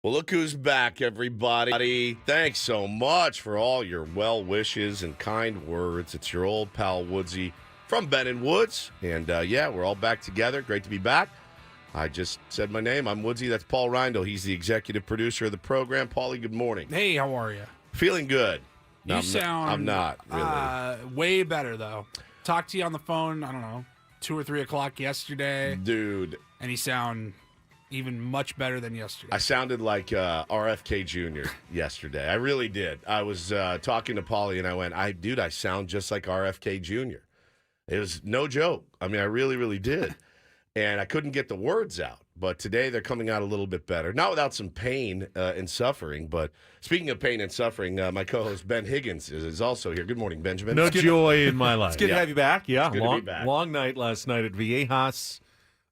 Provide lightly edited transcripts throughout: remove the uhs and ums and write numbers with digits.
Well, look who's back, everybody. Thanks so much for all your well wishes and kind words. It's your old pal Woodsy from Ben & Woods. And, we're all back together. Great to be back. I just said my name. I'm Woodsy. That's Paul Reindl. He's the executive producer of the program. Paulie, good morning. Hey, how are you? Feeling good. You sound... I'm not, really. Way better, though. Talked to you on the phone, I don't know, 2 or 3 o'clock yesterday. Dude. And you sound even much better than yesterday. I sounded like RFK Jr. yesterday. I really did. I was talking to Paulie, and I went, I sound just like RFK Jr. It was no joke. I mean, I really, really did. And I couldn't get the words out. But today they're coming out a little bit better. Not without some pain and suffering. But speaking of pain and suffering, my co-host Ben Higgins is also here. Good morning, Benjamin. No joy in my life. It's good to have you back. Yeah, It's good to be back. Long night last night at Viejas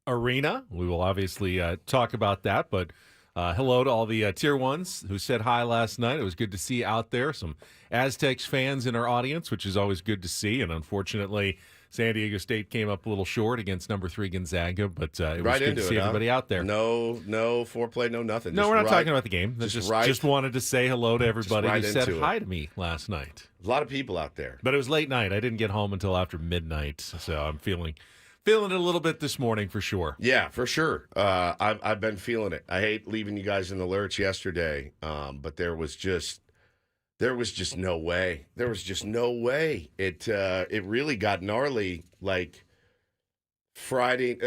Arena. We will obviously talk about that. But hello to all the Tier 1s who said hi last night. It was good to see out there some Aztecs fans in our audience, which is always good to see. And unfortunately, San Diego State came up a little short against number 3 Gonzaga, but it was good to see everybody out there. No foreplay, no nothing. No, we're not talking about the game. Just wanted to say hello to everybody who said hi to me last night. A lot of people out there. But it was late night. I didn't get home until after midnight, so I'm feeling it a little bit this morning for sure. Yeah, for sure. I've been feeling it. I hate leaving you guys in the lurch yesterday, but there was just no way. There was just no way. It really got gnarly. Like Friday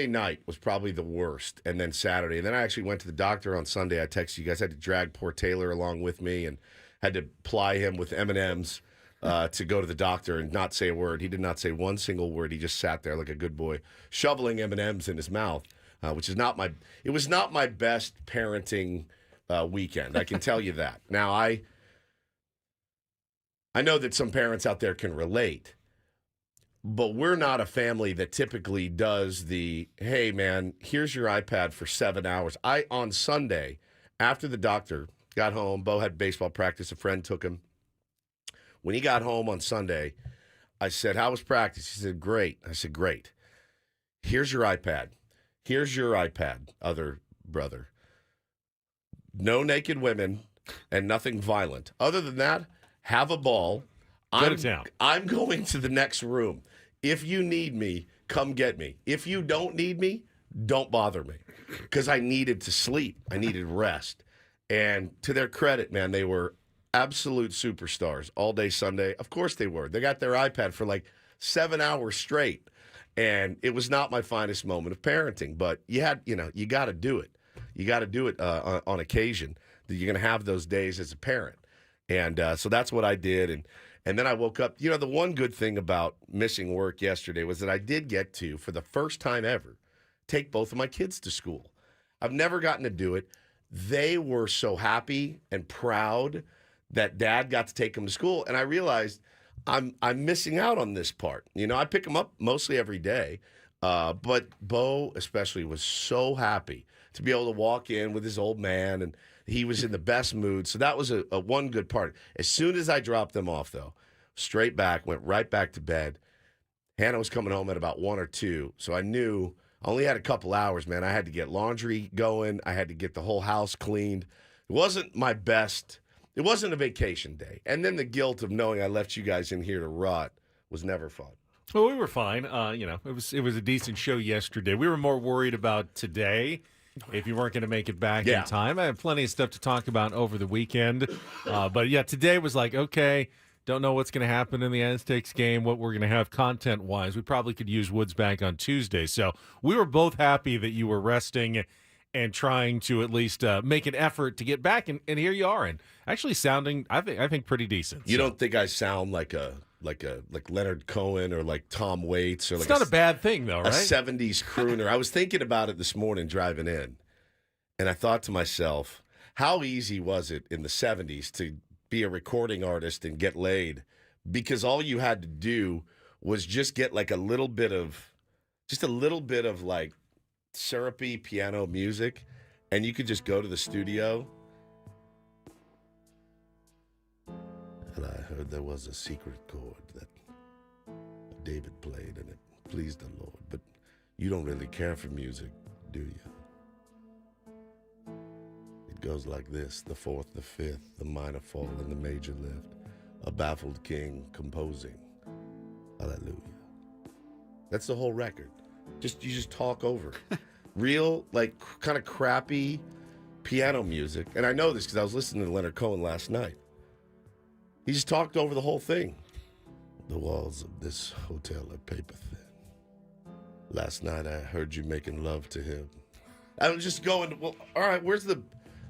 night was probably the worst, and then Saturday. And then I actually went to the doctor on Sunday. I texted you guys. I had to drag poor Taylor along with me and had to ply him with M&Ms to go to the doctor and not say a word. He did not say one single word. He just sat there like a good boy, shoveling M&Ms in his mouth, which is not my. It was not my best parenting weekend. I can tell you that. Now, I know that some parents out there can relate, but we're not a family that typically does the, hey, man, here's your iPad for 7 hours. On Sunday, after the doctor got home, Bo had baseball practice, a friend took him. When he got home on Sunday, I said, how was practice? He said, great. I said, great. Here's your iPad. Here's your iPad, other brother. No naked women and nothing violent. Other than that, have a ball. Go to town. I'm going to the next room. If you need me, come get me. If you don't need me, don't bother me. Because I needed to sleep. I needed rest. And to their credit, man, they were absolute superstars all day Sunday. Of course they were. They got their iPad for like 7 hours straight. And it was not my finest moment of parenting. But you got to do it. You got to do it on occasion. That you're going to have those days as a parent. And so that's what I did. And then I woke up. You know, the one good thing about missing work yesterday was that I did get to, for the first time ever, take both of my kids to school. I've never gotten to do it. They were so happy and proud that Dad got to take them to school. And I realized I'm missing out on this part. You know, I pick them up mostly every day. But Bo especially was so happy to be able to walk in with his old man, and he was in the best mood. So that was a one good part. As soon as I dropped them off, though, straight back, went right back to bed. Hannah was coming home at about 1 or 2, so I knew I only had a couple hours, man. I had to get laundry going. I had to get the whole house cleaned. It wasn't my best. It wasn't a vacation day. And then the guilt of knowing I left you guys in here to rot was never fun. Well, we were fine. It was a decent show yesterday. We were more worried about today. If you weren't going to make it back in time. I have plenty of stuff to talk about over the weekend. But yeah, today was like, okay, don't know what's going to happen in the Aztecs game, what we're going to have content-wise. We probably could use Woods back on Tuesday. So we were both happy that you were resting and trying to at least make an effort to get back. And here you are, and actually sounding, I think pretty decent. You don't think I sound like Leonard Cohen or like Tom Waits or it's like not a bad thing though, right? A 70s crooner. I was thinking about it this morning driving in, and I thought to myself, how easy was it in the 70s to be a recording artist and get laid? Because all you had to do was just get like a little bit of like syrupy piano music, and you could just go to the studio. And I heard there was a secret chord that David played, and it pleased the Lord. But you don't really care for music, do you? goes like this: the fourth, the fifth, the minor fall, and the major lift. A baffled king composing. Hallelujah. That's the whole record. You just talk over it. Real, like, kind of crappy piano music. And I know this because I was listening to Leonard Cohen last night. He just talked over the whole thing. The walls of this hotel are paper thin. Last night I heard you making love to him. I was just going, well, all right, where's the...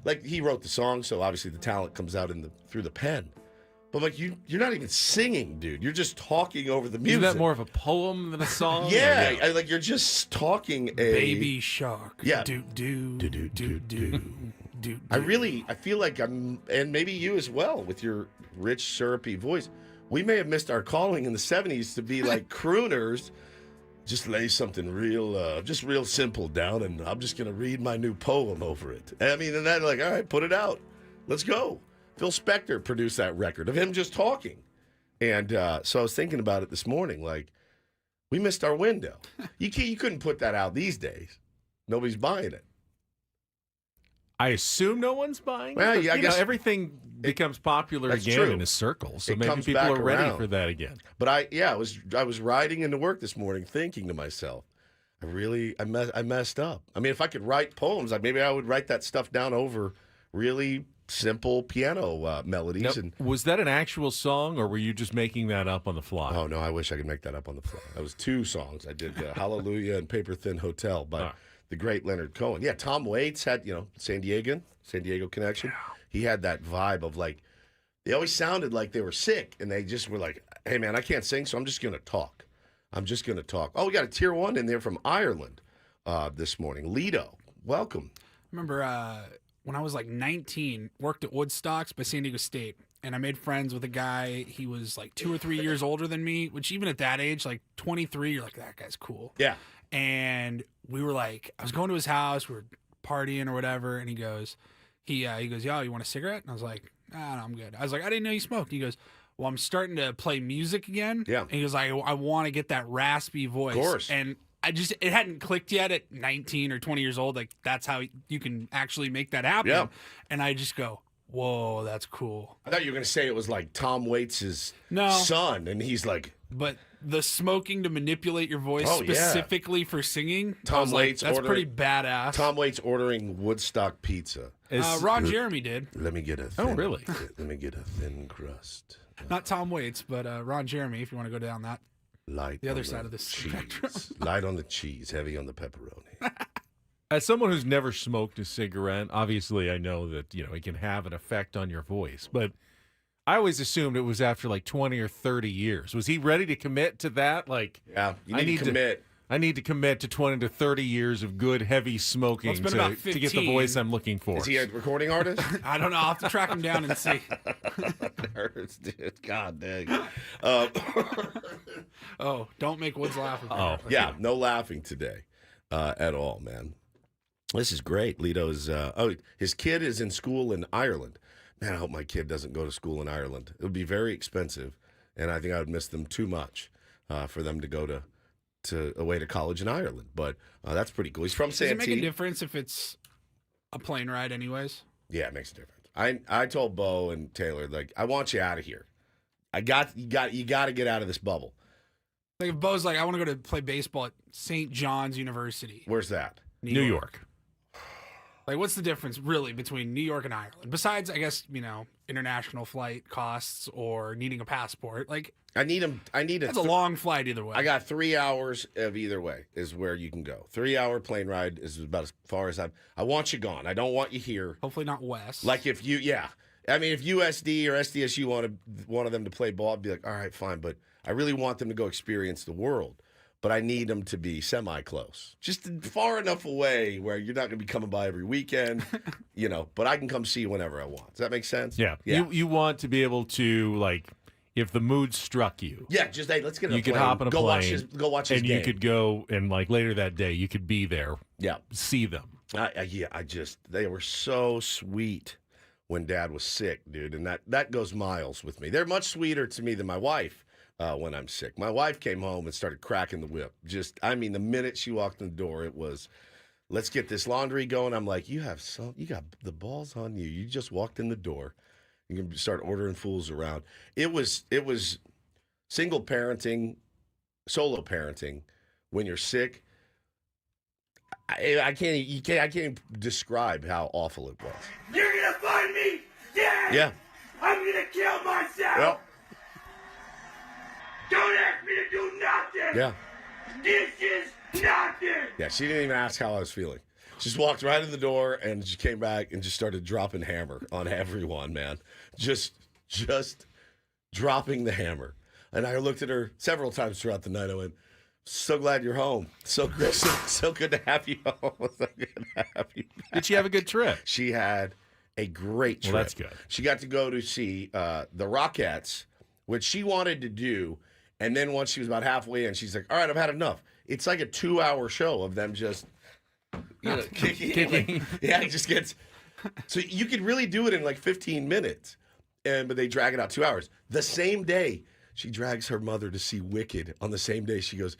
Like, he wrote the song, so obviously the talent comes out through the pen. But, like, you're not even singing, dude. You're just talking over the music. Isn't that more of a poem than a song? Yeah, like, you're just talking Baby shark. Yeah. Do, do, do, do, do, do, do. I feel like and maybe you as well, with your rich, syrupy voice, we may have missed our calling in the 70s to be like crooners. Just lay something real simple down, and I'm just going to read my new poem over it. I mean, and then like, all right, put it out. Let's go. Phil Spector produced that record of him just talking. And so I was thinking about it this morning, like, we missed our window. You couldn't put that out these days. Nobody's buying it. I assume no one's buying Well, it. yeah, I guess everything becomes popular again true. in a circle, so It maybe comes people back are ready around. for that again. But I was riding into work this morning thinking to myself, I messed up. I mean, if I could write poems, maybe I would write that stuff down over really simple piano melodies. Now, And was that an actual song, or were you just making that up on the fly? oh no, I wish I could make that up on the fly. That was 2 songs. I did Hallelujah and Paper Thin Hotel by the great Leonard Cohen. Yeah, Tom Waits had, San Diego connection. He had that vibe of like, they always sounded like they were sick, and they just were like, hey man, I can't sing, so I'm just going to talk. Oh, we got a tier 1 in there from Ireland this morning. Lido, welcome. I remember when I was like 19, worked at Woodstocks by San Diego State, and I made friends with a guy. He was like 2 or 3 years older than me, which even at that age, like 23, you're like, that guy's cool. Yeah. And we were like, I was going to his house, we were partying or whatever, and he goes, yo, you want a cigarette? And I was like, nah, no, I'm good. I was like, I didn't know you smoked. He goes, well, I'm starting to play music again. Yeah. And he goes, I want to get that raspy voice. Of course. And it hadn't clicked yet at 19 or 20 years old. Like, that's how you can actually make that happen. Yeah. And I just go, whoa, that's cool. I thought you were going to say it was like Tom Waits' No. son, and he's like... But the smoking to manipulate your voice specifically for singing, Tom Waits that's pretty badass. Tom Waits ordering Woodstock pizza. Ron Jeremy did. Let me get a thin, really? Let me get a thin crust. Not Tom Waits, but Ron Jeremy, if you want to go down that. Light The other on side of the spectrum. Light on the cheese, heavy on the pepperoni. As someone who's never smoked a cigarette, obviously I know that, it can have an effect on your voice, but I always assumed it was after like 20 or 30 years. Was he ready to commit to that? Like, Yeah, you need to commit. I need to commit to 20 to 30 years of good, heavy smoking Well, it's been about to get the 15. voice I'm looking for. Is he a recording artist? I don't know. I'll have to track him down and see. Dude, God dang. Oh, don't make Woods laugh. Oh, Yeah, no laughing today at all, man. This is great. Lito's, his kid is in school in Ireland. Man, I hope my kid doesn't go to school in Ireland. It would be very expensive, and I think I would miss them too much for them to go away to college in Ireland. But that's pretty cool. He's from Does it make a Santee. difference if it's a plane ride anyways? Yeah, it makes a difference. I told Bo and Taylor, like, I want you out of here. You got to get out of this bubble. Like if Bo's like, I want to go to play baseball at St. John's University. Where's that? New York. Like, what's the difference really between New York and Ireland? Besides, I guess, international flight costs or needing a passport. Like, I need that's a long flight either way. I got 3 hours of either way is where you can go. 3 hour plane ride is about as far as I want you gone. I don't want you here. Hopefully not west. Like if USD or SDSU wanted them to play ball, I'd be like, all right, fine. But I really want them to go experience the world. But I need them to be semi-close. Just far enough away where you're not going to be coming by every weekend, but I can come see you whenever I want. Does that make sense? Yeah. You want to be able to, like, if the mood struck you. Yeah, just, hey, let's get on a You plane. could hop on a go plane. Go watch his and game. you could go, and, like, later that day, you could be there. Yeah. See them. They were so sweet when Dad was sick, dude. And that goes miles with me. They're much sweeter to me than my wife. When I'm sick. My wife came home and started cracking the whip. The minute she walked in the door, it was Let's get this laundry going. I'm like, you got the balls on you. You just walked in the door. You can start ordering fools around. It was single parenting, solo parenting when you're sick. I can't describe how awful it was. You're gonna find me dead. Yeah. I'm gonna kill myself. Well, Don't ask me to do nothing. yeah. This is nothing. Yeah, she didn't even ask how I was feeling. She just walked right in the door and she came back and just started dropping hammer on everyone, man. Just dropping the hammer. And I looked at her several times throughout the night. I went, so glad you're home. So good to have you home. So good to have you back. Did she have a good trip? She had a great trip. Well, that's good. She got to go to see the Rockettes, which she wanted to do. And then once she was about halfway in, she's like, all right, I've had enough. It's like a 2-hour show of them just kicking. Yeah, it just gets. So you could really do it in like 15 minutes, but they drag it out 2 hours. The same day, she drags her mother to see Wicked. On the same day, she goes,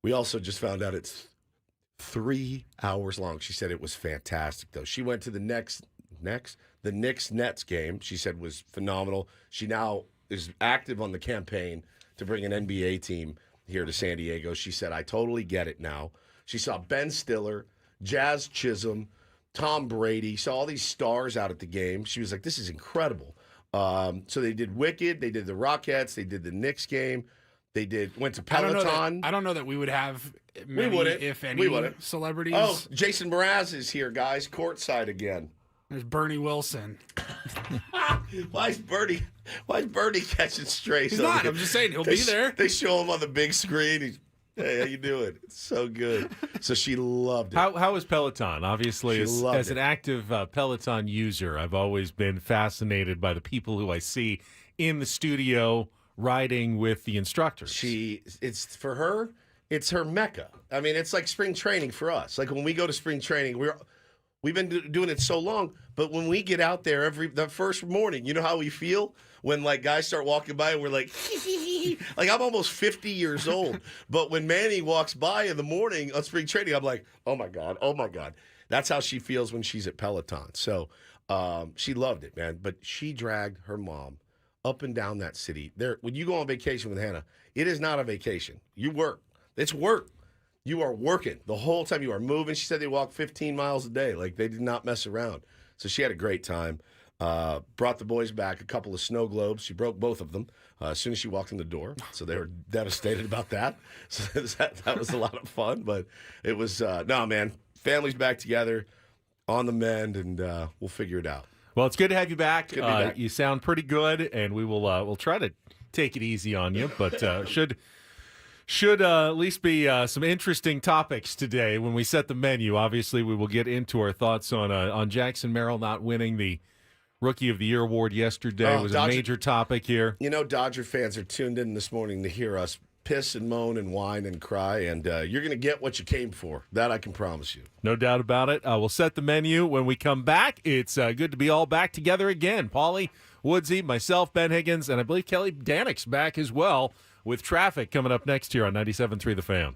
we also just found out it's 3 hours long. She said it was fantastic, though. She went to the the Knicks-Nets game. She said was phenomenal. She now is active on the campaign to bring an NBA team here to San Diego. She said, I totally get it now. She saw Ben Stiller, Jazz Chisholm, Tom Brady, saw all these stars out at the game. She was like, this is incredible. So they did Wicked, they did the Rockettes, they did the Knicks game, went to Peloton. I don't know that we would have many, We wouldn't. if any, We wouldn't. celebrities. Oh, Jason Mraz is here, guys, courtside again. There's Bernie Wilson. Why is Bernie catching strays? He's not. I'm just saying he'll be there. They show him on the big screen. He's, hey, how you doing? It's so good. So she loved it. How is Peloton? Obviously, She loved as an it. active Peloton user, I've always been fascinated by the people who I see in the studio riding with the instructors. It's for her. It's her mecca. I mean, it's like spring training for us. Like when we go to spring training, we've been doing it so long, but when we get out there the first morning, you know how we feel when like guys start walking by and we're like, like I'm almost 50 years old, but when Manny walks by in the morning on spring training, I'm like, oh my god. That's how she feels when she's at Peloton. So she loved it, man. But she dragged her mom up and down that city. When you go on vacation with Hannah, it is not a vacation. You work. It's work. You are working the whole time. You are moving. She said they walk 15 miles a day. Like, they did not mess around. So she had a great time. Brought the boys back a couple of snow globes. She broke both of them as soon as she walked in the door. So they were devastated about that. So that was a lot of fun. But it was, no, man, family's back together on the mend, and we'll figure it out. Well, it's good to have you back. Good to be back. You sound pretty good, and we'll try to take it easy on you, but should at least be some interesting topics today when we set the menu. Obviously, we will get into our thoughts on Jackson Merrill not winning the Rookie of the Year award yesterday. It was a major topic here. You know, Dodger fans are tuned in this morning to hear us piss and moan and whine and cry, and you're going to get what you came for. That I can promise you. No doubt about it. We'll set the menu when we come back. It's good to be all back together again. Paulie, Woodsy, myself, Ben Higgins, and I believe Kelly Danick's back as well, with traffic coming up next here on 97.3 The Fan.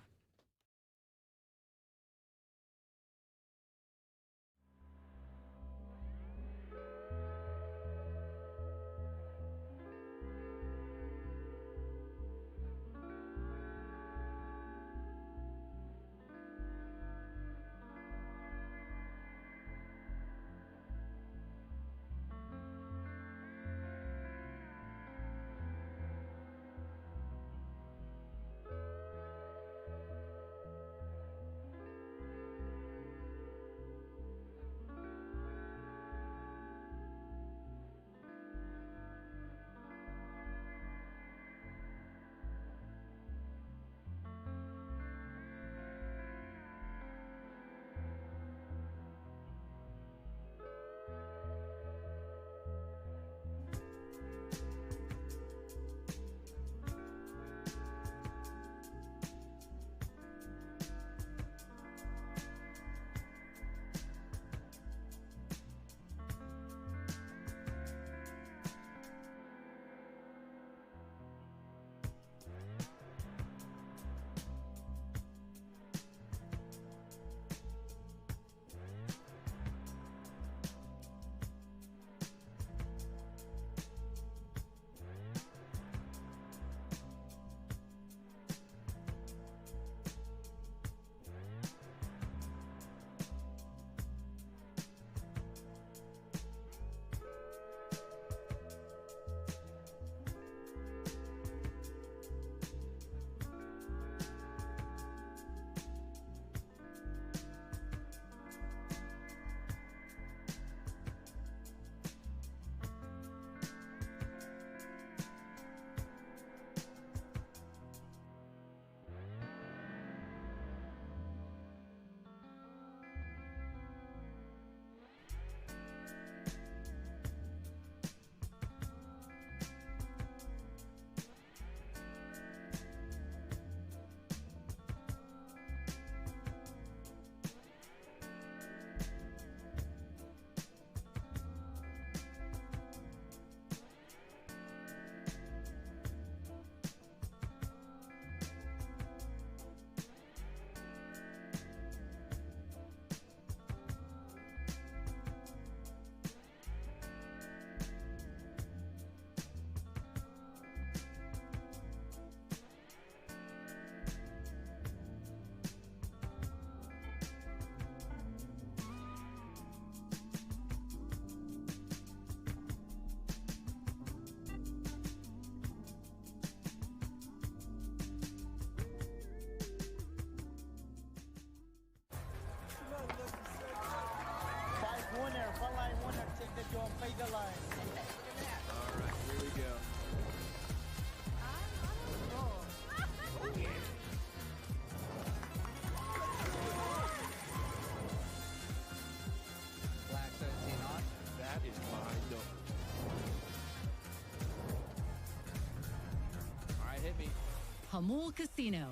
Hamul Casino.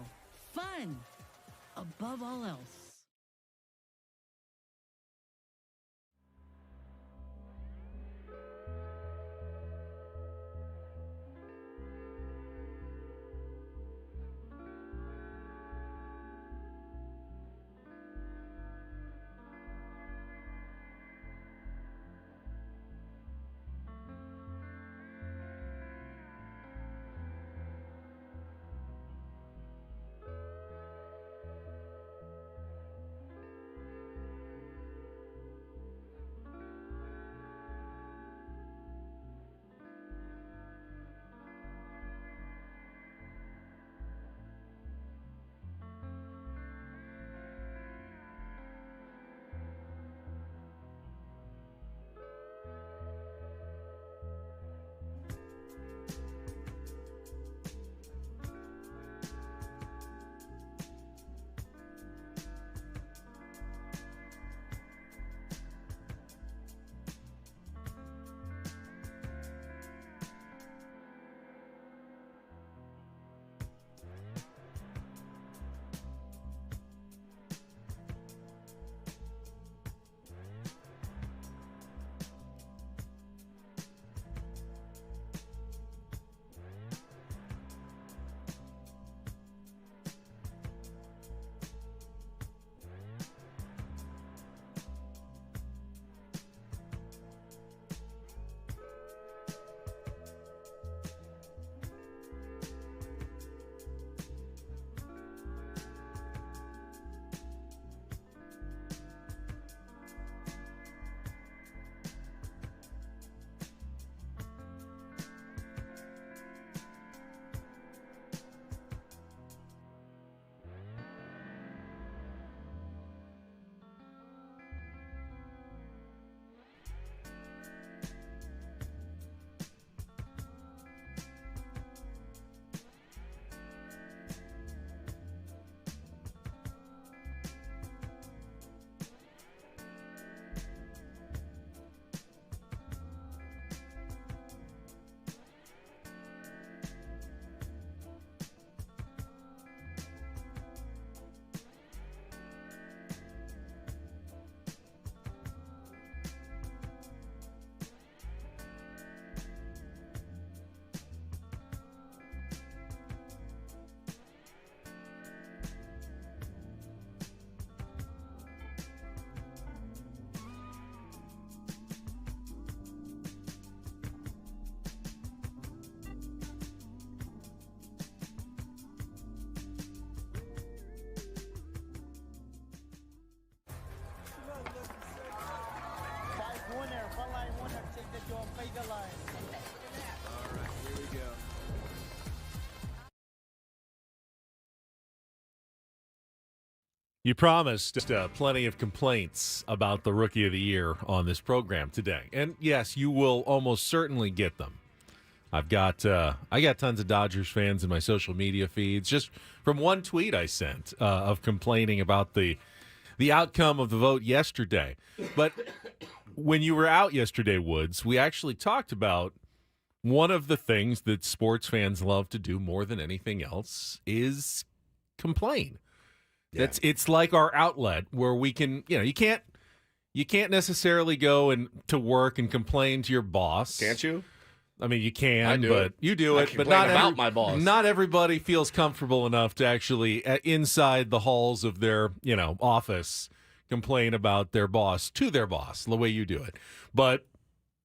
Fun above all else. You promised plenty of complaints about the Rookie of the Year on this program today. And yes, you will almost certainly get them. I got tons of Dodgers fans in my social media feeds just from one tweet I sent of complaining about the outcome of the vote yesterday. But when you were out yesterday, Woods, we actually talked about one of the things that sports fans love to do more than anything else is complain. Yeah. It's like our outlet where we can, you can't necessarily go to work and complain to your boss. Can't you? I mean, you can, but you do it. But my boss. Not everybody feels comfortable enough to actually, inside the halls of their, office, complain about their boss to their boss the way you do it. But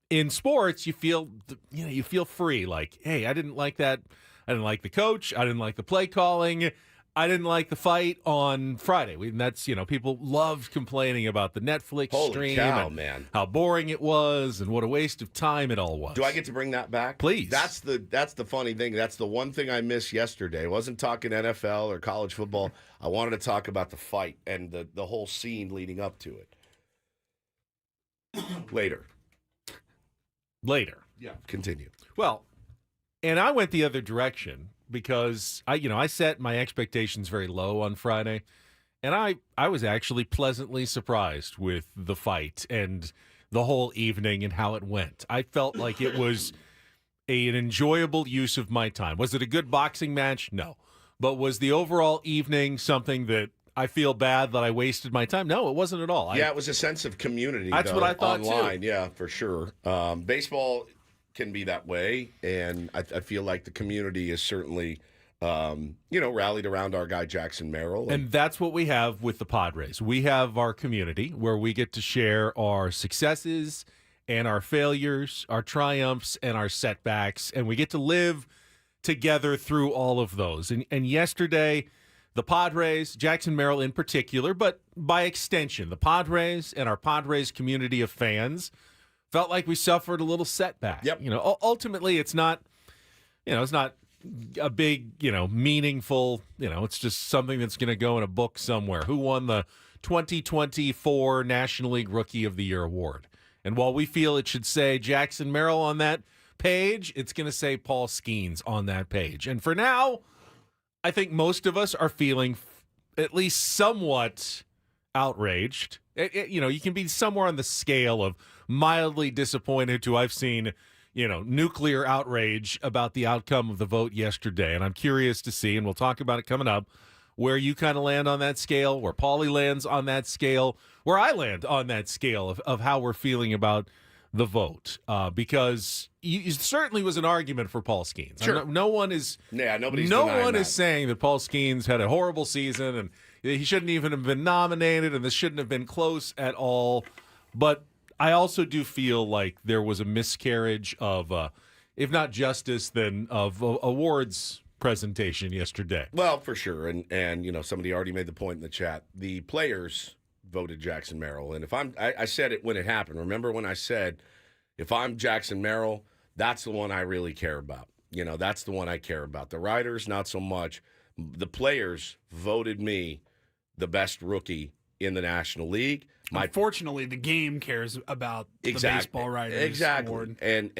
in sports, you feel free. Like, hey, I didn't like that. I didn't like the coach. I didn't like the play calling. I didn't like the fight on Friday. That's, people loved complaining about the Netflix stream and man. How boring it was and what a waste of time it all was. Do I get to bring that back? Please. That's the funny thing. That's the one thing I missed yesterday. I wasn't talking NFL or college football. I wanted to talk about the fight and the whole scene leading up to it. Later. Yeah. Continue. Well, and I went the other direction. Because I set my expectations very low on Friday, and I was actually pleasantly surprised with the fight and the whole evening and how it went. I felt like it was an enjoyable use of my time. Was it a good boxing match? No. but was the overall evening something that I feel bad that I wasted my time? No, it wasn't at all. Yeah, it was a sense of community. That's what I thought, online. too. Yeah, for sure. Baseball can be that way, and I feel like the community is certainly, rallied around our guy Jackson Merrill. And that's what we have with the Padres. We have our community where we get to share our successes and our failures, our triumphs and our setbacks, and we get to live together through all of those. And yesterday, the Padres, Jackson Merrill in particular, but by extension, the Padres and our Padres community of fans felt like we suffered a little setback. Yep. Ultimately, it's not a big, meaningful, it's just something that's going to go in a book somewhere. Who won the 2024 National League Rookie of the Year award? And while we feel it should say Jackson Merrill on that page, it's going to say Paul Skeens on that page. And for now, I think most of us are feeling at least somewhat outraged. You can be somewhere on the scale of mildly disappointed to I've seen, nuclear outrage about the outcome of the vote yesterday. And I'm curious to see, and we'll talk about it coming up, where you kind of land on that scale, where Paulie lands on that scale, where I land on that scale of how we're feeling about the vote. Because it certainly was an argument for Paul Skeens. Sure. No one is saying that Paul Skeens had a horrible season and he shouldn't even have been nominated and this shouldn't have been close at all. But I also do feel like there was a miscarriage of, if not justice, then of awards presentation yesterday. Well, for sure. And somebody already made the point in the chat. The players voted Jackson Merrill. And I said it when it happened. Remember when I said, if I'm Jackson Merrill, that's the one I really care about. That's the one I care about. The writers, not so much. The players voted me the best rookie in the National League. Unfortunately, the game cares about the baseball writers award. And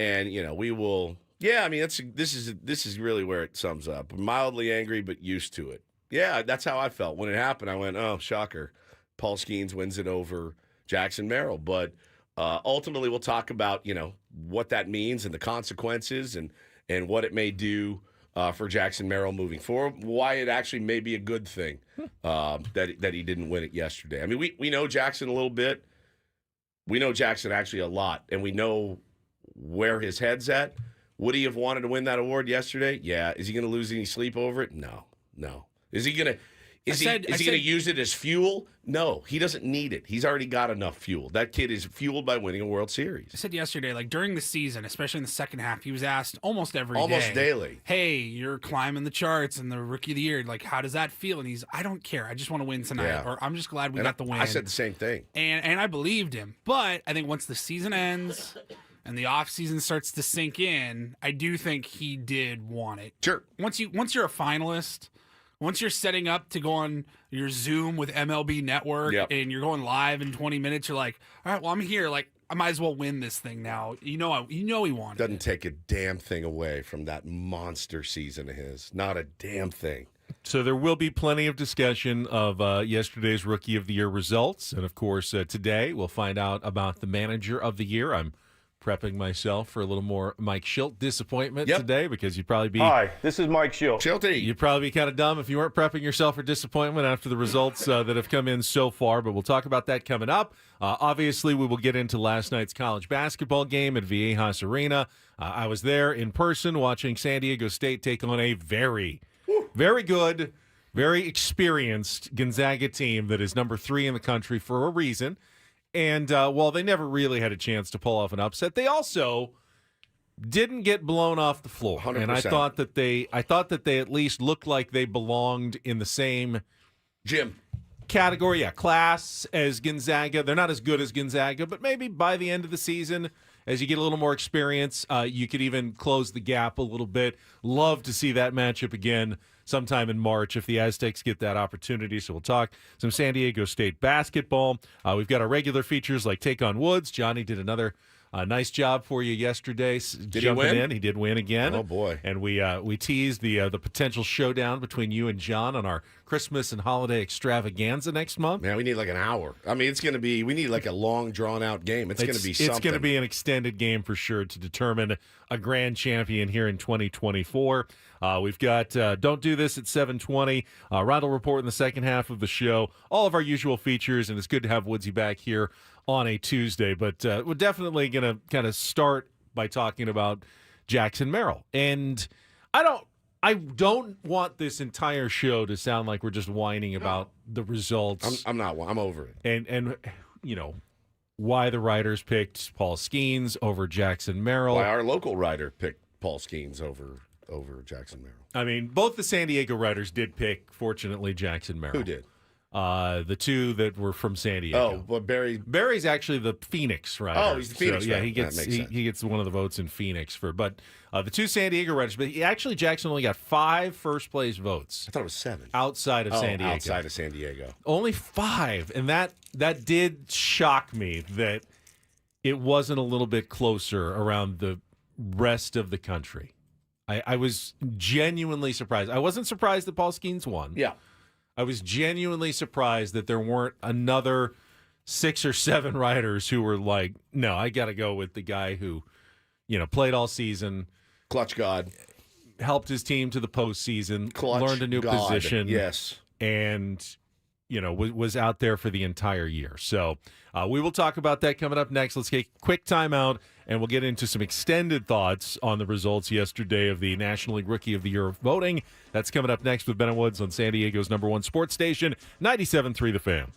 we will. Yeah, I mean this is really where it sums up. Mildly angry, but used to it. Yeah, that's how I felt when it happened. I went, oh, shocker. Paul Skeens wins it over Jackson Merrill. But ultimately, we'll talk about what that means and the consequences and what it may do for Jackson Merrill moving forward. Why it actually may be a good thing that he didn't win it yesterday. I mean, we know Jackson a little bit. We know Jackson actually a lot, and we know where his head's at. Would he have wanted to win that award yesterday? Yeah. Is he going to lose any sleep over it? No. Is he going to? Is he going to use it as fuel? No, he doesn't need it. He's already got enough fuel. That kid is fueled by winning a World Series. I said yesterday, during the season, especially in the second half, he was asked almost daily. Hey, you're climbing the charts and the Rookie of the Year. How does that feel? And I don't care. I just want to win tonight. Yeah. Or I'm just glad we got the win. I said the same thing. And I believed him. But I think once the season ends and the offseason starts to sink in, I do think he did want it. Sure. Once you're a finalist, once you're setting up to go on your Zoom with MLB Network and you're going live in 20 minutes, you're like, all right, well, I'm here. I might as well win this thing now. He wanted Doesn't it. take a damn thing away from that monster season of his. Not a damn thing. So there will be plenty of discussion of yesterday's Rookie of the Year results. And, of course, today we'll find out about the Manager of the Year. I'm prepping myself for a little more Mike Schilt disappointment today because you'd probably be... Hi, this is Mike Schilt. Schilty. You'd probably be kind of dumb if you weren't prepping yourself for disappointment after the results that have come in so far, but we'll talk about that coming up. Obviously, we will get into last night's college basketball game at Viejas Arena. I was there in person watching San Diego State take on a very good, very experienced Gonzaga team that is number 3 in the country for a reason. And while they never really had a chance to pull off an upset, they also didn't get blown off the floor. 100%. And I thought that they at least looked like they belonged in the same Jim category, class as Gonzaga. They're not as good as Gonzaga, but maybe by the end of the season, as you get a little more experience, you could even close the gap a little bit. Love to see that matchup again sometime in March if the Aztecs get that opportunity. So we'll talk some San Diego State basketball. We've got our regular features like Take on Woods. Johnny did another nice job for you yesterday. Did he win? He did win again. Oh, boy. And we teased the potential showdown between you and John on our Christmas and holiday extravaganza next month. Man, we need an hour. I mean, we need a long, drawn-out game. It's going to be something. It's going to be an extended game for sure to determine a grand champion here in 2024. We've got Don't Do This at 7:20. Reindl Report in the second half of the show. All of our usual features, and it's good to have Woodsy back here on a Tuesday. But we're definitely going to kind of start by talking about Jackson Merrill. And I don't want this entire show to sound like we're just whining about the results. I'm not. I'm over it. And you know, why the writers picked Paul Skeens over Jackson Merrill. Why our local writer picked Paul Skeens over Jackson Merrill. I mean, both the San Diego writers did pick, fortunately, Jackson Merrill. Who did? The two that were from San Diego. Oh, well, Barry's actually the Phoenix writer. Oh, he's the Phoenix yeah, writer. he gets one of the votes in Phoenix but the two San Diego writers. But Jackson only got 5 first place votes. I thought it was 7 outside of San Diego. Outside of San Diego, only 5, and that did shock me that it wasn't a little bit closer around the rest of the country. I was genuinely surprised. I wasn't surprised that Paul Skeens won. Yeah. I was genuinely surprised that there weren't another 6 or 7 writers who were like, no, I got to go with the guy who, played all season, clutch God, helped his team to the postseason, clutch learned a new God. position, yes, and was out there for the entire year. So we will talk about that coming up next. Let's take a quick timeout, and we'll get into some extended thoughts on the results yesterday of the National League Rookie of the Year voting. That's coming up next with Ben and Woods on San Diego's #1 sports station, 97.3 The Fan.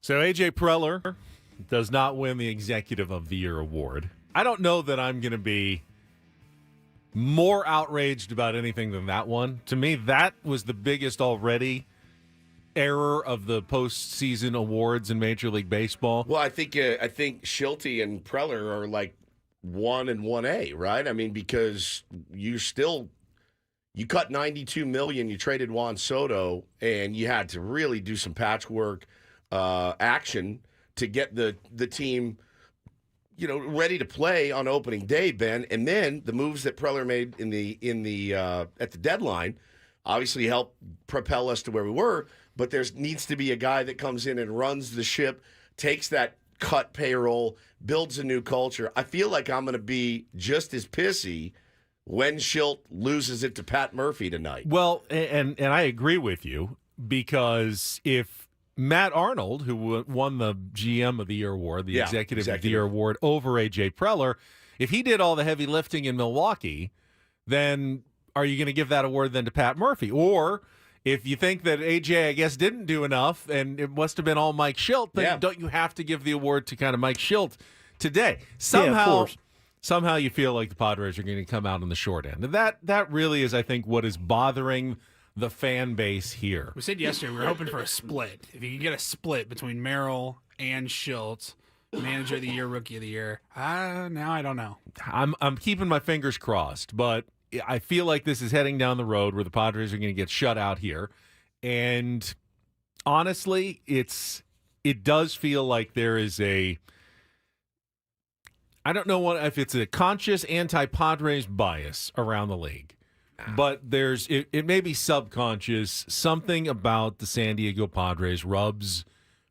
So A.J. Preller does not win the Executive of the Year award. I don't know that I'm going to be more outraged about anything than that one. To me, that was the biggest already error of the postseason awards in Major League Baseball. Well, I think Schulte and Preller are like 1 and 1A, right? I mean, because you cut $92 million, you traded Juan Soto, and you had to really do some patchwork action to get the team, ready to play on opening day, Ben. And then the moves that Preller made in the at the deadline obviously helped propel us to where we were. But there needs to be a guy that comes in and runs the ship, takes that cut payroll, builds a new culture. I feel like I'm going to be just as pissy when Schilt loses it to Pat Murphy tonight. Well, and I agree with you, because if Matt Arnold, who won the GM of the Year award, the Executive of the Year award over A.J. Preller, if he did all the heavy lifting in Milwaukee, then are you going to give that award then to Pat Murphy? Or if you think that A.J., I guess, didn't do enough and it must have been all Mike Schilt, then don't you have to give the award to kind of Mike Schilt today? Somehow you feel like the Padres are going to come out on the short end. And that really is, I think, what is bothering the fan base here. We said yesterday we were hoping for a split. If you could get a split between Merrill and Schilt, Manager of the Year, Rookie of the Year, now I don't know. I'm keeping my fingers crossed, but I feel like this is heading down the road where the Padres are going to get shut out here. And honestly, it does feel like there is I don't know if it's a conscious anti-Padres bias around the league, but it may be subconscious. Something about the San Diego Padres rubs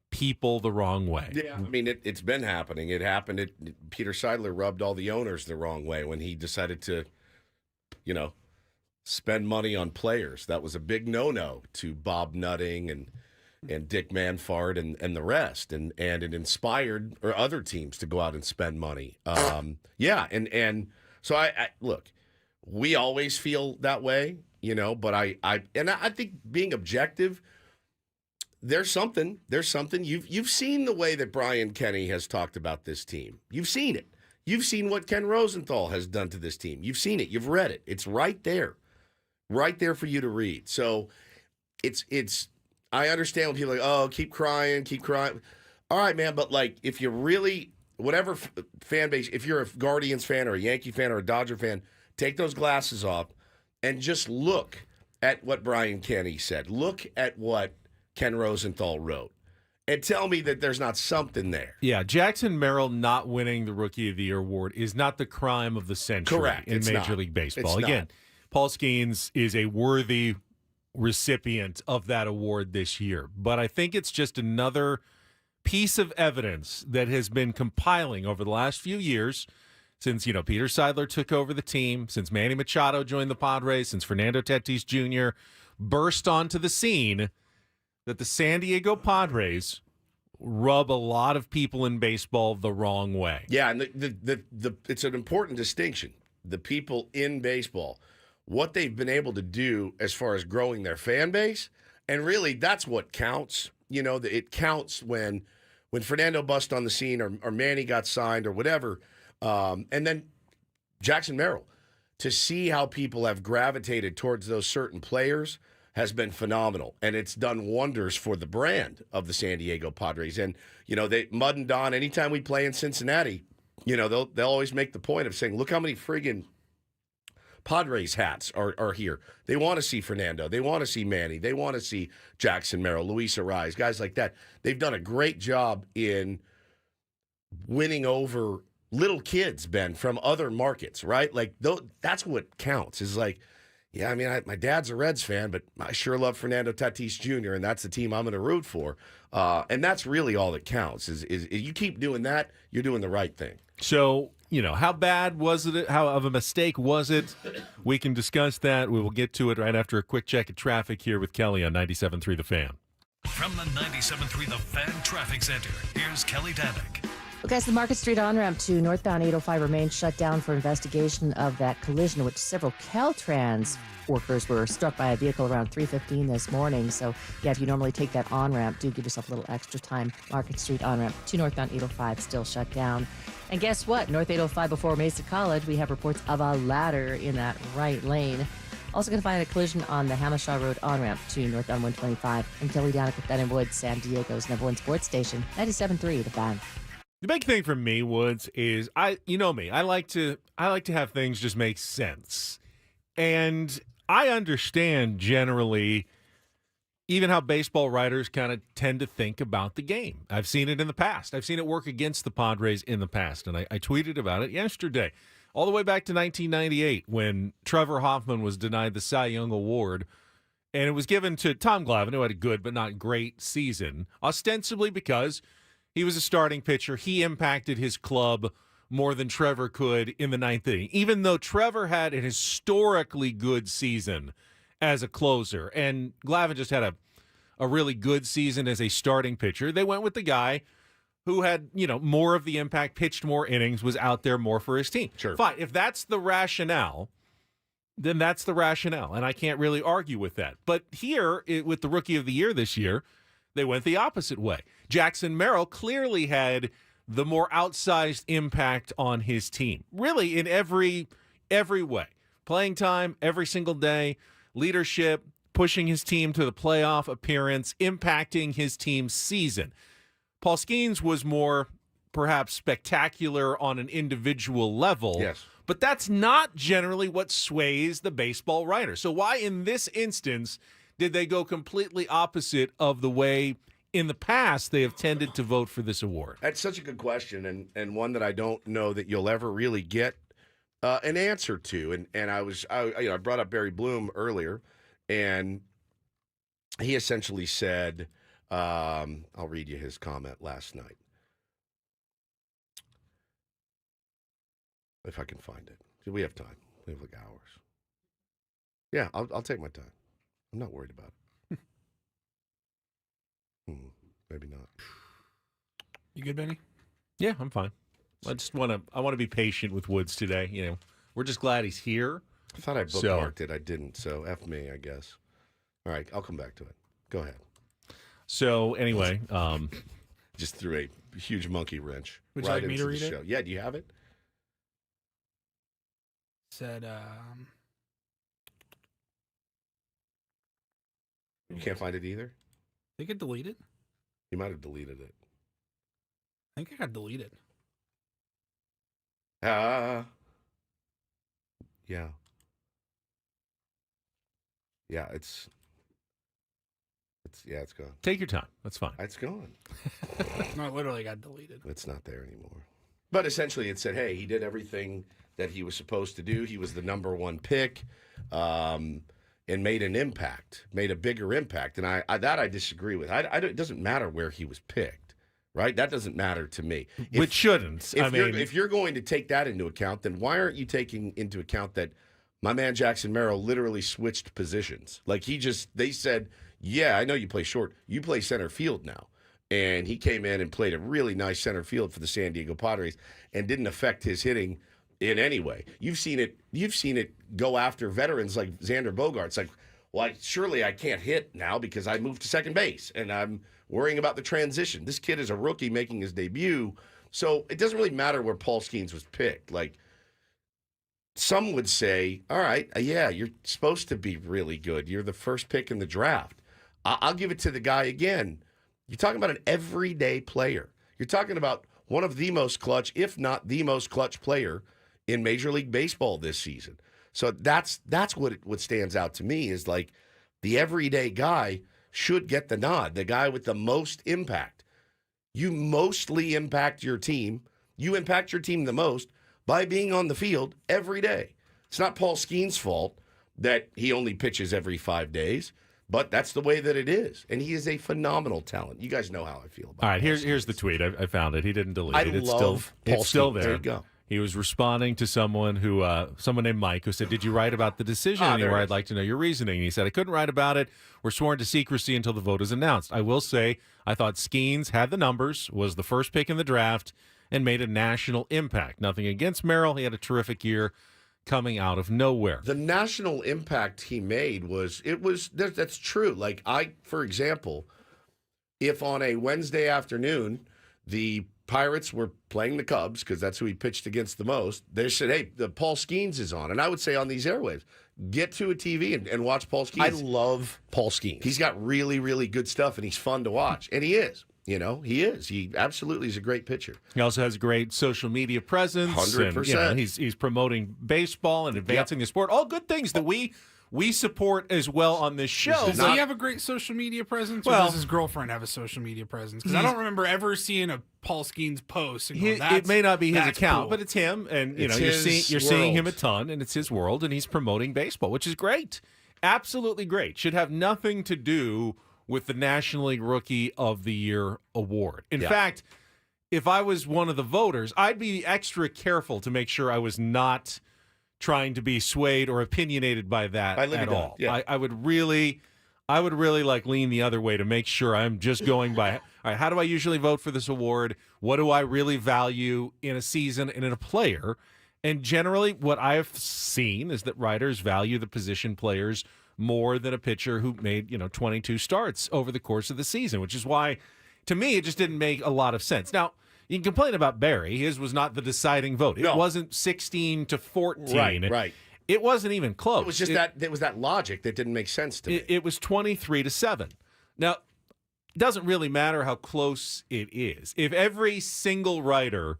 people the wrong way. Yeah, I mean, it's been happening. It happened. Peter Seidler rubbed all the owners the wrong way when he decided to spend money on players. That was a big no-no to Bob Nutting and Dick Manfard and the rest. And it inspired other teams to go out and spend money. And so I look, we always feel that way, but I think being objective, there's something. You've seen the way that Brian Kenny has talked about this team. You've seen it. You've seen what Ken Rosenthal has done to this team. You've seen it. You've read it. It's right there for you to read. So it's. I understand when people are like, oh, keep crying. All right, man, but like if you really, whatever fan base, if you're a Guardians fan or a Yankee fan or a Dodger fan, take those glasses off and just look at what Brian Kenny said. Look at what Ken Rosenthal wrote. And tell me that there's not something there. Yeah, Jackson Merrill not winning the Rookie of the Year award is not the crime of the century. Correct. In Major League Baseball. Again, Paul Skeens is a worthy recipient of that award this year. But I think it's just another piece of evidence that has been compiling over the last few years since, Peter Seidler took over the team, since Manny Machado joined the Padres, since Fernando Tatis Jr. burst onto the scene, that the San Diego Padres rub a lot of people in baseball the wrong way. Yeah, and it's an important distinction. The people in baseball, what they've been able to do as far as growing their fan base, and really that's what counts. It counts when Fernando bust on the scene or Manny got signed or whatever, and then Jackson Merrill. To see how people have gravitated towards those certain players has been phenomenal, and it's done wonders for the brand of the San Diego Padres. And Mud and Don, anytime we play in Cincinnati, they'll always make the point of saying, "Look how many friggin' Padres hats are here." They want to see Fernando, they want to see Manny, they want to see Jackson Merrill, Luis Ariz, guys like that. They've done a great job in winning over little kids, Ben, from other markets, right? Like that's what counts. Is like. Yeah, I mean, my dad's a Reds fan, but I sure love Fernando Tatis Jr., and that's the team I'm going to root for. And that's really all that counts. Is you keep doing that, you're doing the right thing. So, how bad was it? How of a mistake was it? We can discuss that. We will get to it right after a quick check of traffic here with Kelly on 97.3 The Fan. From the 97.3 The Fan Traffic Center, here's Kelly Danick. Well, guys, the Market Street on-ramp to northbound 805 remains shut down for investigation of that collision in which several Caltrans workers were struck by a vehicle around 3:15 this morning. So, yeah, if you normally take that on-ramp, do give yourself a little extra time. Market Street on-ramp to northbound 805 still shut down. And guess what? North 805 before Mesa College, we have reports of a ladder in that right lane. Also going to find a collision on the Hamishaw Road on-ramp to northbound 125. I'm Kelly down at Bethesda Woods, San Diego's number one sports station, 97.3 The Fan. The big thing for me, Woods, is you know me. I like to have things just make sense. And I understand generally even how baseball writers kind of tend to think about the game. I've seen it in the past. I've seen it work against the Padres in the past, and I tweeted about it yesterday. All the way back to 1998 when Trevor Hoffman was denied the Cy Young Award, and it was given to Tom Glavine, who had a good but not great season, ostensibly because he was a starting pitcher. He impacted his club more than Trevor could in the ninth inning, even though Trevor had an historically good season as a closer, and Glavine just had a really good season as a starting pitcher. They went with the guy who had, more of the impact, pitched more innings, was out there more for his team. Sure. Fine. If that's the rationale, then that's the rationale, and I can't really argue with that. But here, with the Rookie of the Year this year, they went the opposite way. Jackson Merrill clearly had the more outsized impact on his team, really in every way. Playing time every single day, leadership, pushing his team to the playoff appearance, impacting his team's season. Paul Skeens was more perhaps spectacular on an individual level, yes, but that's not generally what sways the baseball writer. So why in this instance did they go completely opposite of the way in the past they have tended to vote for this award? That's such a good question, and one that I don't know that you'll ever really get an answer to. And I brought up Barry Bloom earlier, and he essentially said, I'll read you his comment last night, if I can find it. We have time. We have like hours. Yeah, I'll take my time. I'm not worried about it. Maybe not. You good, Benny? Yeah, I'm fine. I want to be patient with Woods today. We're just glad he's here. I thought I bookmarked it. I didn't, so F me, I guess. All right, I'll come back to it. Go ahead. So anyway, just threw a huge monkey wrench. Would you like me to read it? Show. Yeah, do you have it? Said, You can't find it either? they get deleted? You might have deleted it. I think I got deleted. Yeah. Yeah, it's gone. take your time. That's fine. It's gone. No, it literally got deleted. It's not there anymore. But essentially it said, hey, he did everything that he was supposed to do. He was the number one pick, and made an impact, made a bigger impact. And I disagree with. It doesn't matter where he was picked, right? That doesn't matter to me. Which shouldn't. If you're going to take that into account, then why aren't you taking into account that my man Jackson Merrill literally switched positions? Like they said, yeah, I know you play short. You play center field now. And he came in and played a really nice center field for the San Diego Padres and didn't affect his hitting in any way. You've seen it go after veterans like Xander Bogaerts. Like, well, surely I can't hit now because I moved to second base and I'm worrying about the transition. This kid is a rookie making his debut. So it doesn't really matter where Paul Skeens was picked. Like, some would say, all right, yeah, you're supposed to be really good. You're the first pick in the draft. I'll give it to the guy again. You're talking about an everyday player. You're talking about one of the most clutch, if not the most clutch player in Major League Baseball this season. So that's what stands out to me is like the everyday guy should get the nod, the guy with the most impact. You mostly impact your team. You impact your team the most by being on the field every day. It's not Paul Skeens' fault that he only pitches every 5 days. But that's the way that it is. And he is a phenomenal talent. You guys know how I feel about it. All right, here's the tweet. I found it. He didn't delete it. It's Paul still Skeens. there. There you go. He was responding to someone named Mike, who said, "Did you write about the decision anywhere? I'd like to know your reasoning." And he said, "I couldn't write about it. We're sworn to secrecy until the vote is announced. I will say I thought Skeens had the numbers, was the first pick in the draft, and made a national impact. Nothing against Merrill. He had a terrific year coming out of nowhere. The national impact he made that's true. Like for example, if on a Wednesday afternoon the Pirates were playing the Cubs, because that's who he pitched against the most, they said, hey, the Paul Skeens is on. And I would say on these airwaves, get to a TV and watch Paul Skeens. I love Paul Skeens. He's got really, really good stuff, and he's fun to watch. And he is. He is. He absolutely is a great pitcher. He also has a great social media presence. 100%. And, he's promoting baseball and advancing the sport. All good things that we support as well on this show. Does he have a great social media presence, or does his girlfriend have a social media presence? Because I don't remember ever seeing a Paul Skeens post. And going, it may not be his account, cool. but it's him, and It's you're his seeing him a world. ton, and it's his world, and he's promoting baseball, which is great, absolutely great. Should have nothing to do with the National League Rookie of the Year award. In fact, if I was one of the voters, I'd be extra careful to make sure I was not trying to be swayed or opinionated by that at all. Yeah. I would really like lean the other way to make sure I'm just going by, all right, how do I usually vote for this award? What do I really value in a season and in a player? And generally what I've seen is that writers value the position players more than a pitcher who made, 22 starts over the course of the season, which is why, to me, it just didn't make a lot of sense. Now, you can complain about Barry. His was not the deciding vote. It wasn't 16-14. Right. It wasn't even close. It was just that logic that didn't make sense to me. It was 23-7. Now, it doesn't really matter how close it is. If every single writer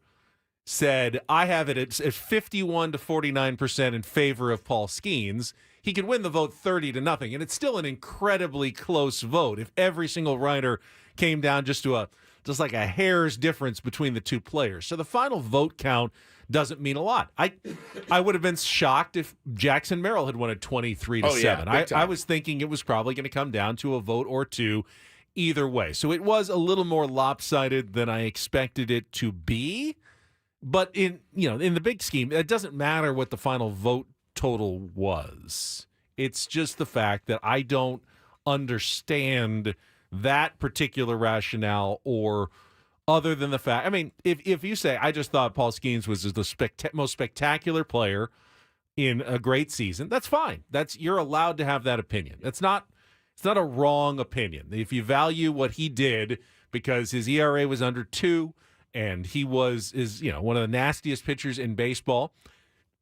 said, I have it at 51-49% in favor of Paul Skeens, he could win the vote 30-0, and it's still an incredibly close vote. If every single writer came down just like a hair's difference between the two players. So the final vote count doesn't mean a lot. I would have been shocked if Jackson Merrill had won at 23-7. I was thinking it was probably going to come down to a vote or two either way. So it was a little more lopsided than I expected it to be. But in the big scheme, it doesn't matter what the final vote total was. It's just the fact that I don't understand that particular rationale, or other than the fact, I mean, if you say, I just thought Paul Skeens was the most spectacular player in a great season, that's fine. You're allowed to have that opinion. It's not a wrong opinion. If you value what he did because his ERA was under 2 and he is one of the nastiest pitchers in baseball,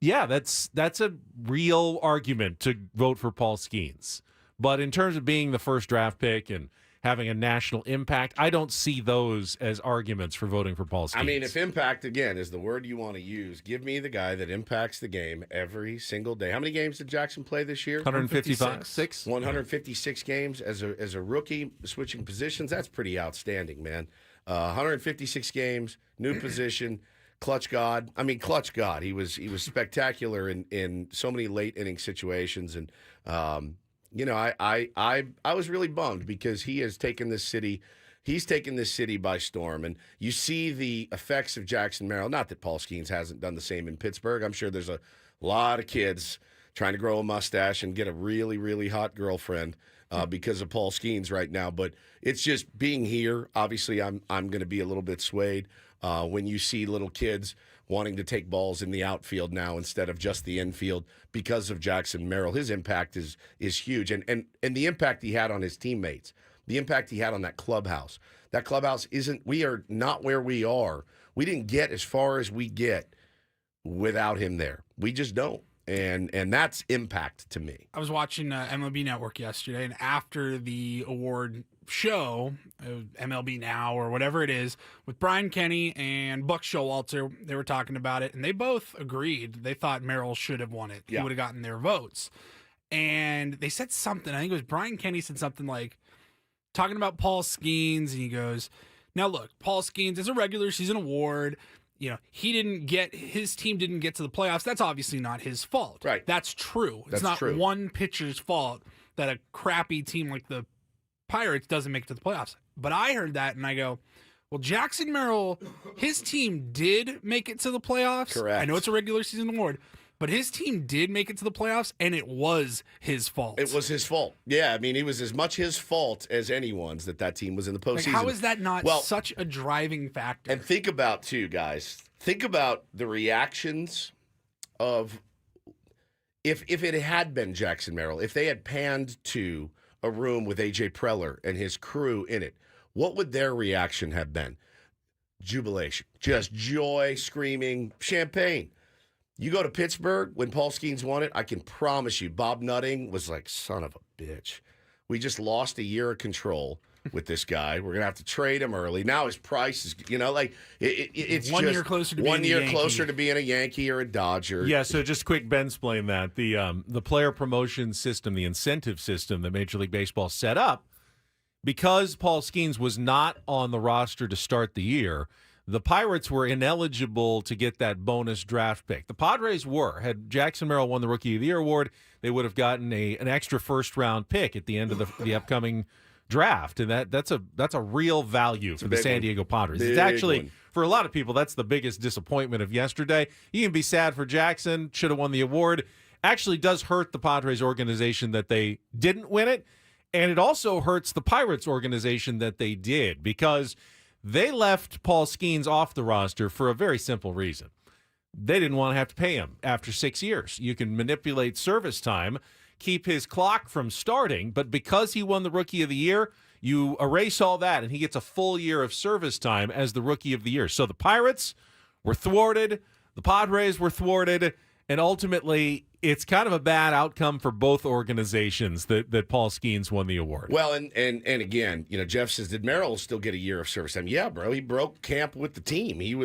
yeah, that's a real argument to vote for Paul Skeens. But in terms of being the first draft pick and having a national impact, I don't see those as arguments for voting for Paul Skeens. I mean, if impact, again, is the word you want to use, give me the guy that impacts the game every single day. How many games did Jackson play this year? 156. 156 games as a rookie, switching positions. That's pretty outstanding, man. 156 games, new position, clutch god. I mean, clutch god. He was spectacular in so many late inning situations, and I was really bummed because he has taken this city. He's taken this city by storm, and you see the effects of Jackson Merrill. Not that Paul Skeens hasn't done the same in Pittsburgh. I'm sure there's a lot of kids trying to grow a mustache and get a really, really hot girlfriend because of Paul Skeens right now. But it's just being here. Obviously, I'm going to be a little bit swayed when you see little kids wanting to take balls in the outfield now instead of just the infield because of Jackson Merrill. His impact is huge, and the impact he had on his teammates, the impact he had on that clubhouse. That clubhouse we are not where we are. We didn't get as far as we get without him there. We just don't. And that's impact to me. I was watching MLB Network yesterday, and after the award show, MLB Now or whatever it is, with Brian Kenny and Buck Showalter, they were talking about it, and they both agreed. They thought Merrill should have won it. He would have gotten their votes. And they said something. I think it was Brian Kenny said something like, talking about Paul Skeens, and he goes, now look, Paul Skeens is a regular season award. His team didn't get to the playoffs. That's obviously not his fault. Right. That's true. That's it's not true. one pitcher's fault that a crappy team like the Pirates doesn't make it to the playoffs. But I heard that and I go, well, Jackson Merrill, his team did make it to the playoffs. Correct. I know it's a regular season award, but his team did make it to the playoffs, and it was his fault. It was his fault. Yeah, I mean, it was as much his fault as anyone's that team was in the postseason. Like, how is that not such a driving factor? And think about, too, guys, think about the reactions of if it had been Jackson Merrill, if they had panned to a room with A.J. Preller and his crew in it, what would their reaction have been? Jubilation. Just joy, screaming, champagne. You go to Pittsburgh when Paul Skeens won it, I can promise you, Bob Nutting was like, son of a bitch. We just lost a year of control with this guy. We're going to have to trade him early. Now his price is, it's 1 just year closer to being 1 year a Yankee. closer to being a Yankee or a Dodger. Yeah, so just quick, Ben explain that. The player promotion system, the incentive system that Major League Baseball set up, because Paul Skeens was not on the roster to start the year, the Pirates were ineligible to get that bonus draft pick. The Padres were. Had Jackson Merrill won the Rookie of the Year award, they would have gotten an extra first-round pick at the end of the upcoming draft, and that's a real value for the San Diego Padres. It's actually, for a lot of people, that's the biggest disappointment of yesterday. You can be sad for Jackson, should have won the award. Actually does hurt the Padres organization that they didn't win it, and it also hurts the Pirates organization that they did, because they left Paul Skeens off the roster for a very simple reason. They didn't want to have to pay him after 6 years. You can manipulate service time, keep his clock from starting, but because he won the Rookie of the Year, you erase all that, and he gets a full year of service time as the Rookie of the Year. So the Pirates were thwarted, the Padres were thwarted, and ultimately it's kind of a bad outcome for both organizations that Paul Skeens won the award. Well, and again, Jeff says, did Merrill still get a year of service time? Yeah, bro. He broke camp with the team. We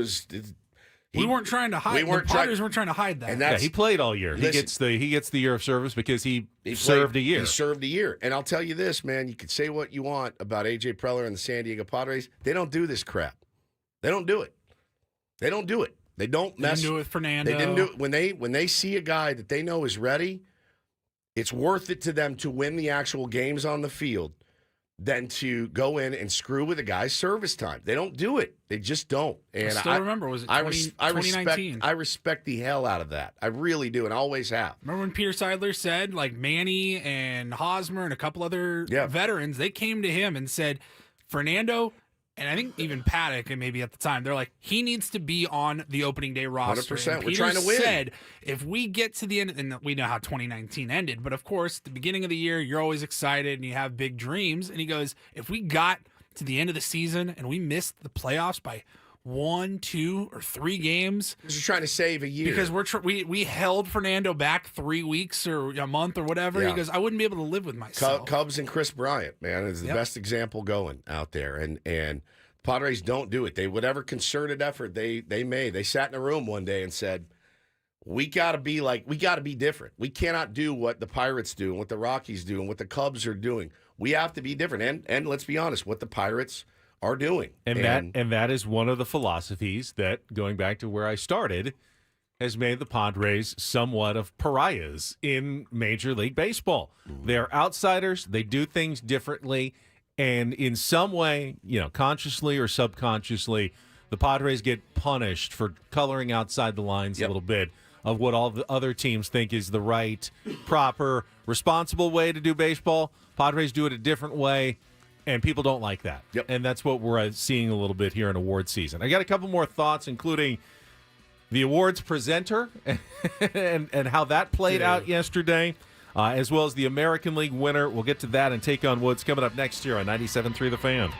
weren't trying to hide. The Padres weren't trying to hide that. And he played all year. Listen, he gets the year of service because he served a year. He served a year. And I'll tell you this, man, you can say what you want about A.J. Preller and the San Diego Padres. They don't do this crap. They don't do it. They don't do it. They don't mess. They didn't do it with Fernando. They didn't do it. When they see a guy that they know is ready, it's worth it to them to win the actual games on the field than to go in and screw with a guy's service time. They don't do it. They just don't. And I still remember, was it 2019? I respect the hell out of that. I really do, and always have. Remember when Peter Seidler said, like, Manny and Hosmer and a couple other veterans, they came to him and said, Fernando, and I think even Paddock, and maybe at the time, they're like, he needs to be on the opening day roster. 100%. We're trying to win. Said, if we get to the end, and we know how 2019 ended, but of course, the beginning of the year, you're always excited and you have big dreams. And he goes, if we got to the end of the season and we missed the playoffs by 1, 2, or 3 games, because you're trying to save a year. Because we held Fernando back 3 weeks or a month or whatever. Yeah. He goes, I wouldn't be able to live with myself. Cubs and Chris Bryant, man, is the best example going out there. And Padres don't do it. They whatever concerted effort they made. They sat in a room one day and said, we got to be different. We cannot do what the Pirates do and what the Rockies do and what the Cubs are doing. We have to be different. And let's be honest, what the Pirates are doing. And that is one of the philosophies that, going back to where I started, has made the Padres somewhat of pariahs in Major League Baseball. They're outsiders. They do things differently. And in some way, consciously or subconsciously, the Padres get punished for coloring outside the lines a little bit of what all the other teams think is the right, proper, responsible way to do baseball. Padres do it a different way, and people don't like that. Yep. And that's what we're seeing a little bit here in award season. I got a couple more thoughts, including the awards presenter and how that played out yesterday. As well as the American League winner. We'll get to that and take on Woods coming up next year on 97.3 The Fan.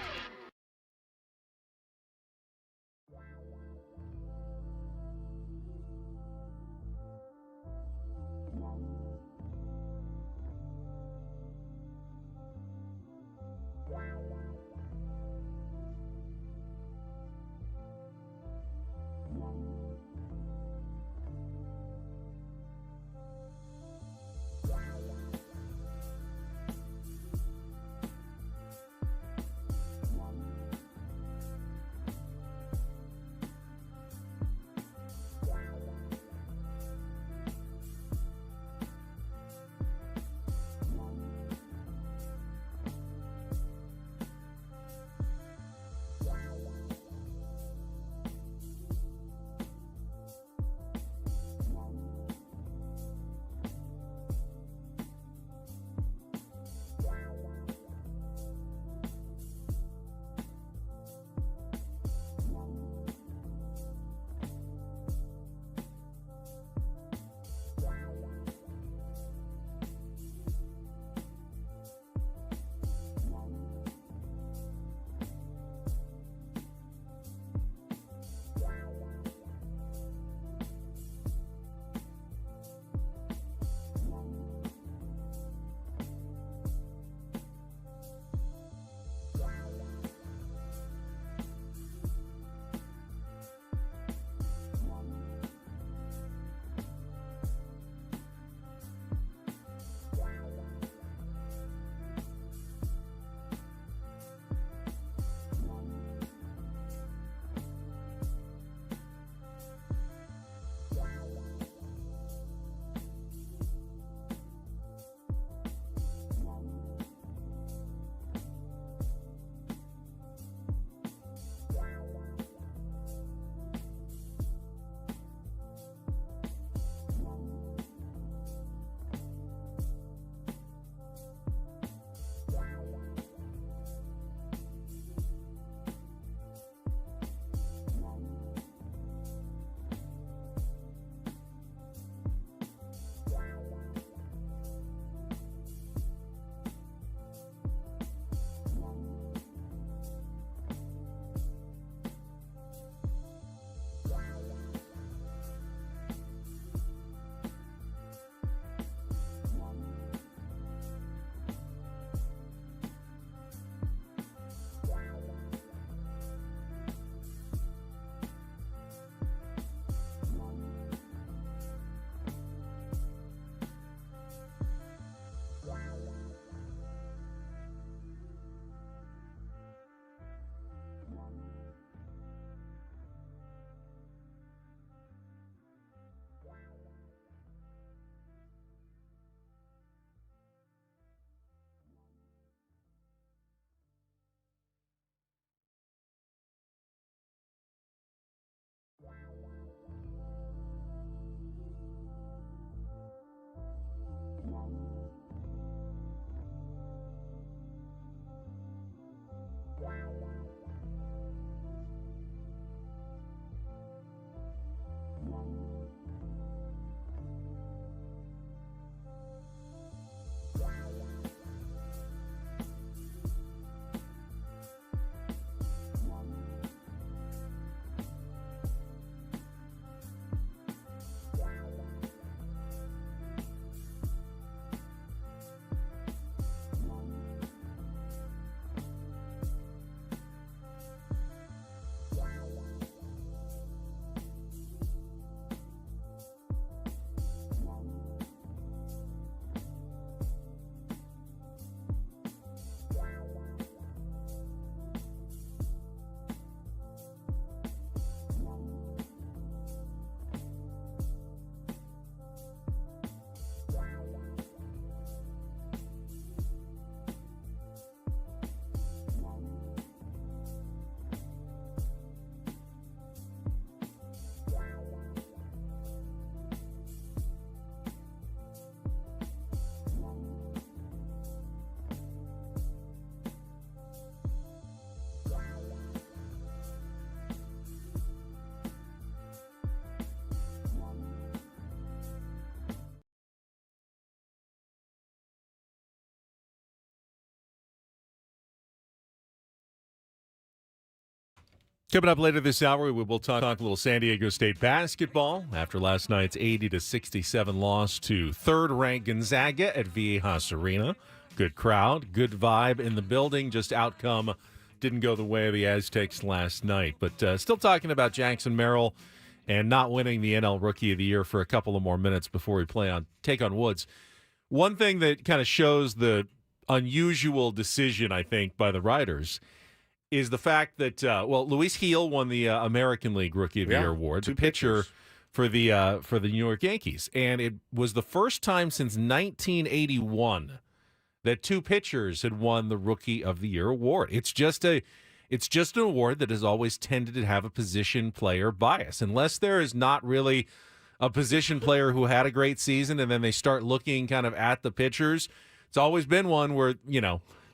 Coming up later this hour, we will talk a little San Diego State basketball after last night's 80-67 loss to third-ranked Gonzaga at Viejas Arena. Good crowd, good vibe in the building. Just outcome didn't go the way of the Aztecs last night. But still talking about Jackson Merrill and not winning the NL Rookie of the Year for a couple of more minutes before we take on Woods. One thing that kind of shows the unusual decision, I think, by the writers is the fact that, Luis Gil won the American League Rookie of the Year award, the pitcher for the New York Yankees. And it was the first time since 1981 that two pitchers had won the Rookie of the Year award. It's just an award that has always tended to have a position player bias. Unless there is not really a position player who had a great season and then they start looking kind of at the pitchers, it's always been one where,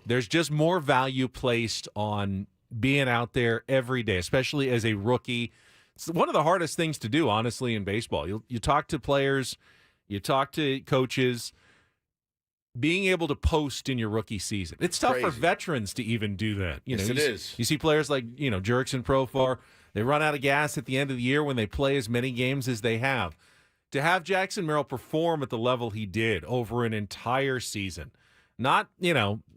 there's just more value placed on being out there every day, especially as a rookie. It's one of the hardest things to do, honestly, in baseball. You talk to players, you talk to coaches, being able to post in your rookie season. It's tough for veterans to even do that. Yes, it is. You see players like, Jurickson Profar, they run out of gas at the end of the year when they play as many games as they have. To have Jackson Merrill perform at the level he did over an entire season, not,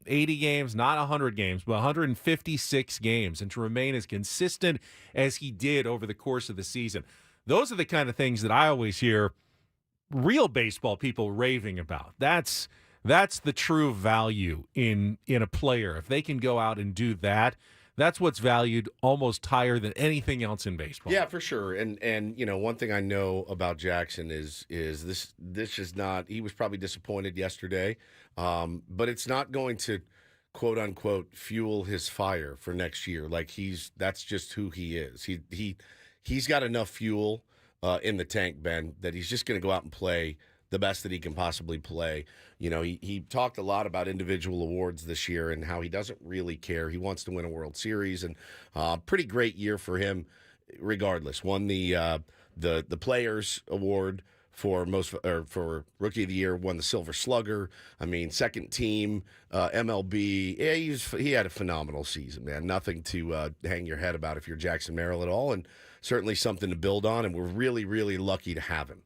80 games, not 100 games, but 156 games, and to remain as consistent as he did over the course of the season. Those are the kind of things that I always hear real baseball people raving about. That's the true value in a player. If they can go out and do that, that's what's valued almost higher than anything else in baseball. Yeah, for sure. And one thing I know about Jackson is this is not. He was probably disappointed yesterday, but it's not going to quote unquote fuel his fire for next year. Like that's just who he is. He's got enough fuel in the tank, Ben, that he's just going to go out and play the best that he can possibly play. He talked a lot about individual awards this year and how he doesn't really care. He wants to win a World Series, and pretty great year for him regardless. Won the Players Award for Rookie of the Year, won the Silver Slugger. I mean, second team MLB. Yeah, he had a phenomenal season, man. Nothing to hang your head about if you're Jackson Merrill at all, and certainly something to build on, and we're really, really lucky to have him.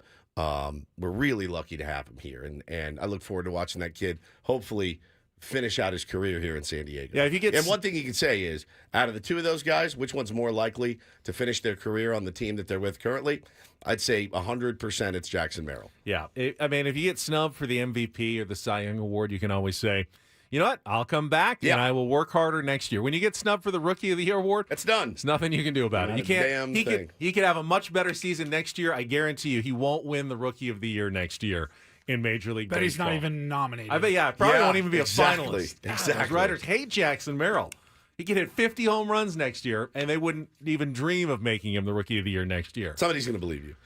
We're really lucky to have him here, and I look forward to watching that kid hopefully finish out his career here in San Diego. Yeah, and one thing you can say is, out of the two of those guys, which one's more likely to finish their career on the team that they're with currently? I'd say 100% it's Jackson Merrill. Yeah, if you get snubbed for the MVP or the Cy Young Award, you can always say, you know what? I'll come back and I will work harder next year. When you get snubbed for the Rookie of the Year award, it's done. There's nothing you can do about it. You can't. He could have a much better season next year. I guarantee you, he won't win the Rookie of the Year next year in Major League Baseball. He's not even nominated. I bet. Probably won't even be a finalist. Exactly. Those writers hate Jackson Merrill. He could hit 50 home runs next year, and they wouldn't even dream of making him the Rookie of the Year next year. Somebody's going to believe you.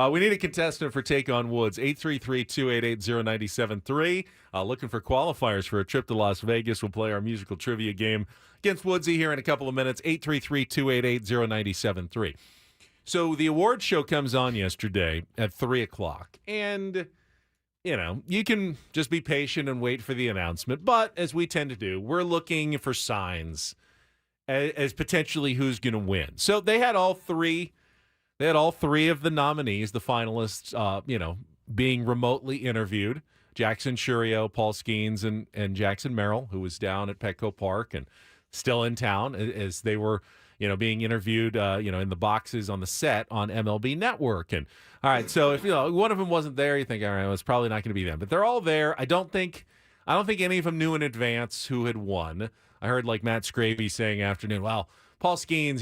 We need a contestant for Take on Woods, 833-288-0973. Looking for qualifiers for a trip to Las Vegas. We'll play our musical trivia game against Woodsy here in a couple of minutes, 833-288-0973. So the award show comes on yesterday at 3 o'clock, and, you can just be patient and wait for the announcement. But as we tend to do, we're looking for signs as potentially who's going to win. So they had all three. They had all three of the nominees, the finalists, being remotely interviewed. Jackson Churio, Paul Skeens, and Jackson Merrill, who was down at Petco Park and still in town as they were, being interviewed, in the boxes on the set on MLB Network. And all right, so if one of them wasn't there, you think, all right, well, it's probably not going to be them. But they're all there. I don't think any of them knew in advance who had won. I heard like Matt Scraby saying afternoon, well, Paul Skeens,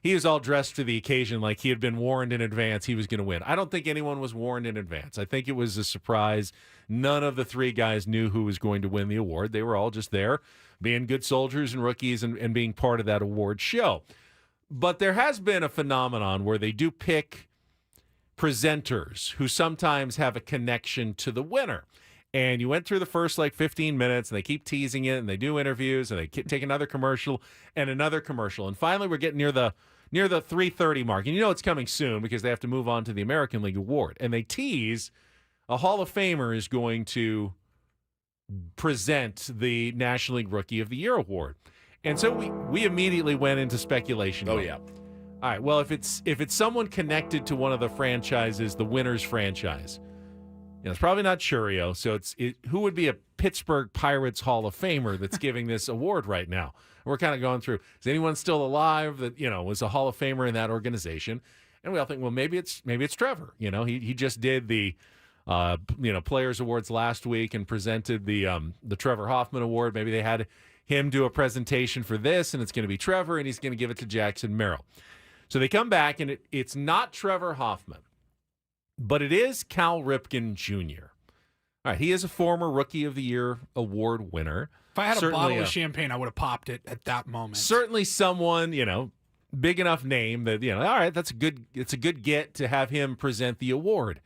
he was all dressed for the occasion like he had been warned in advance he was going to win. I don't think anyone was warned in advance. I think it was a surprise. None of the three guys knew who was going to win the award. They were all just there being good soldiers and rookies and being part of that award show. But there has been a phenomenon where they do pick presenters who sometimes have a connection to the winner. And you went through the first 15 minutes, and they keep teasing it, and they do interviews, and they take another commercial and another commercial. And finally, we're getting near the 3:30 mark. And it's coming soon because they have to move on to the American League Award. And they tease a Hall of Famer is going to present the National League Rookie of the Year award. And so we immediately went into speculation. Oh, mode. yeah. All right. Well, if it's someone connected to one of the franchises, the Winners franchise, it's probably not Churio. So who would be a Pittsburgh Pirates Hall of Famer that's giving this award right now? We're kind of going through, is anyone still alive that, was a Hall of Famer in that organization? And we all think, well, maybe it's Trevor. He just did the Players Awards last week and presented the Trevor Hoffman Award. Maybe they had him do a presentation for this, and it's going to be Trevor, and he's going to give it to Jackson Merrill. So they come back, and it's not Trevor Hoffman, but it is Cal Ripken Jr. All right, he is a former Rookie of the Year award winner. If I had Certainly a bottle of champagne, I would have popped it at that moment. Certainly someone, big enough name that, all right, it's a good get to have him present the award.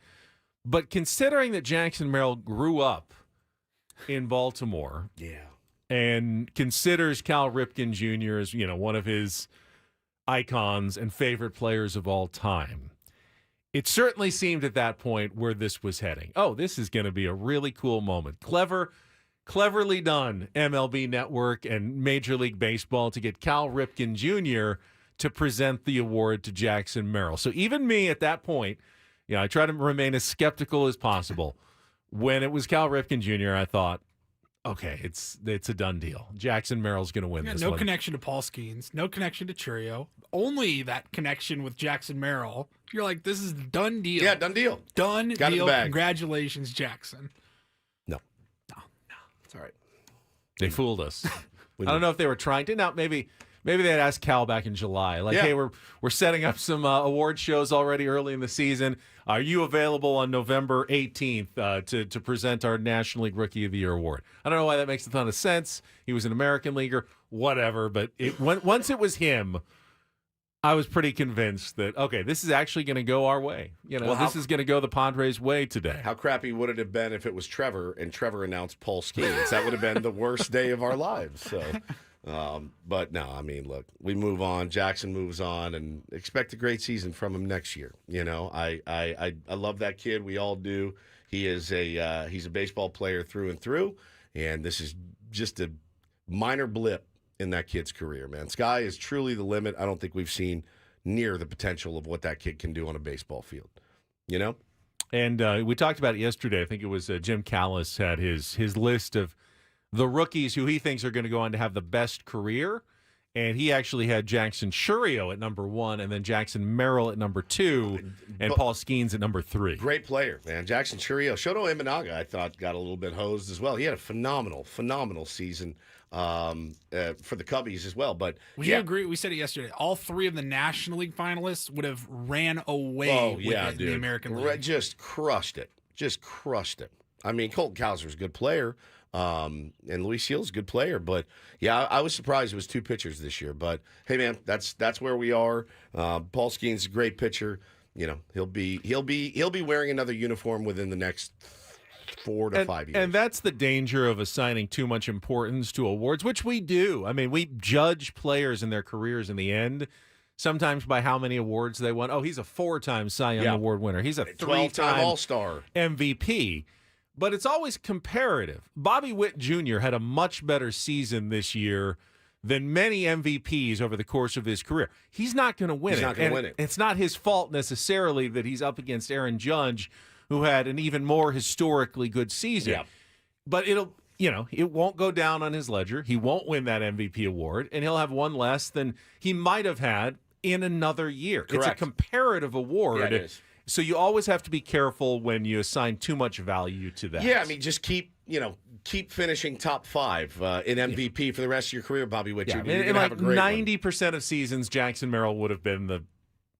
But considering that Jackson Merrill grew up in Baltimore, and considers Cal Ripken Jr. as, one of his icons and favorite players of all time, it certainly seemed at that point where this was heading. Oh, this is going to be a really cool moment. Cleverly done, MLB Network and Major League Baseball, to get Cal Ripken Jr. to present the award to Jackson Merrill. So even me at that point, I try to remain as skeptical as possible. When it was Cal Ripken Jr., I thought, okay, it's a done deal. Jackson Merrill's going to win this no one. connection to Paul Skeens, no connection to Churio, only that connection with Jackson Merrill. You're like, this is done deal. Yeah, done deal. Done Got it in deal. the bag. Congratulations, Jackson. No. It's all right. They fooled us. I don't know if they were trying to. Now, maybe they had asked Cal back in July, like, hey, we're setting up some award shows already early in the season. Are you available on November 18th to present our National League Rookie of the Year award? I don't know why that makes a ton of sense. He was an American leaguer, whatever. But once it was him, I was pretty convinced that, okay, this is actually going to go our way. This is going to go the Padres' way today. How crappy would it have been if it was Trevor and Trevor announced Paul Skeens? That would have been the worst day of our lives. So. But no, I mean, look, we move on. Jackson moves on, and expect a great season from him next year. I love that kid. We all do. He's a baseball player through and through, and this is just a minor blip in that kid's career, man. Sky is truly the limit. I don't think we've seen near the potential of what that kid can do on a baseball field. And we talked about it yesterday. I think it was Jim Callis had his list of the rookies who he thinks are going to go on to have the best career. And he actually had Jackson Churio at number 1, and then Jackson Merrill at number 2, and Paul Skeens at number 3. Great player, man. Jackson Churio. Shoto Imanaga, I thought, got a little bit hosed as well. He had a phenomenal season for the Cubbies as well. But we agree. We said it yesterday. All 3 of the National League finalists would have ran away with the American League. Just crushed it. I mean, Colton Cowser's a good player. And Luis Seal's a good player, but yeah, I was surprised it was 2 pitchers this year. But hey, man, that's where we are. Paul Skeens is a great pitcher. He'll be wearing another uniform within the next 4 to 5 years. And that's the danger of assigning too much importance to awards, which we do. I mean, we judge players and their careers in the end, sometimes by how many awards they won. Oh, he's a 4-time Cy Young Award winner. He's a 12-time All-Star MVP. But it's always comparative. Bobby Witt Jr. had a much better season this year than many MVPs over the course of his career. He's not going to win it. It's not his fault necessarily that he's up against Aaron Judge, who had an even more historically good season. Yeah. But it won't go down on his ledger. He won't win that MVP award, and he'll have one less than he might have had in another year. Correct. It's a comparative award. Yeah, it is. So you always have to be careful when you assign too much value to that. Yeah, I mean, just keep finishing top 5 in MVP for the rest of your career, Bobby Witt. Yeah, You're going to like have a great 90% of seasons, Jackson Merrill would have been the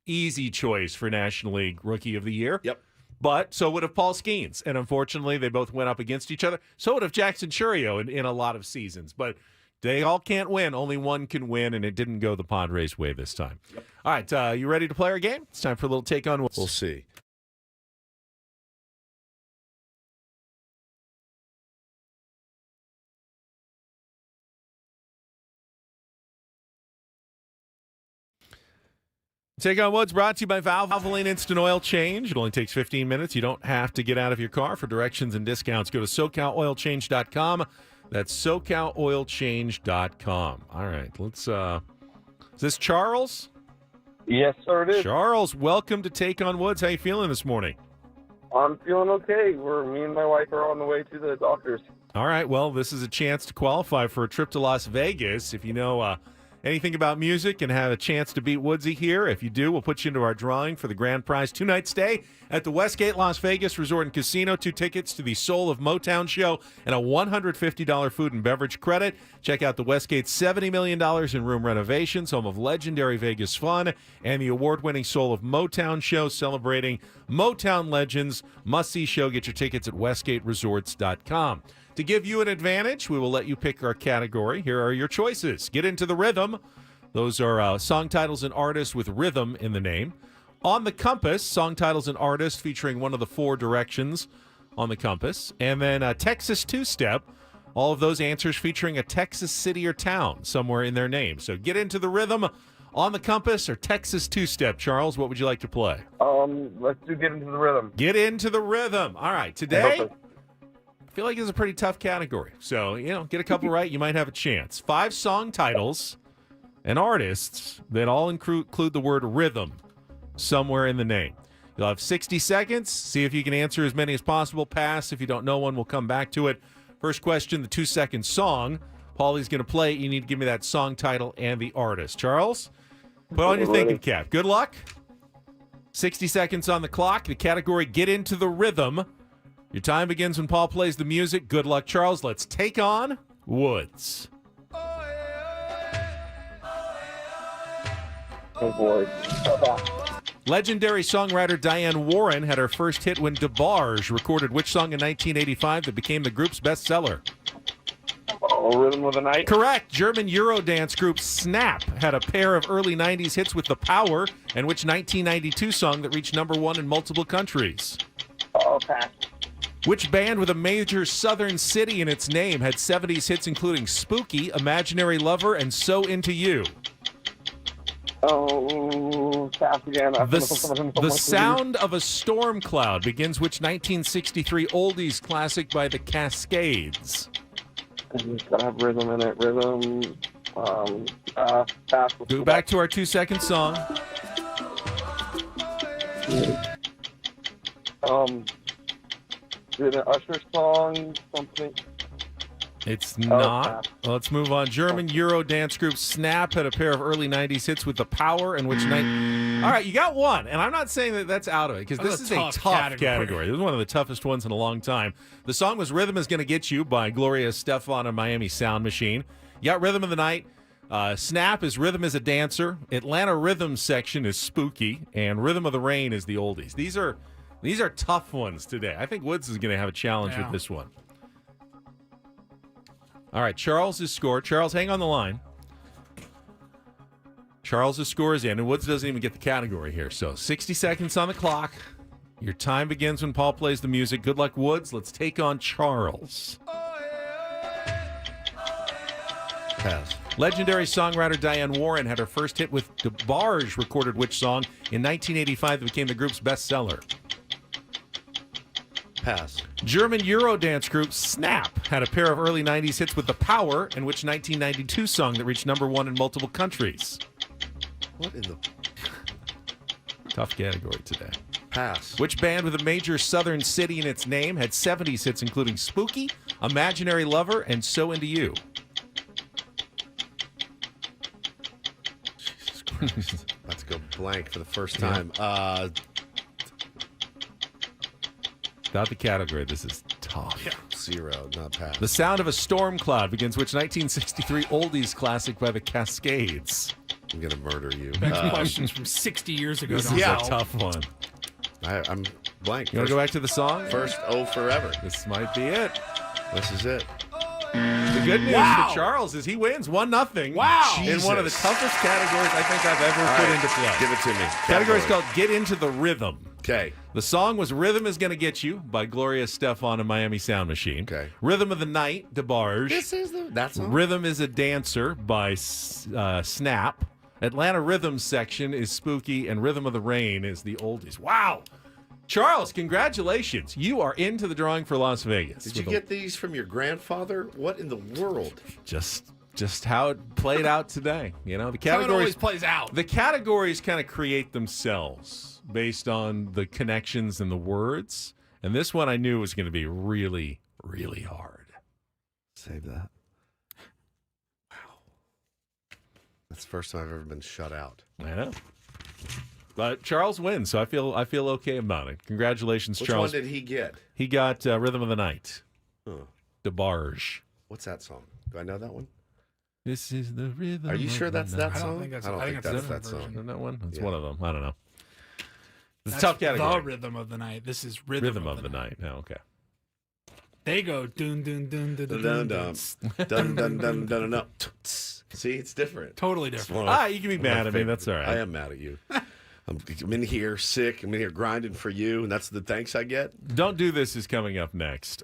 easy choice for National League Rookie of the Year. Yep. But so would have Paul Skeens. And unfortunately, they both went up against each other. So would have Jackson Churio in a lot of seasons. But they all can't win. Only one can win, and it didn't go the Padres' way this time. Yep. All right, you ready to play our game? It's time for a little take on. We'll see. Take on Woods brought to you by Valvoline Instant Oil Change. It only takes 15 minutes. You don't have to get out of your car. For directions and discounts, go to SoCalOilChange.com. That's SoCalOilChange.com. All right, let's. Is this Charles? Yes, sir, it is. Charles, welcome to Take on Woods. How you feeling this morning? I'm feeling okay. Me and my wife are on the way to the doctors. All right, well, this is a chance to qualify for a trip to Las Vegas. If you know anything about music and have a chance to beat Woodsy here, if you do, we'll put you into our drawing for the grand prize 2-night stay at the Westgate Las Vegas Resort and Casino, 2 tickets to the Soul of Motown show, and a $150 food and beverage credit. Check out the Westgate's $70 million in room renovations, home of legendary Vegas fun, and the award-winning Soul of Motown show celebrating Motown legends. Must-see show. Get your tickets at westgateresorts.com. To give you an advantage, we will let you pick our category. Here are your choices. Get into the rhythm. Those are song titles and artists with rhythm in the name. On the compass, song titles and artists featuring one of the 4 directions on the compass. And then Texas two-step, all of those answers featuring a Texas city or town somewhere in their name. So get into the rhythm, on the compass, or Texas two-step. Charles, what would you like to play? Let's get into the rhythm. Get into the rhythm. All right, today, I feel like it's a pretty tough category. So, get a couple right, you might have a chance. 5 song titles and artists that all include the word rhythm somewhere in the name. You'll have 60 seconds. See if you can answer as many as possible. Pass. If you don't know one, we'll come back to it. First question, the 2-second song. Paulie's going to play it. You need to give me that song title and the artist. Charles, put on your thinking cap. Good luck. 60 seconds on the clock. The category, get into the rhythm. Your time begins when Paul plays the music. Good luck, Charles. Let's take on Woods. Oh, boy. Legendary songwriter Diane Warren had her first hit when DeBarge recorded which song in 1985 that became the group's bestseller? Rhythm of the Night. Correct. German Eurodance group Snap had a pair of early 90s hits with The Power, and which 1992 song that reached #1 in multiple countries? Pass. Which band with a major southern city in its name had 70s hits including Spooky, Imaginary Lover, and So Into You? Pass again. The Sound of a Storm Cloud begins which 1963 oldies classic by the Cascades? It's got to have rhythm in it. Rhythm. Pass. Go back to our 2-second song. Is it an Usher song? Something? It's not. Pass. Well, let's move on. German Eurodance group Snap had a pair of early 90s hits with The Power, and which night. All right, you got one. And I'm not saying that that's out of it, because this is a tough category. This is one of the toughest ones in a long time. The song was Rhythm Is Gonna Get You by Gloria Estefan and Miami Sound Machine. You got Rhythm of the Night. Snap is Rhythm is a Dancer. Atlanta Rhythm section is Spooky. And Rhythm of the Rain is the oldies. These are tough ones today. I think Woods is going to have a challenge with this one. All right, Charles' score. Charles, hang on the line. Charles' score is in, and Woods doesn't even get the category here. So 60 seconds on the clock. Your time begins when Paul plays the music. Good luck, Woods. Let's take on Charles. Pass. Legendary songwriter Diane Warren had her first hit with DeBarge recorded which song in 1985 that became the group's bestseller? Pass. German Eurodance group Snap had a pair of early 90s hits with The Power, and which 1992 song that reached #1 in multiple countries? What in the... Tough category today. Pass. Which band with a major southern city in its name had 70s hits including Spooky, Imaginary Lover, and So Into You? Jesus Christ. About to go blank for the first time. Without the category, this is tough. Yeah. 0, not pass. The Sound of a Storm Cloud begins which 1963 oldies classic by the Cascades? I'm going to murder you. Back to questions from 60 years ago. This is a tough one. I'm blank. You want to go back to the song? First O forever. This might be it. This is it. The good news for Charles is he wins 1-0. Wow. In one of the toughest categories I think I've ever put into play. Give it to me. Category's called Get Into the Rhythm. Okay. The song was Rhythm Is Gonna Get You by Gloria Estefan and Miami Sound Machine. Okay. Rhythm of the Night, DeBarge. This is that song? Rhythm is a Dancer by Snap. Atlanta Rhythm section is Spooky, and Rhythm of the Rain is the oldies. Wow. Charles, congratulations. You are into the drawing for Las Vegas. Did you get these from your grandfather? What in the world? Just how it played out today. You know, the That's how it always categories plays out. The categories kind of create themselves based on the connections and the words. And this one I knew was going to be really, really hard. Save that. Wow. That's the first time I've ever been shut out. I know. But Charles wins, so I feel okay about it. Congratulations, Which Charles. one did he get? He got Rhythm of the Night. Huh. DeBarge. What's that song? Do I know that one? This is the rhythm. Are you sure that's that I song? don't think that's. I don't think that's that version. song. Isn't that one? It's Yeah. one of them. I don't know. It's That's a tough category. The rhythm of the night. This is rhythm of the night. Oh, okay. They go dun dun dun dun dun Dun dun. dun dun dun dun dun dun. See, it's different. Totally It's different. one of You can be my mad at me. favorite- That's all right. I am mad at you. I'm in here sick. I'm in here grinding for you, and that's the thanks I get. Don't Do This is coming up next.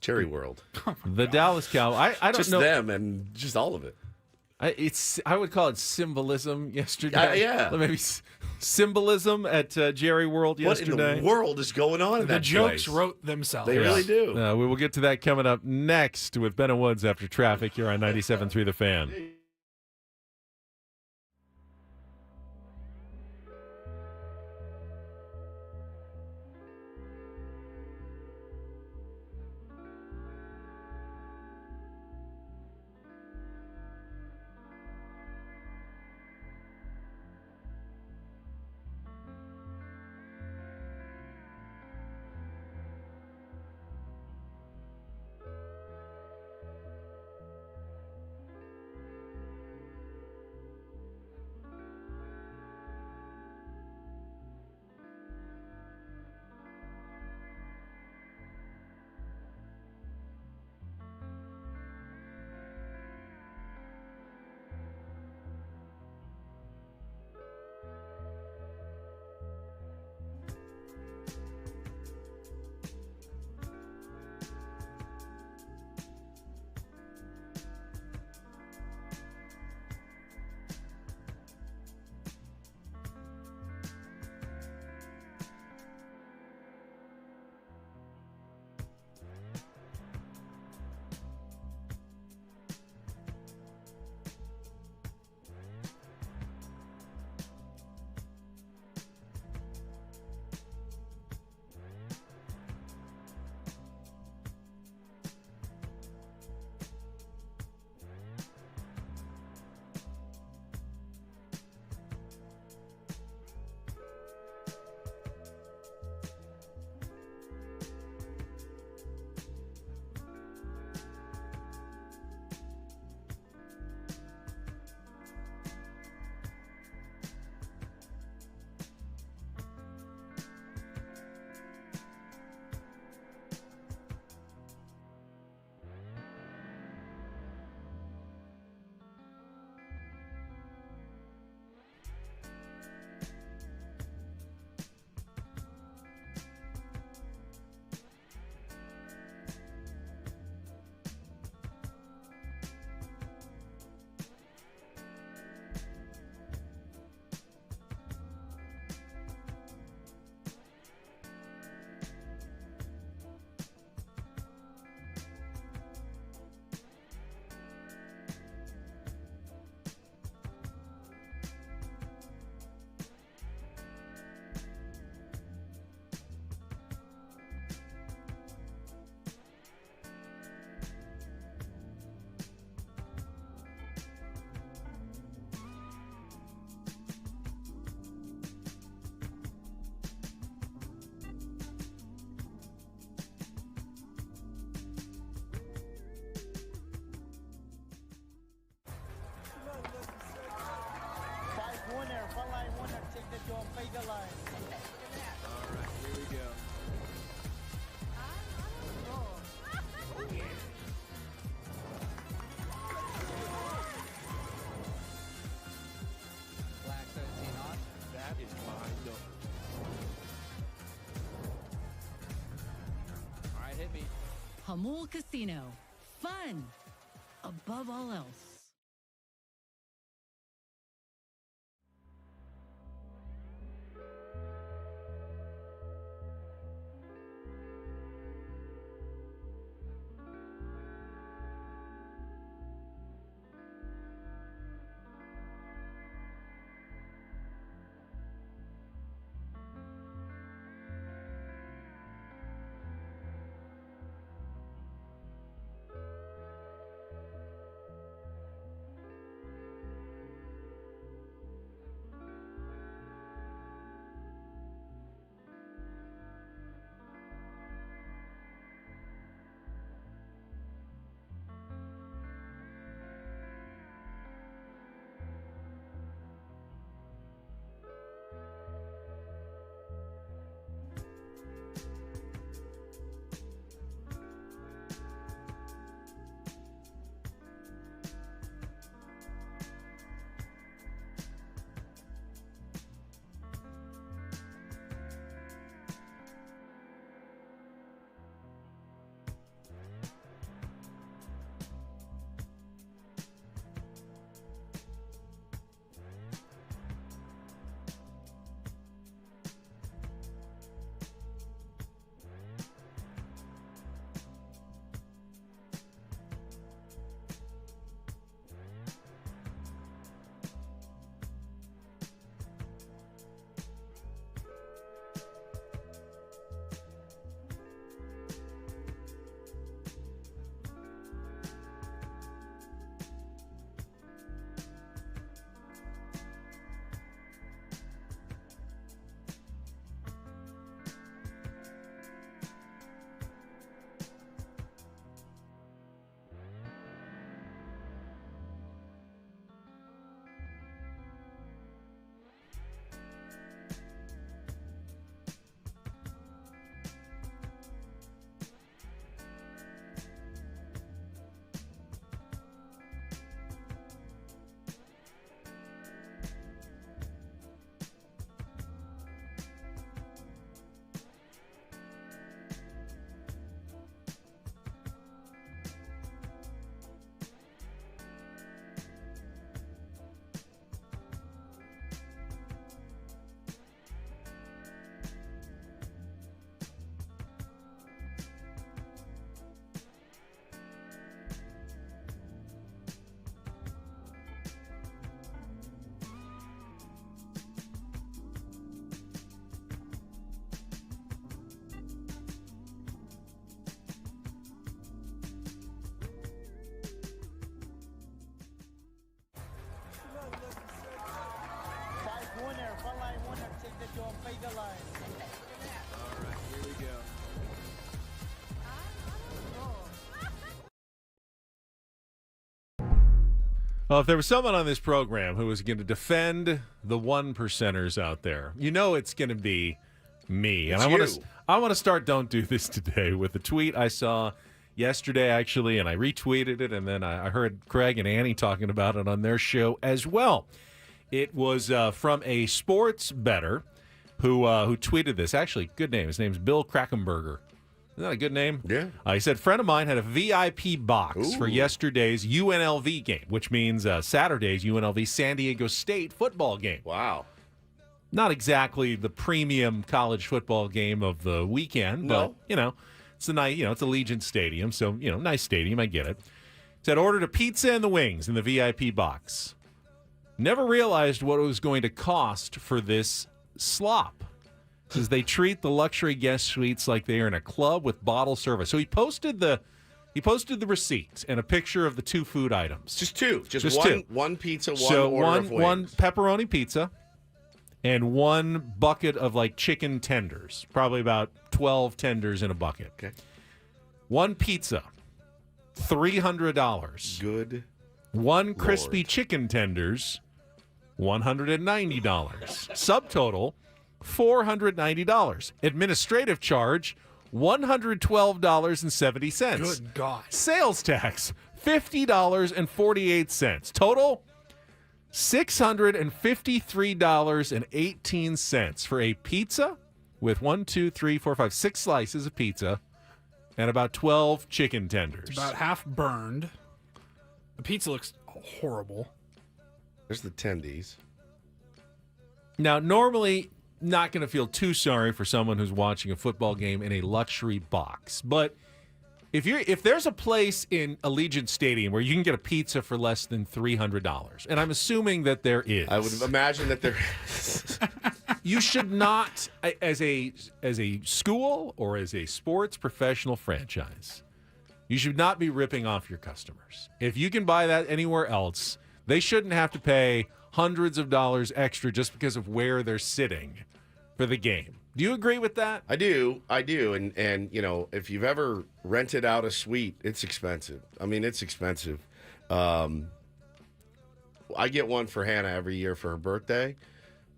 Cherry World. The Dallas Cowboys. I don't Just know. them and just all of it. I would call it symbolism yesterday. Yeah. Maybe symbolism at Jerry World yesterday. What in the world is going on in The that jokes place? wrote themselves. They really do. We will get to that coming up next with Ben and Woods after traffic here on 97.3 The Fan. Hamul Casino. Fun above all else. Well, if there was someone on this program who was going to defend the 1%ers out there, it's going to be me. And I want to start Don't Do This today with a tweet I saw yesterday, actually, and I retweeted it, and then I heard Craig and Annie talking about it on their show as well. It was from a sports bettor who tweeted this. Actually, good name. His name's Bill Krakenberger. Isn't that a good name? Yeah. He said, friend of mine had a VIP box for yesterday's UNLV game, which means Saturday's UNLV San Diego State football game. Wow. Not exactly the premium college football game of the weekend, but, it's a nice, it's Allegiant Stadium, so, nice stadium, I get it. Said, ordered a pizza and the wings in the VIP box. Never realized what it was going to cost for this slop. Says they treat the luxury guest suites like they are in a club with bottle service. So he posted the receipt and a picture of the two food items. Just two. Just one, two. One pizza, one so order of wings. one pepperoni pizza and one bucket of chicken tenders. Probably about 12 tenders in a bucket. Okay. One pizza, $300. Good. One crispy Lord. chicken tenders, $190. Subtotal, $490. Administrative charge, $112.70. Good God. Sales tax, $50.48. Total, $653.18 for a pizza with 6 slices of pizza and about 12 chicken tenders. It's about half burned. The pizza looks horrible. There's the tendies. Now, normally, not going to feel too sorry for someone who's watching a football game in a luxury box. But if there's a place in Allegiant Stadium where you can get a pizza for less than $300, and I'm assuming that there is. I would imagine that there is. You should not, as a school or as a sports professional franchise, you should not be ripping off your customers. If you can buy that anywhere else, they shouldn't have to pay hundreds of dollars extra just because of where they're sitting for the game. Do you agree with that? I do. And if you've ever rented out a suite, it's expensive. I mean, it's expensive. I get one for Hannah every year for her birthday,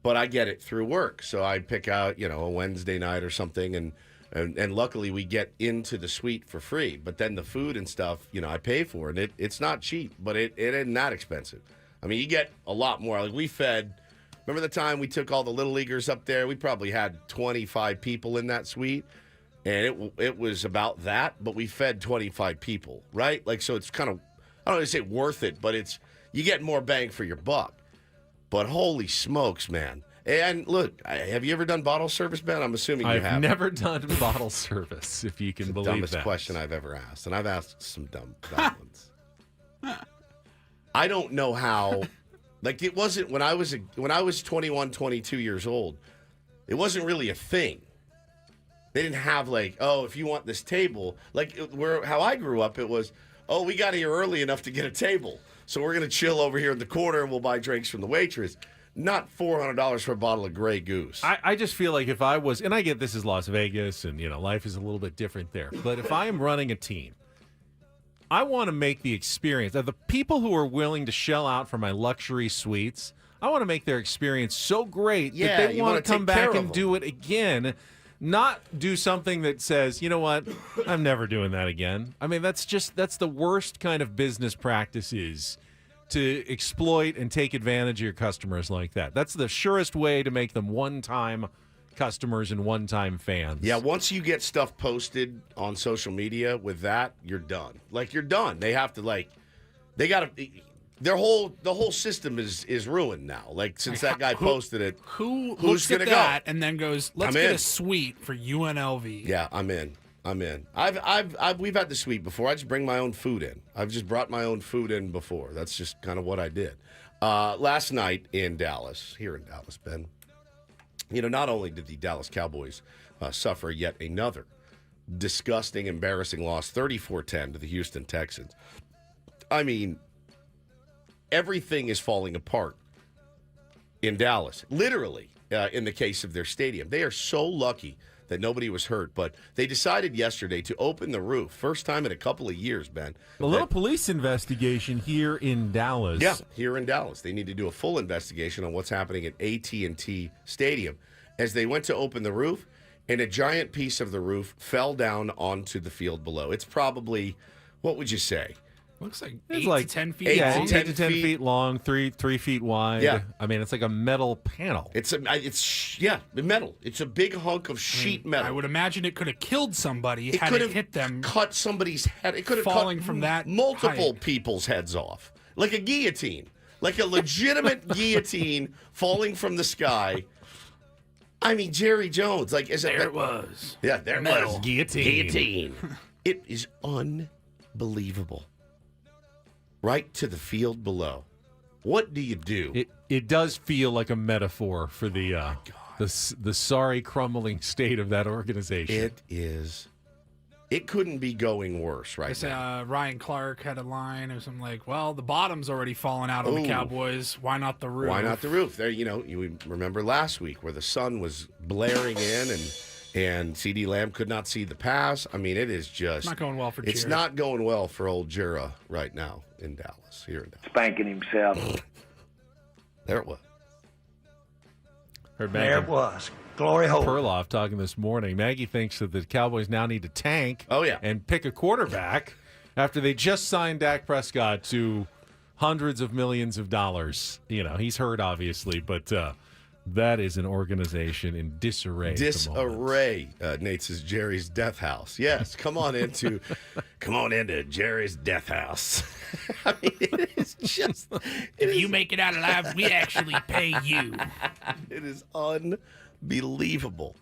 but I get it through work. So I pick out, a Wednesday night or something, and luckily we get into the suite for free. But then the food and stuff, I pay for it. It's not cheap, but it isn't that expensive. I mean, you get a lot more. Like we fed. Remember the time we took all the little leaguers up there? We probably had 25 people in that suite, and it was about that. But we fed 25 people, right? So it's kind of, I don't want to say worth it, but you get more bang for your buck. But holy smokes, man! And look, have you ever done bottle service, Ben? I'm assuming you have. I've never done bottle service, if you can believe that. Dumbest question I've ever asked, and I've asked some dumb ones. I don't know how. It wasn't when I was 21, 22 years old. It wasn't really a thing. They didn't have if you want this table, how I grew up, it was, we got here early enough to get a table, so we're gonna chill over here in the corner and we'll buy drinks from the waitress. Not $400 for a bottle of Grey Goose. I just feel like if I was, and I get this is Las Vegas, and life is a little bit different there. But if I am running a team, I want to make the experience of the people who are willing to shell out for my luxury suites. I want to make their experience so great that they want to come back and do it again, not do something that says, you know what, I'm never doing that again. I mean, that's the worst kind of business practices, to exploit and take advantage of your customers like that. That's the surest way to make them one-time customers and one-time fans. Yeah, once you get stuff posted on social media with that, you're done. You're done. They have to they got to the whole system is ruined now. Since that guy posted it, Who's who's going gonna to that go? and then goes, let's get a suite for UNLV. Yeah, I'm in. We've had the suite before. I just bring my own food in. I've just brought my own food in before. That's just kind of what I did. Last night here in Dallas, Ben, not only did the Dallas Cowboys suffer yet another disgusting, embarrassing loss, 34-10 to the Houston Texans. I mean, everything is falling apart in Dallas, literally, in the case of their stadium. They are so lucky that nobody was hurt. But they decided yesterday to open the roof. First time in a couple of years, Ben. A little police investigation here in Dallas. Yeah, here in Dallas. They need to do a full investigation on what's happening at AT&T Stadium. As they went to open the roof, and a giant piece of the roof fell down onto the field below. It's probably, what would you say? Looks like It's 8 like to 10 feet eight long. to 8 to 10 feet long, 3 feet wide. Yeah. I mean, it's like a metal panel. It's metal. It's a big hunk of sheet metal. I would imagine it could have killed somebody it had could it have hit them. cut somebody's head. It could have falling cut from that multiple height. people's heads off, like a guillotine, like a legitimate guillotine falling from the sky. I mean, Jerry Jones, like is There it was. Yeah, there it Metal. was. Guillotine. It is unbelievable. Right to the field below. What do you do? It does feel like a metaphor for the sorry crumbling state of that organization. It is. It couldn't be going worse right Guess, now. Ryan Clark had a line or something like, "Well, the bottom's already fallen out on Ooh. the Cowboys. Why not the roof? Why not the roof? There, you remember last week where the sun was blaring in and CD Lamb could not see the pass. I mean, it is just Not going well for It's Jarrett. not going well for old Jura right now in Dallas. Here in Dallas. Spanking himself. There it was. Heard There it Maggie was. Glory hole. Perloff talking this morning. Maggie thinks that the Cowboys now need to tank and pick a quarterback after they just signed Dak Prescott to hundreds of millions of dollars. He's hurt, obviously, but that is an organization in disarray. Disarray. Nate says Jerry's death house. Yes, come on into Jerry's death house. I mean, it is just. If you make it out alive, we actually pay you. It is unbelievable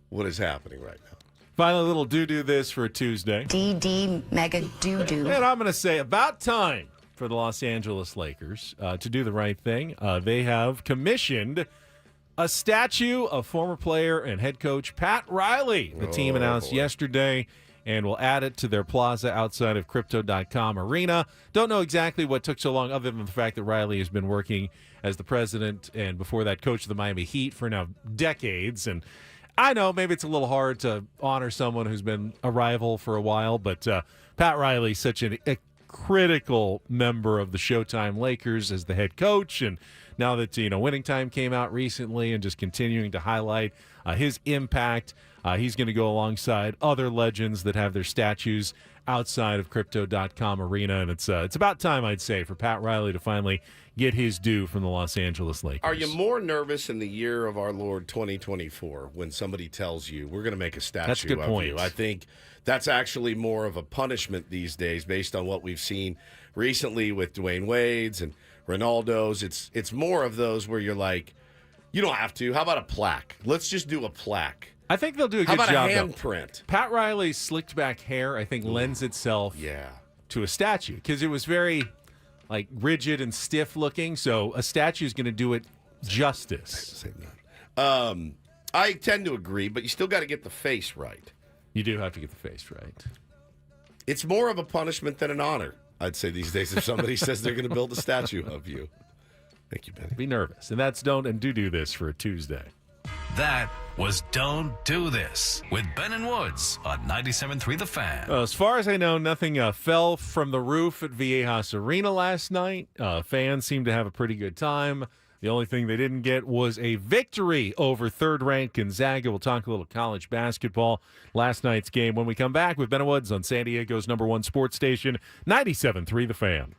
what is happening right now. Finally, a little do this for a Tuesday. DD mega doo-doo. And I'm going to say about time for the Los Angeles Lakers to do the right thing. They have commissioned a statue of former player and head coach Pat Riley. The team announced yesterday and will add it to their plaza outside of Crypto.com Arena. Don't know exactly what took so long other than the fact that Riley has been working as the president and before that coach of the Miami Heat for now decades. And I know maybe it's a little hard to honor someone who's been a rival for a while, but Pat Riley's such a critical member of the Showtime Lakers as the head coach. And now that, Winning Time came out recently and just continuing to highlight his impact, he's going to go alongside other legends that have their statues outside of Crypto.com Arena. And it's about time, I'd say, for Pat Riley to finally get his due from the Los Angeles Lakers. Are you more nervous in the year of our Lord 2024 when somebody tells you we're going to make a statue That's a good of point. you? I think that's actually more of a punishment these days based on what we've seen recently with Dwayne Wade's and Ronaldo's. It's more of those where you're like, you don't have to. How about a plaque? Let's just do a plaque. I think they'll do a How good about job. a though. handprint? Pat Riley's slicked back hair, I think, lends itself to a statue because it was very rigid and stiff looking. So a statue is going to do it justice. I tend to agree, but you still got to get the face right. You do have to get the face right. It's more of a punishment than an honor, I'd say these days, if somebody says they're going to build a statue of you. Thank you, Benny. Be nervous. And that's Don't and Do This for a Tuesday. That was Don't Do This with Ben and Woods on 97.3 The Fan. As far as I know, nothing fell from the roof at Viejas Arena last night. Fans seemed to have a pretty good time. The only thing they didn't get was a victory over third-ranked Gonzaga. We'll talk a little college basketball, last night's game, when we come back with Ben and Woods on San Diego's #1 sports station, 97.3 The Fan.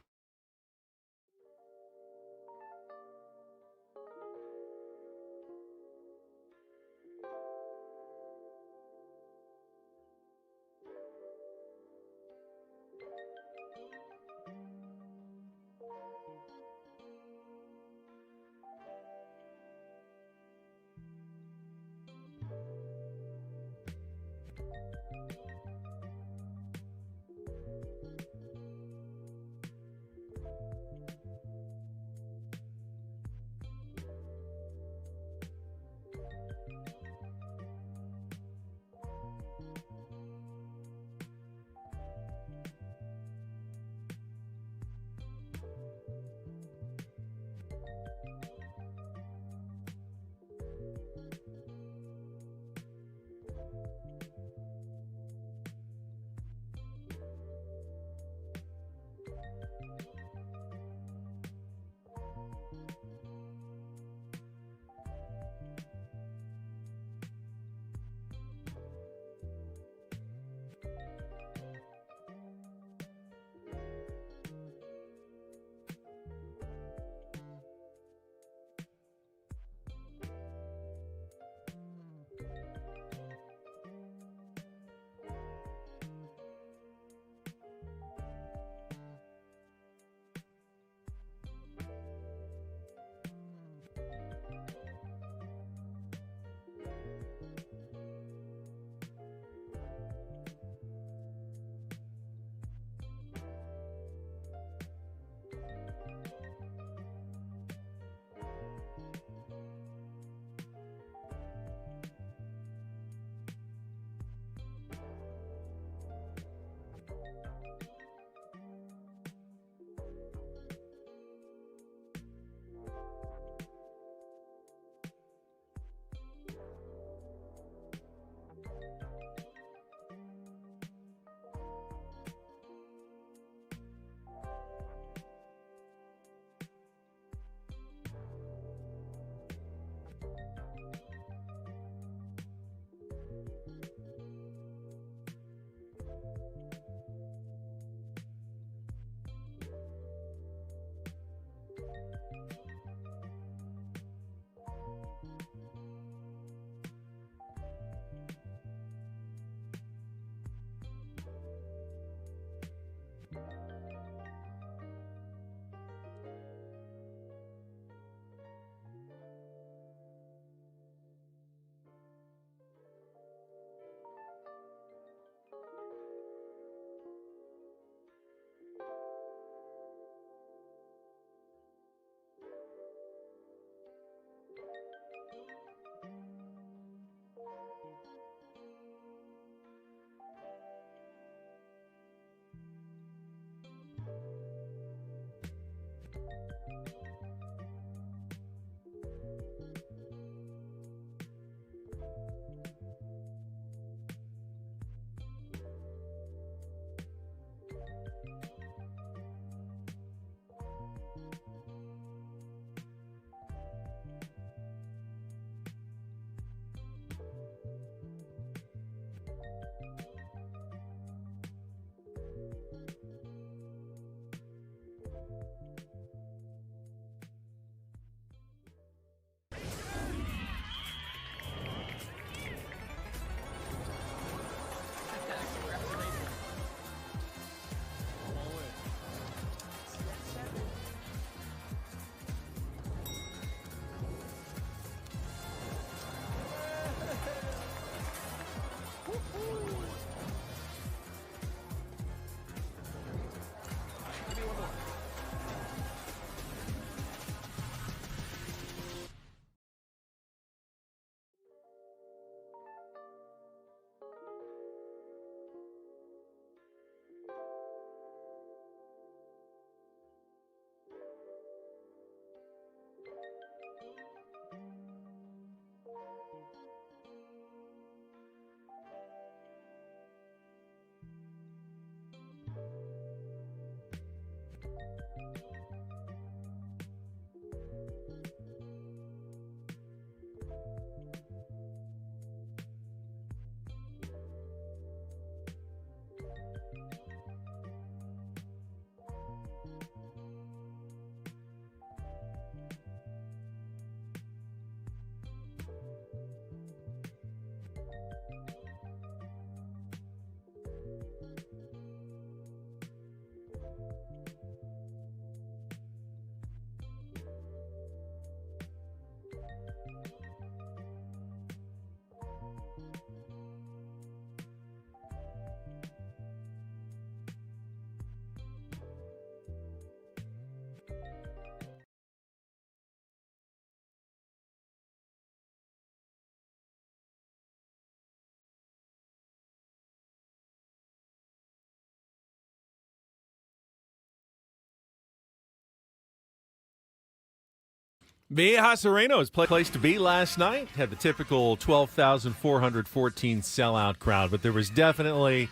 Vieja Sereno's place to be last night. Had the typical 12,414 sellout crowd, but there was definitely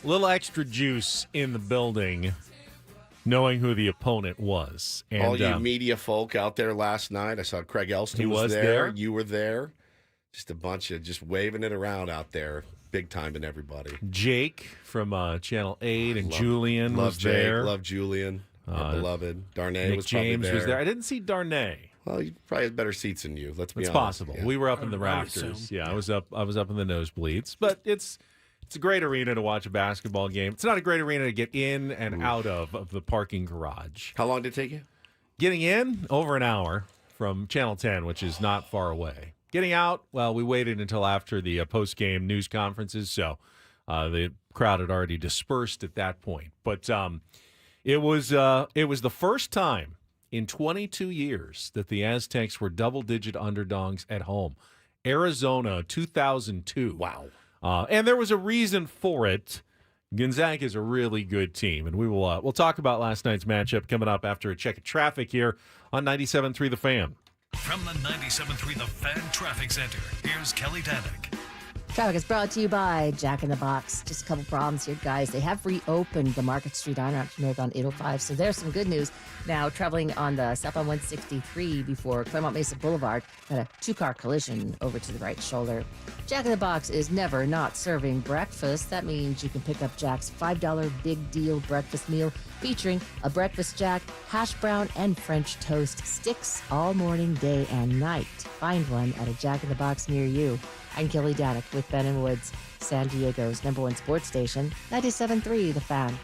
a little extra juice in the building knowing who the opponent was. And, all you media folk out there last night, I saw Craig Elston was there. You were there. Just a bunch of just waving it around out there. Big time in everybody. Jake from Channel 8 and Julian was Jake, there. Love Julian, our beloved. Darnay Nick was James probably was there. I didn't see Darnay. Well, you probably had better seats than you. Let's be honest. It's possible. Yeah. We were up in the I would rafters. assume. Yeah, I was up in the nosebleeds. But it's a great arena to watch a basketball game. It's not a great arena to get in and out of the parking garage. How long did it take you? Getting in, over an hour from Channel 10, which is not far away. Getting out, well, we waited until after the post-game news conferences, so the crowd had already dispersed at that point. But it was the first time in 22 years that the Aztecs were double-digit underdogs at home. Arizona, 2002. Wow. And there was a reason for it. Gonzaga is a really good team, and we'll talk about last night's matchup coming up after a check of traffic here on 97.3 The Fan. From the 97.3 The Fan Traffic Center, here's Kelly Danick. Traffic is brought to you by Jack in the Box. Just a couple problems here, guys. They have reopened the Market Street Diner out north on 805, so there's some good news. Now, traveling on the southbound 163 before Claremont Mesa Boulevard, got a two-car collision over to the right shoulder. Jack in the Box is never not serving breakfast. That means you can pick up Jack's $5 big deal breakfast meal featuring a breakfast jack, hash brown, and French toast sticks all morning, day, and night. Find one at a Jack in the Box near you. I'm Kelly Danick with Ben and Woods, San Diego's #1 sports station, 97.3 The Fan.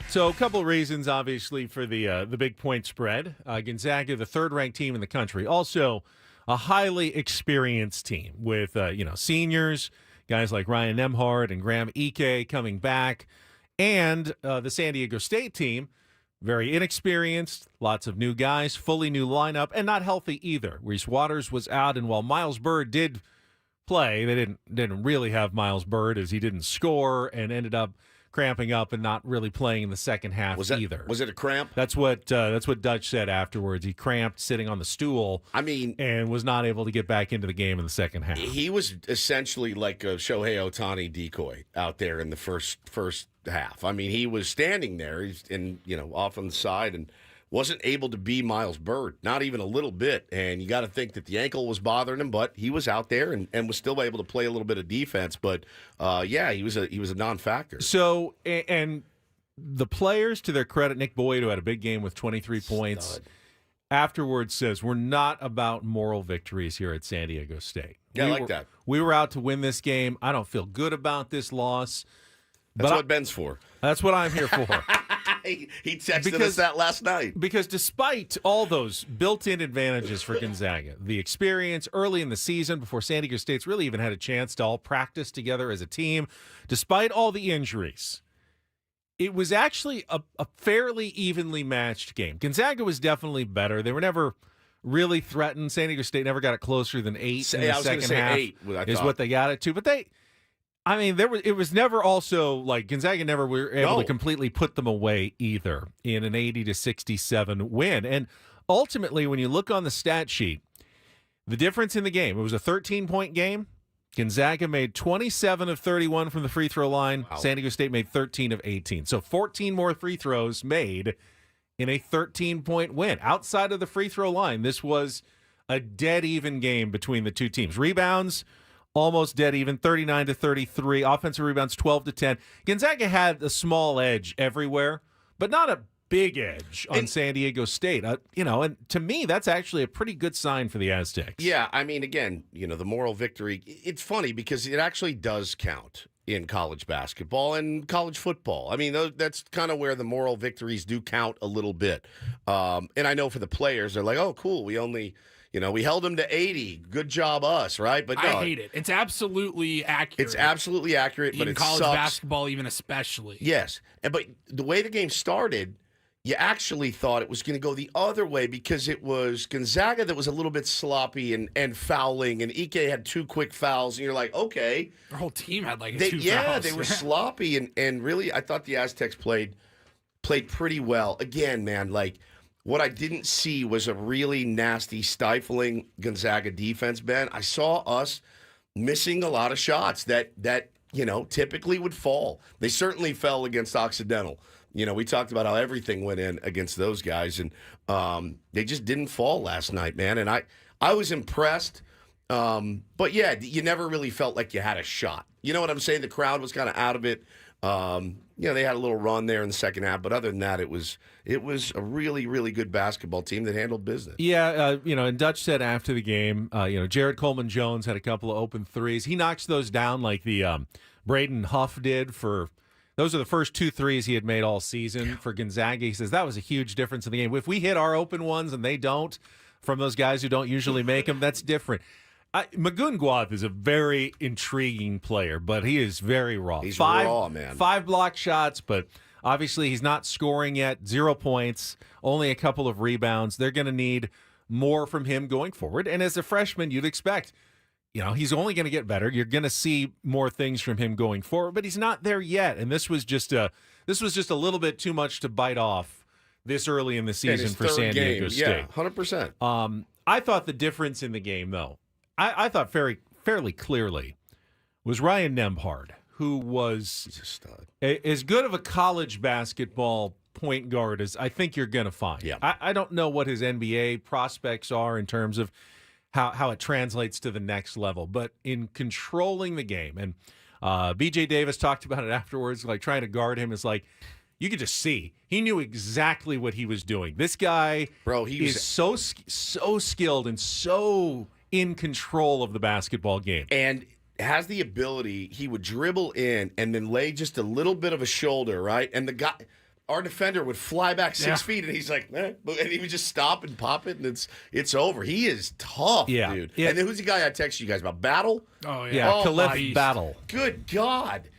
So a couple of reasons, obviously, for the big point spread. Gonzaga, the third-ranked team in the country, also a highly experienced team with seniors, guys like Ryan Nemhard and Graham Ike coming back, and the San Diego State team, very inexperienced, lots of new guys, fully new lineup, and not healthy either. Reese Waters was out, and while Miles Bird did play, they didn't really have Miles Bird as he didn't score and ended up cramping up and not really playing in the second half either. Was it a cramp? That's what Dutch said afterwards. He cramped sitting on the stool. I mean, and was not able to get back into the game in the second half. He was essentially like a Shohei Ohtani decoy out there in the first half. I mean, he was standing there, he's off on the side and wasn't able to be Miles Bird, not even a little bit. And you got to think that the ankle was bothering him, but he was out there and was still able to play a little bit of defense. But he was a non-factor. So and the players, to their credit, Nick Boyd, who had a big game with 23 points, afterwards says, we're not about moral victories here at San Diego State. Yeah, I like that. We were out to win this game. I don't feel good about this loss. That's what Ben's for. That's what I'm here for. He texted us that last night. Because despite all those built-in advantages for Gonzaga, the experience early in the season before San Diego State's really even had a chance to all practice together as a team, despite all the injuries, it was actually a fairly evenly matched game. Gonzaga was definitely better. They were never really threatened. San Diego State never got it closer than 8 in the second half. 8, is what they got it to. But it was never also like Gonzaga never were able to completely put them away either in an 80-67 win. And ultimately, when you look on the stat sheet, the difference in the game, it was a 13-point game. Gonzaga made 27 of 31 from the free throw line. Wow. San Diego State made 13 of 18. So 14 more free throws made in a 13-point win. Outside of the free throw line, this was a dead even game between the two teams. Rebounds, almost dead even, 39-33. Offensive rebounds, 12-10. Gonzaga had a small edge everywhere, but not a big edge on San Diego State. And to me, that's actually a pretty good sign for the Aztecs. Yeah, I mean, again, the moral victory, it's funny because it actually does count in college basketball and college football. I mean, that's kind of where the moral victories do count a little bit. And I know for the players, they're like, oh, cool, we only... we held them to 80. Good job, us, right? But no, I hate it. It's absolutely accurate. It's absolutely accurate, but in it college sucks. basketball, even especially. Yes, but the way the game started, you actually thought it was going to go the other way because it was Gonzaga that was a little bit sloppy and fouling, and Ike had 2 quick fouls, and you're like, okay. Their whole team had 2 fouls. Yeah, they were sloppy, and really, I thought the Aztecs played pretty well. Again, man, what I didn't see was a really nasty, stifling Gonzaga defense, Ben. I saw us missing a lot of shots that typically would fall. They certainly fell against Occidental. We talked about how everything went in against those guys, and they just didn't fall last night, man. And I was impressed. But, yeah, you never really felt like you had a shot. You know what I'm saying? The crowd was kind of out of it. They had a little run there in the second half, but other than that, it was a really, really good basketball team that handled business. Yeah, and Dutch said after the game, Jared Coleman-Jones had a couple of open threes. He knocks those down like the Braden Huff did for – those are the first 2 threes he had made all season for Gonzaga. He says that was a huge difference in the game. If we hit our open ones and they don't, from those guys who don't usually make them, that's different. Magoon Guath is a very intriguing player, but he is very raw. He's raw, man. 5 block shots, but obviously he's not scoring yet. 0 points, only a couple of rebounds. They're going to need more from him going forward. And as a freshman, you'd expect, he's only going to get better. You're going to see more things from him going forward, but he's not there yet. And this was just a little bit too much to bite off this early in the season for San Diego State. Yeah, 100%. I thought the difference in the game, though, I thought fairly clearly was Ryan Nembhard, who was He's a stud. As good of a college basketball point guard as I think you're going to find. Yeah. I don't know what his NBA prospects are in terms of how it translates to the next level, but in controlling the game, and BJ Davis talked about it afterwards, trying to guard him is you could just see he knew exactly what he was doing. This guy, is so skilled and so in control of the basketball game. And has the ability, he would dribble in and then lay just a little bit of a shoulder, right? And our defender would fly back 6 feet, and he's like, and he would just stop and pop it, and it's over. He is tough, dude. Yeah. And then who's the guy I texted you guys about? Battle? Oh, yeah. Yeah, Khalif Battle. Good God.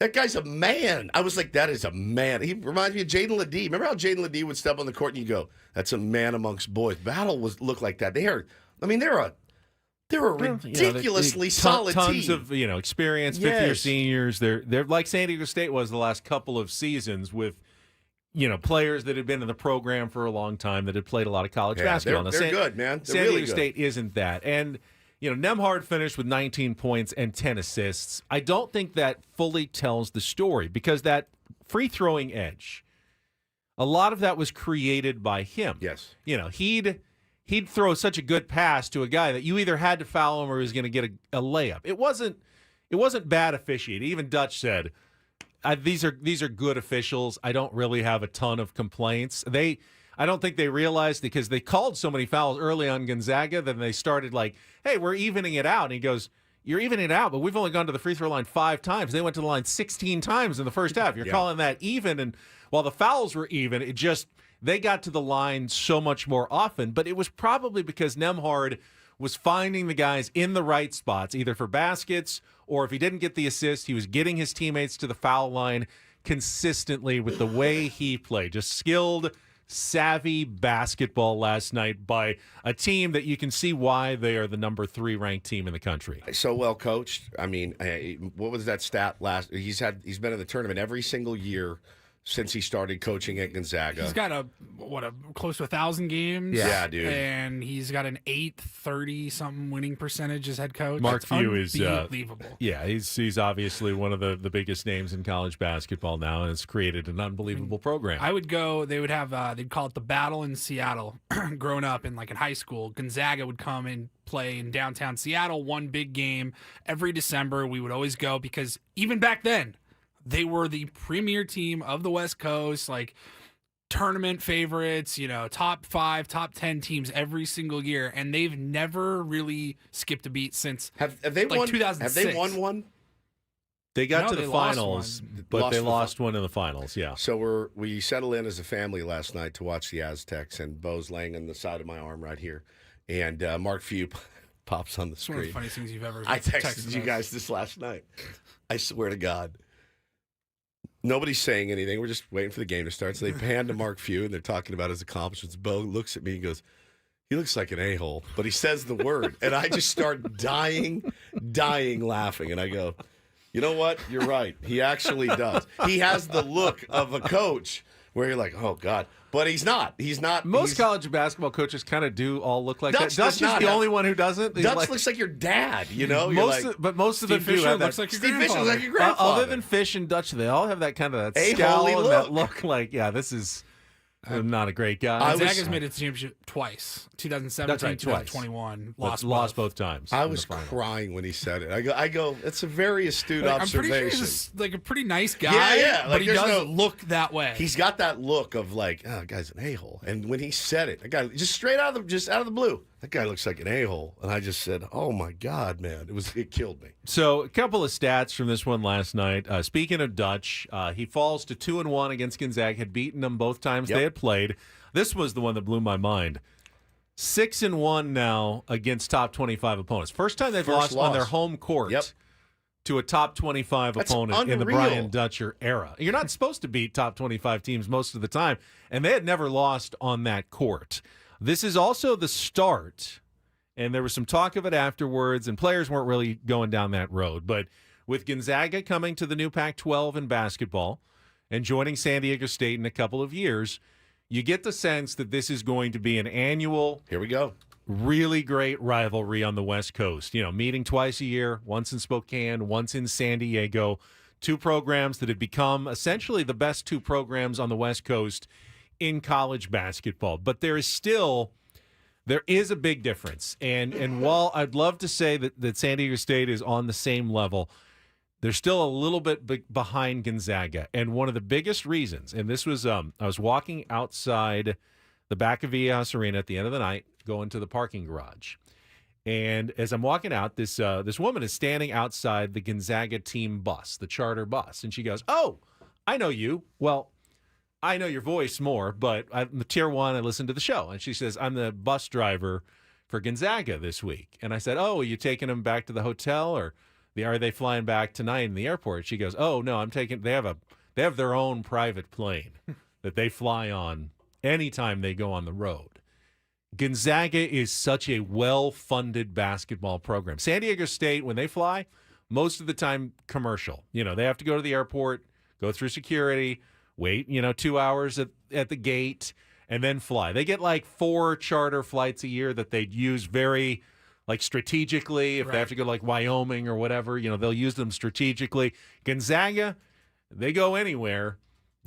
That guy's a man. I was like, that is a man. He reminds me of Jaden Ledee. Remember how Jaden Ledee would step on the court and you go, that's a man amongst boys. Battle look like that. They're a ridiculously solid tons team. of experience, fifth-year seniors. They're like San Diego State was the last couple of seasons with players that had been in the program for a long time that had played a lot of college basketball. They're good, man. They're San really Diego good. State isn't that. And Nembhard finished with 19 points and 10 assists. I don't think that fully tells the story because that free throwing edge, a lot of that was created by him. Yes. He'd throw such a good pass to a guy that you either had to foul him or he was going to get a layup. It wasn't bad officiating. Even Dutch said, these are good officials. I don't really have a ton of complaints. I don't think they realized, because they called so many fouls early on Gonzaga, then they started like, hey, we're evening it out. And he goes, you're evening it out, but we've only gone to the free throw line 5 times. They went to the line 16 times in the first half. You're calling that even. And while the fouls were even, they got to the line so much more often. But it was probably because Nembhard was finding the guys in the right spots, either for baskets or if he didn't get the assist, he was getting his teammates to the foul line consistently with the way he played. Just skilled, savvy basketball last night by a team that you can see why they are the number 3 ranked team in the country. So well coached. I mean, what was that stat last? He's been in the tournament every single year since he started coaching at Gonzaga. He's got close to 1,000 games. Yeah, dude. And he's got an 830 something winning percentage as head coach. Mark Few is unbelievable. He's obviously one of the biggest names in college basketball now, and has created an unbelievable program. I would go. They would have. They'd call it the Battle in Seattle. Growing up in high school, Gonzaga would come and play in downtown Seattle. One big game every December. We would always go because even back then, they were the premier team of the West Coast, tournament favorites, top 5, top 10 teams every single year. And they've never really skipped a beat since have they won 2006. Have they won one? They got No, to they the lost finals, one. but they lost one in the finals, yeah. So we settled in as a family last night to watch the Aztecs, and Bo's laying on the side of my arm right here. And Mark Few pops on the It's one of the screen. funniest things you've ever I texted you us. guys this last night. I swear to God. Nobody's saying anything. We're just waiting for the game to start. So they pan to Mark Few, and they're talking about his accomplishments. Bo looks at me and goes, he looks like an a-hole, but he says the word. And I just start dying laughing. And I go, you know what? You're right. He actually does. He has the look of a coach where you're like, oh, God. But he's not. He's not. Most college basketball coaches kind of do all look like Dutch that. Dutch is the only one who doesn't. He's Dutch looks like your dad, you know? But most of them Steve do Fisher have that. looks like your Steve Fisher grandfather. looks like your grandfather. Other than Fish and Dutch, they all have that kind of that A-hole-y scowl and that look. look like, this is not a great guy. Gonzaga's made it to championship twice, 2017, That's right, twice. 2021. Lost both times. I in the was final. crying when he said it. I go. It's a very astute I'm observation. pretty sure he's a pretty nice guy. Yeah. But he there's does look that way. He's got that look of oh, guy's an a-hole. And when he said it, that guy just straight out of the blue, that guy looks like an a-hole. And I just said, oh my God, man, it killed me. So a couple of stats from this one last night. Speaking of Dutch, he falls to 2-1 against Gonzaga. Had beaten them both times they had played. This was the one that blew my mind. 6-1 now against top 25 opponents. First time they've lost on their home court to a top 25 opponent in the Brian Dutcher era. You're not supposed to beat top 25 teams most of the time, and they had never lost on that court. This is also the start, and there was some talk of it afterwards, and players weren't really going down that road. But with Gonzaga coming to the new Pac-12 in basketball and joining San Diego State in a couple of years, you get the sense that this is going to be an annual, here we go, really great rivalry on the West Coast. Meeting twice a year, once in Spokane, once in San Diego. Two programs that have become essentially the best two programs on the West Coast in college basketball. But there is a big difference. And while I'd love to say that San Diego State is on the same level, they're still a little bit behind Gonzaga. And one of the biggest reasons, and this was, I was walking outside the back of Viejas Arena at the end of the night, going to the parking garage. And as I'm walking out, this woman is standing outside the Gonzaga team bus, the charter bus. And she goes, oh, I know you. Well, I know your voice more, but I'm the Tier 1. I listen to the show. And she says, I'm the bus driver for Gonzaga this week. And I said, oh, are you taking them back to the hotel, or are they flying back tonight in the airport? She goes, oh, no, they have their own private plane that they fly on anytime they go on the road. Gonzaga is such a well-funded basketball program. San Diego State, when they fly, most of the time commercial. They have to go to the airport, go through security, wait, 2 hours at the gate, and then fly. They get 4 charter flights a year that they'd use very strategically. If they have to go to Wyoming or whatever, they'll use them strategically. Gonzaga, they go anywhere.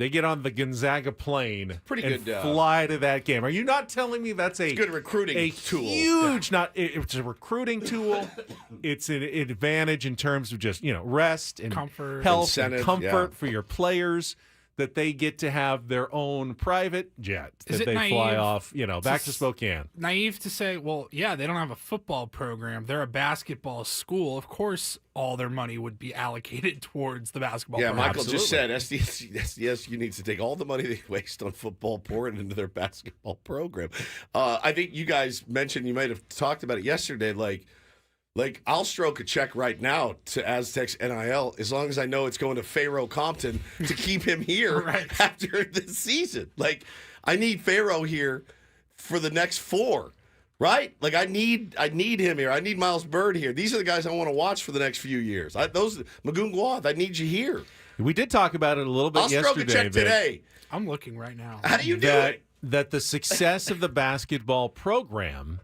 they get on the Gonzaga plane Pretty and good, fly to that game. Are you not telling me that's a good recruiting tool? Huge, it's a recruiting tool. It's an advantage in terms of just rest and Comfort. health, Incentive, and comfort yeah. for your players. That they get to have their own private jet Is that it they fly naive off, back to Spokane. Naive to say, well, yeah, they don't have a football program. They're a basketball school. Of course, all their money would be allocated towards the basketball Yeah, program. Michael just said SDSU needs to take all the money they waste on football, pour it into their basketball program. I think you guys mentioned, you might have talked about it yesterday, like I'll stroke a check right now to Aztecs NIL as long as I know it's going to Pharaoh Compton to keep him here after the season. Like I need Pharaoh here for the next 4, right? Like I need him here. I need Miles Bird here. These are the guys I want to watch for the next few years. Magoon Guath, I need you here. We did talk about it a little bit yesterday. I'll stroke a check today. I'm looking right now. How do you do it? That the success of the basketball program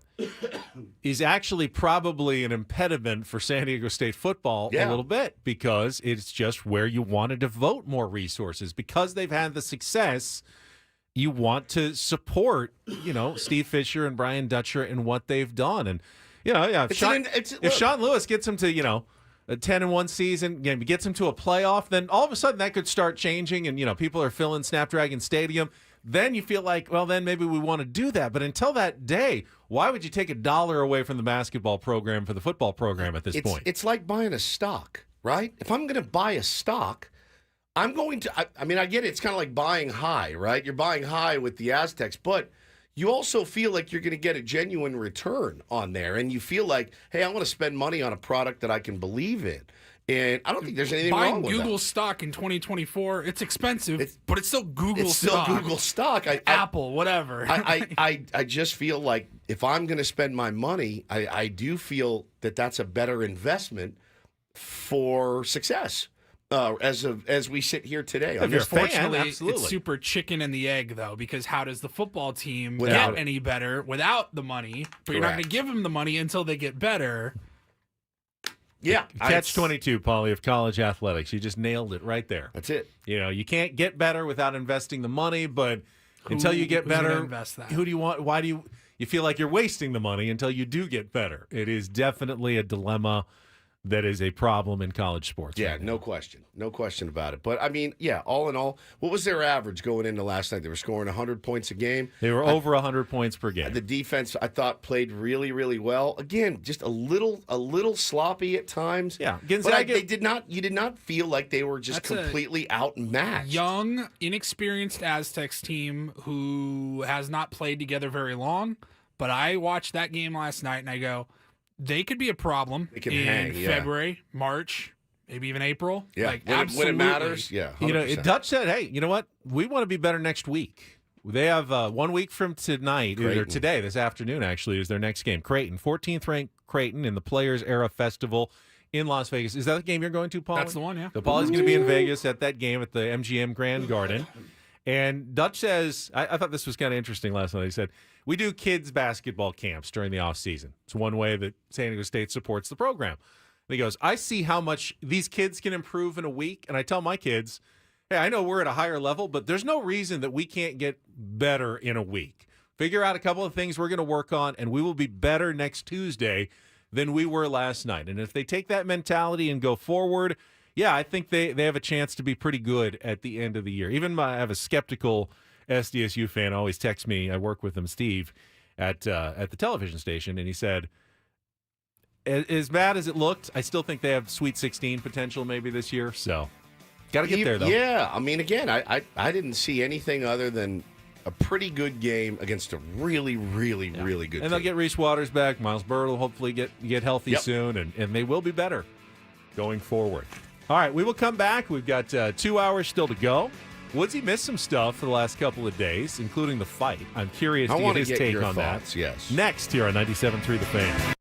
is actually probably an impediment for San Diego State football a little bit because it's just where you want to devote more resources. Because they've had the success, you want to support, Steve Fisher and Brian Dutcher and what they've done. And, if Sean Lewis gets him to, a 10-1 season, gets him to a playoff, then all of a sudden that could start changing and, people are filling Snapdragon Stadium. Then you feel like, well, then maybe we want to do that. But until that day, why would you take $1 away from the basketball program for the football program at this point? It's like buying a stock, right? If I'm going to buy a stock, I'm going to, I mean, I get it. It's kind of like buying high, right? You're buying high with the Aztecs, but you also feel like you're going to get a genuine return on there. And you feel like, hey, I want to spend money on a product that I can believe in. And I don't think there's anything wrong with Google that. stock in 2024, it's expensive, but it's still Google It's still stock. Google stock. Apple, whatever. I just feel like if I'm going to spend my money, I do feel that that's a better investment for success as we sit here today. If you're a fan, Unfortunately, absolutely. it's super chicken and the egg, though, because how does the football team Without get it. any better without the money? But you're not going to Correct. give them the money until they get better. Yeah. Catch-22, Paulie, of college athletics. You just nailed it right there. That's it. You can't get better without investing the money, but until you get who's gonna better, invest that? who do you want? Why do you feel like you're wasting the money until you do get better? It is definitely a dilemma that is a problem in college sports. Yeah, right now. no question. No question about it. But, I mean, yeah, all in all, what was their average going into last night? They were scoring 100 points a game. They were over 100 points per game. The defense, I thought, played really, really well. Again, just a little sloppy at times. Yeah, But Gonzaga. you did not feel like they were just That's a completely outmatched. Young, inexperienced Aztecs team who has not played together very long. But I watched that game last night and I go, they could be a problem They can in hang, yeah. February, March, maybe even April. Yeah, Like, when absolutely. it matters, yeah. 100%. Dutch said, hey, you know what? We want to be better next week. They have 1 week from tonight, or Creighton. today, this afternoon, actually, is their next game. Creighton, 14th ranked Creighton in the Players Era Festival in Las Vegas. Is that the game you're going to, Paul? That's the one, yeah. So Paulie's going to be in Vegas at that game at the MGM Grand Garden. And Dutch says, I thought this was kind of interesting last night. He said, we do kids basketball camps during the off season. It's one way that San Diego State supports the program. And he goes, I see how much these kids can improve in a week. And I tell my kids, hey, I know we're at a higher level, but there's no reason that we can't get better in a week. Figure out a couple of things we're going to work on, and we will be better next Tuesday than we were last night. And if they take that mentality and go forward, yeah, I think they have a chance to be pretty good at the end of the year. Even I have a skeptical SDSU fan always texts me. I work with him, Steve, at the television station, and he said, as bad as it looked, I still think they have Sweet 16 potential maybe this year. So, got to get there, though. Yeah, I mean, again, I didn't see anything other than a pretty good game against a really, really, really good And team. they'll get Reese Waters back. Miles Bird will hopefully get healthy soon, and they will be better going forward. All right, we will come back. We've got 2 hours still to go. Woodsy missed some stuff for the last couple of days, including the fight. I'm curious to get his take your on thoughts, that. yes. Next here on 97.3 The Fan.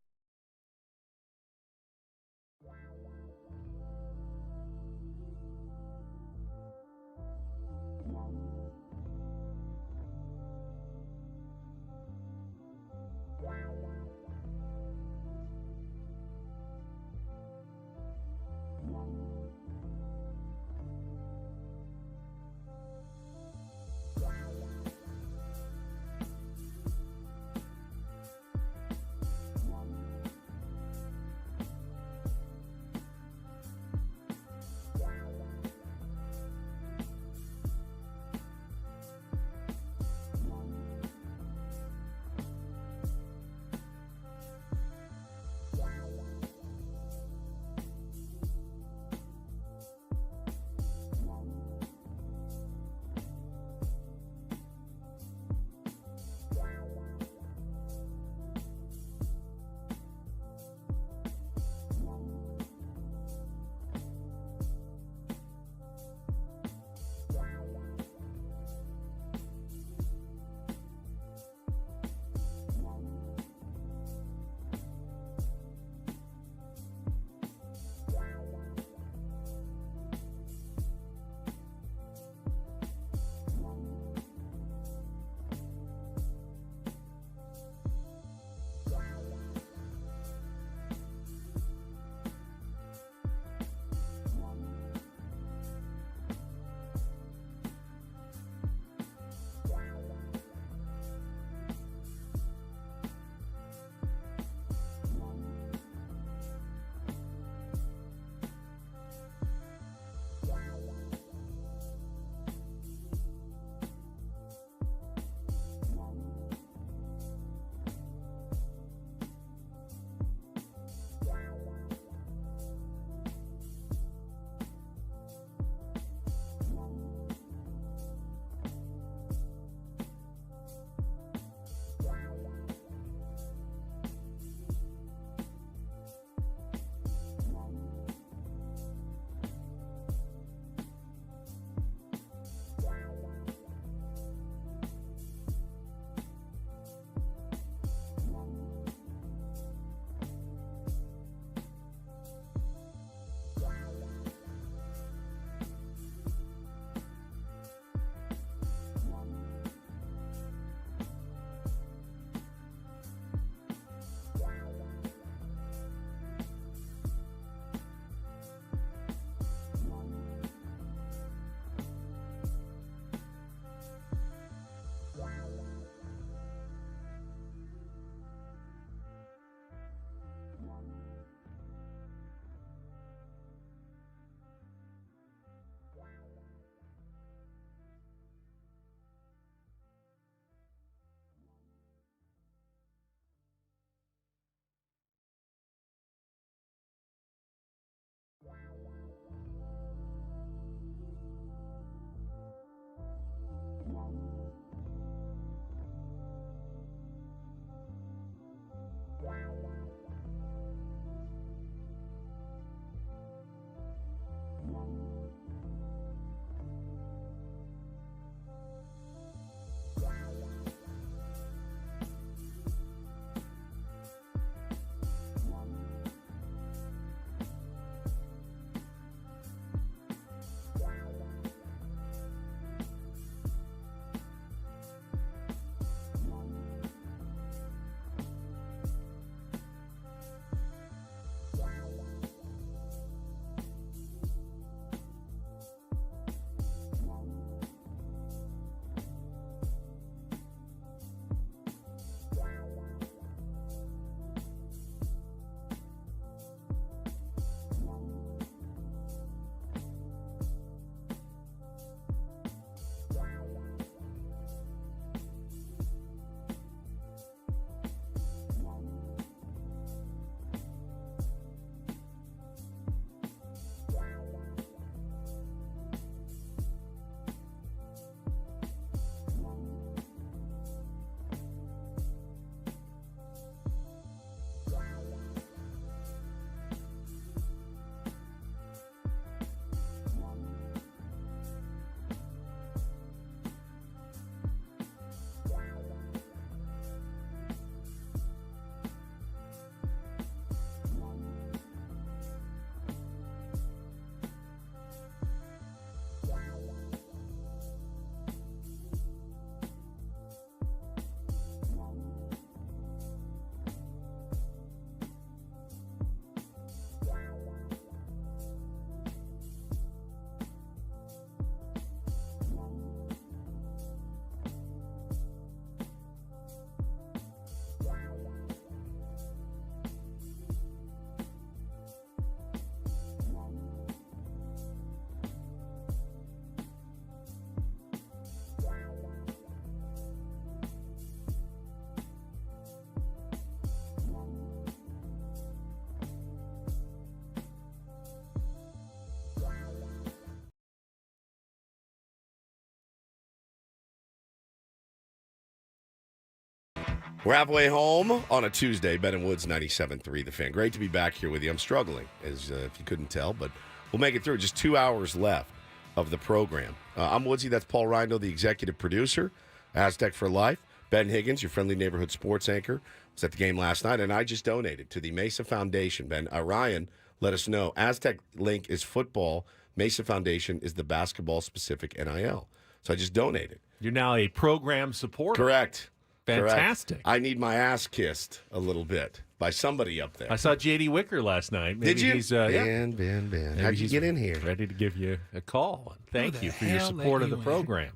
We're halfway home on a Tuesday. Ben and Woods, 97.3 The Fan. Great to be back here with you. I'm struggling, as if you couldn't tell, but we'll make it through. Just 2 hours left of the program. I'm Woodsy. That's Paul Reindl, the executive producer. Aztec for Life. Ben Higgins, your friendly neighborhood sports anchor, was at the game last night, and I just donated to the Mesa Foundation. Ben, Ryan let us know. Aztec Link is football. Mesa Foundation is the basketball-specific NIL. So I just donated. You're now a program supporter. Correct. Fantastic. Correct. I need my ass kissed a little bit by somebody up there. I saw J.D. Wicker last night. Maybe Did you? He's, Ben. Maybe How'd you he's get in here? Ready to give you a call. Thank you for your hell support let of the you in? program.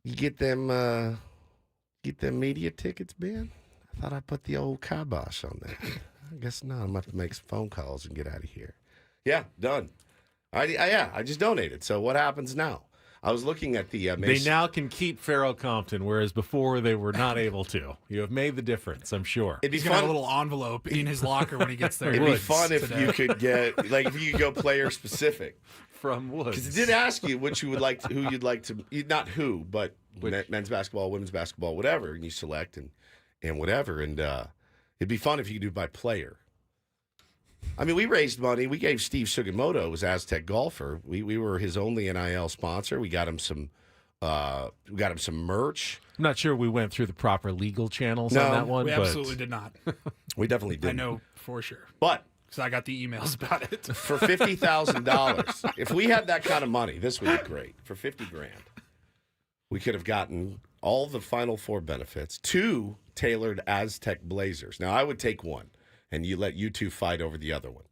You get them media tickets, Ben? I thought I put the old kibosh on that. I guess not. I'm going to have to make some phone calls and get out of here. Yeah, done. I just donated. So what happens now? I was looking at the They now can keep Farrell Compton, whereas before they were not able to. You have made the difference, I'm sure. It'd be He's got fun. a little envelope in his locker when he gets there. It'd be Woods fun if today. you could get, like, if you could go player specific. From Woods. Because it did ask you which you would like, who you'd like to, not who, but men's basketball, women's basketball, whatever, and you select and whatever, and it'd be fun if you could do it by player. I mean, we raised money. We gave Steve Sugimoto, his Aztec golfer. We were his only NIL sponsor. We got him some merch. I'm not sure we went through the proper legal channels No, on that one. We but absolutely did not. We definitely did. I know for sure. But Because I got the emails about it. for $50,000, if we had that kind of money, this would be great. For $50,000, we could have gotten all the Final Four benefits, 2 tailored Aztec blazers. Now, I would take one, and let you two fight over the other one.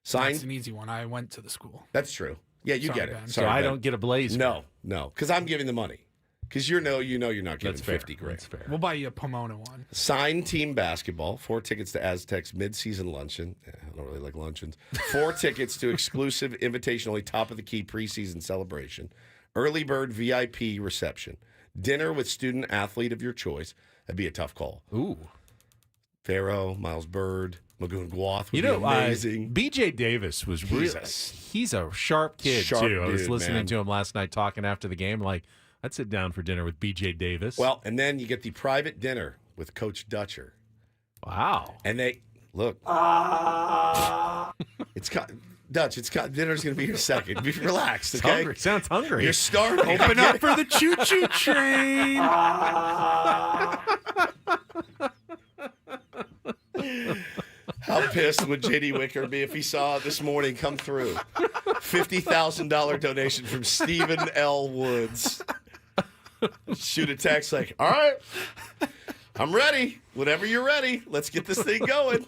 That's Signed. an easy one. I went to the school. That's true. Yeah, you Sorry, get it. Ben. so Sorry, I Ben. don't get a blazer. No, because I'm giving the money. Because you're not giving That's fair. $50,000. That's fair. We'll buy you a Pomona one. Signed team basketball, 4 tickets to Aztec's mid-season luncheon. I don't really like luncheons. 4 tickets to exclusive invitation-only top-of-the-key preseason celebration. Early bird VIP reception. Dinner with student athlete of your choice. That'd be a tough call. Ooh. Pharaoh, Miles Bird, Magoon Gwath would You be know, amazing. B.J. Davis was really, he's a sharp kid, Sharp too. I was dude, listening man. to him last night talking after the game. Like, I'd sit down for dinner with B.J. Davis. Well, and then you get the private dinner with Coach Dutcher. Wow. And they, look. Dutch, dinner's going to be here second. Be relaxed, It's okay? hungry. Sounds hungry. You're starving. Open up for the choo-choo train. How pissed would J.D. Wicker be if he saw this morning come through? $50,000 donation from Stephen L. Woods. Shoot a text like, all right, I'm ready. Whenever you're ready, let's get this thing going.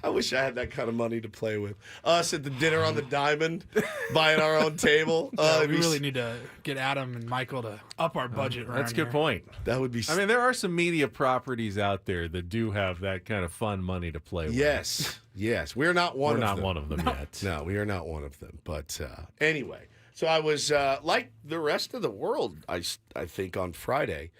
I wish I had that kind of money to play with. Us at the dinner on the Diamond, buying our own table. We really need to get Adam and Michael to up our budget around That's a good here. point. That would be. I mean, there are some media properties out there that do have that kind of fun money to play with. Yes. We're not one We're of not them. one of them yet. No, we are not one of them. But anyway, so I was like the rest of the world. I think on Friday,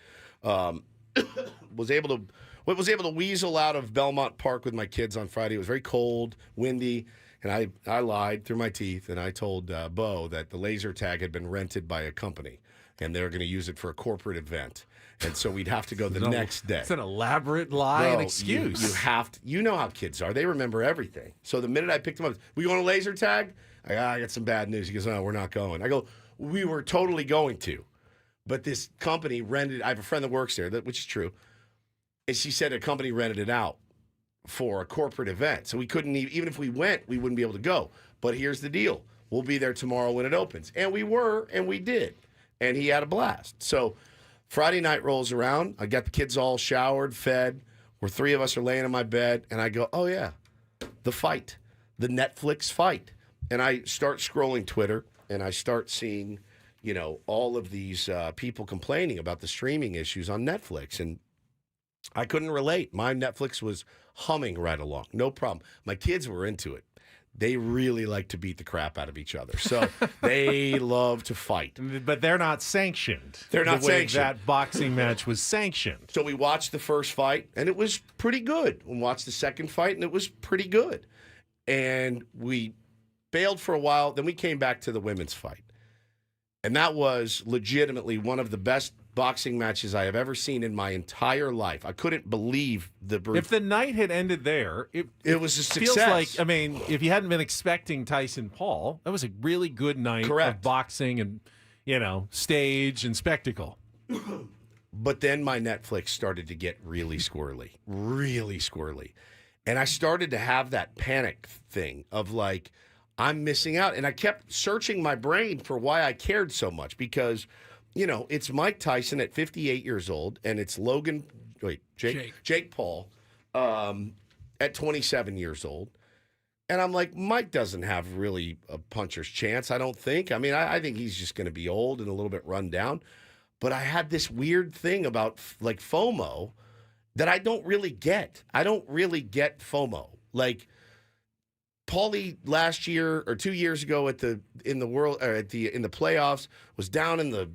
was able to weasel out of Belmont Park with my kids on Friday. It was very cold, windy, and I lied through my teeth, and I told Bo that the laser tag had been rented by a company, and they were going to use it for a corporate event, and so we'd have to go the next day. It's an elaborate lie and excuse. You have to. You know how kids are; they remember everything. So the minute I picked them up, we going to laser tag? I got some bad news. He goes, no, we're not going. I go, we were totally going to, but this company rented. I have a friend that works there, which is true. And she said a company rented it out for a corporate event. So we couldn't even if we went, we wouldn't be able to go. But here's the deal. We'll be there tomorrow when it opens. And we were, and we did. And he had a blast. So Friday night rolls around. I got the kids all showered, fed. Where 3 of us are laying in my bed. And I go, oh, yeah, the fight, the Netflix fight. And I start scrolling Twitter, and I start seeing, all of these people complaining about the streaming issues on Netflix. And I couldn't relate. My Netflix was humming right along. No problem. My kids were into it. They really like to beat the crap out of each other. So they love to fight. But they're not sanctioned. They're not the way sanctioned. That boxing match was sanctioned. So we watched the first fight, and it was pretty good. We watched the second fight, and it was pretty good. And we bailed for a while. Then we came back to the women's fight. And that was legitimately one of the best boxing matches I have ever seen in my entire life. I couldn't believe the If the night had ended there, it was a feels success. like, I mean, if you hadn't been expecting Tyson Paul, that was a really good night Correct. of boxing and, stage and spectacle. But then my Netflix started to get really squirrely, really squirrely. And I started to have that panic thing of like, I'm missing out. And I kept searching my brain for why I cared so much because, it's Mike Tyson at 58 years old and it's Jake Paul at 27 years old. And I'm like, Mike doesn't have really a puncher's chance, I don't think. I mean, I think he's just going to be old and a little bit run down. But I had this weird thing about like FOMO that I don't really get. I don't really get FOMO. Like Paulie last year or 2 years ago in the playoffs was down in the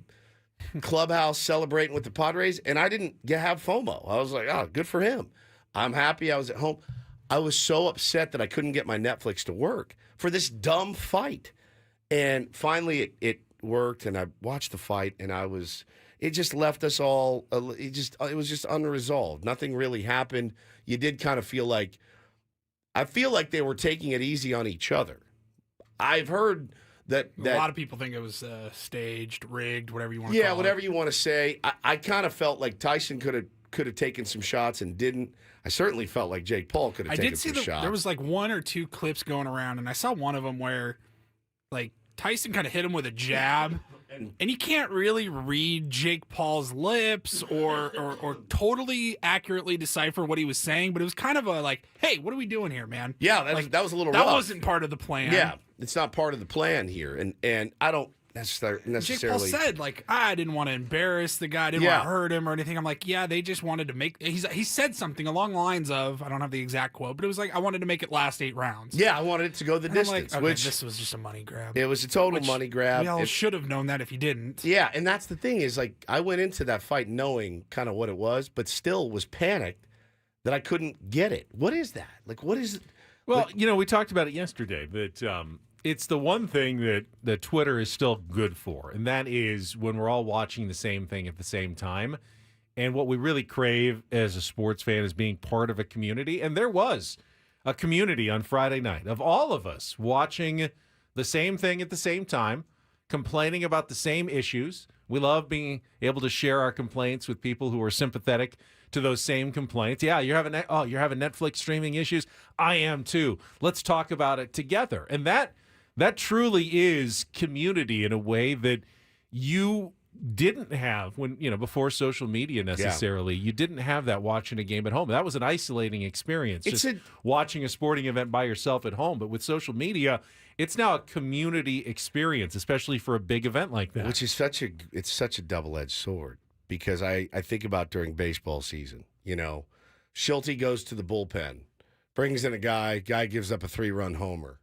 clubhouse celebrating with the Padres, and I didn't have FOMO. I was like, oh, good for him. I'm happy I was at home. I was so upset that I couldn't get my Netflix to work for this dumb fight. And finally it worked, and I watched the fight, and it just left us all, it was just unresolved. Nothing really happened. You did kind of feel like, I feel like they were taking it easy on each other. I've heard that a lot of people think it was staged, rigged, whatever you want to call it. Yeah, whatever you want to say. I kind of felt like Tyson could have taken some shots and didn't. I certainly felt like Jake Paul could have taken some shots. There was like one or two clips going around, and I saw one of them where like Tyson kind of hit him with a jab, and you can't really read Jake Paul's lips or totally accurately decipher what he was saying, but it was kind of a like, hey, what are we doing here, man? Yeah, that was a little That rough. wasn't part of the plan. Yeah, it's not part of the plan here, and I don't necessarily. Jake Paul said, like, I didn't want to embarrass the guy, I didn't want to hurt him or anything. I'm like, yeah, they just wanted to make. He said something along the lines of, I don't have the exact quote, but it was like, I wanted to make it last 8 rounds. Yeah, I wanted it to go the distance. I'm like, okay, which this was just a money grab. It was a total money grab. We all should have known that if you didn't. Yeah, and that's the thing is, like, I went into that fight knowing kind of what it was, but still was panicked that I couldn't get it. What is that? Like, what is it? Well, we talked about it yesterday, but it's the one thing that Twitter is still good for, and that is when we're all watching the same thing at the same time. And what we really crave as a sports fan is being part of a community. And there was a community on Friday night of all of us watching the same thing at the same time, complaining about the same issues. We love being able to share our complaints with people who are sympathetic to those same complaints. Yeah, you're having Netflix streaming issues. I am too. Let's talk about it together. And that truly is community in a way that you didn't have when, before social media necessarily. Yeah. You didn't have that watching a game at home. That was an isolating experience, watching a sporting event by yourself at home. But with social media, it's now a community experience, especially for a big event like that. Which is such a double-edged sword, because I think about during baseball season, Schulte goes to the bullpen, brings in a guy gives up a 3-run homer.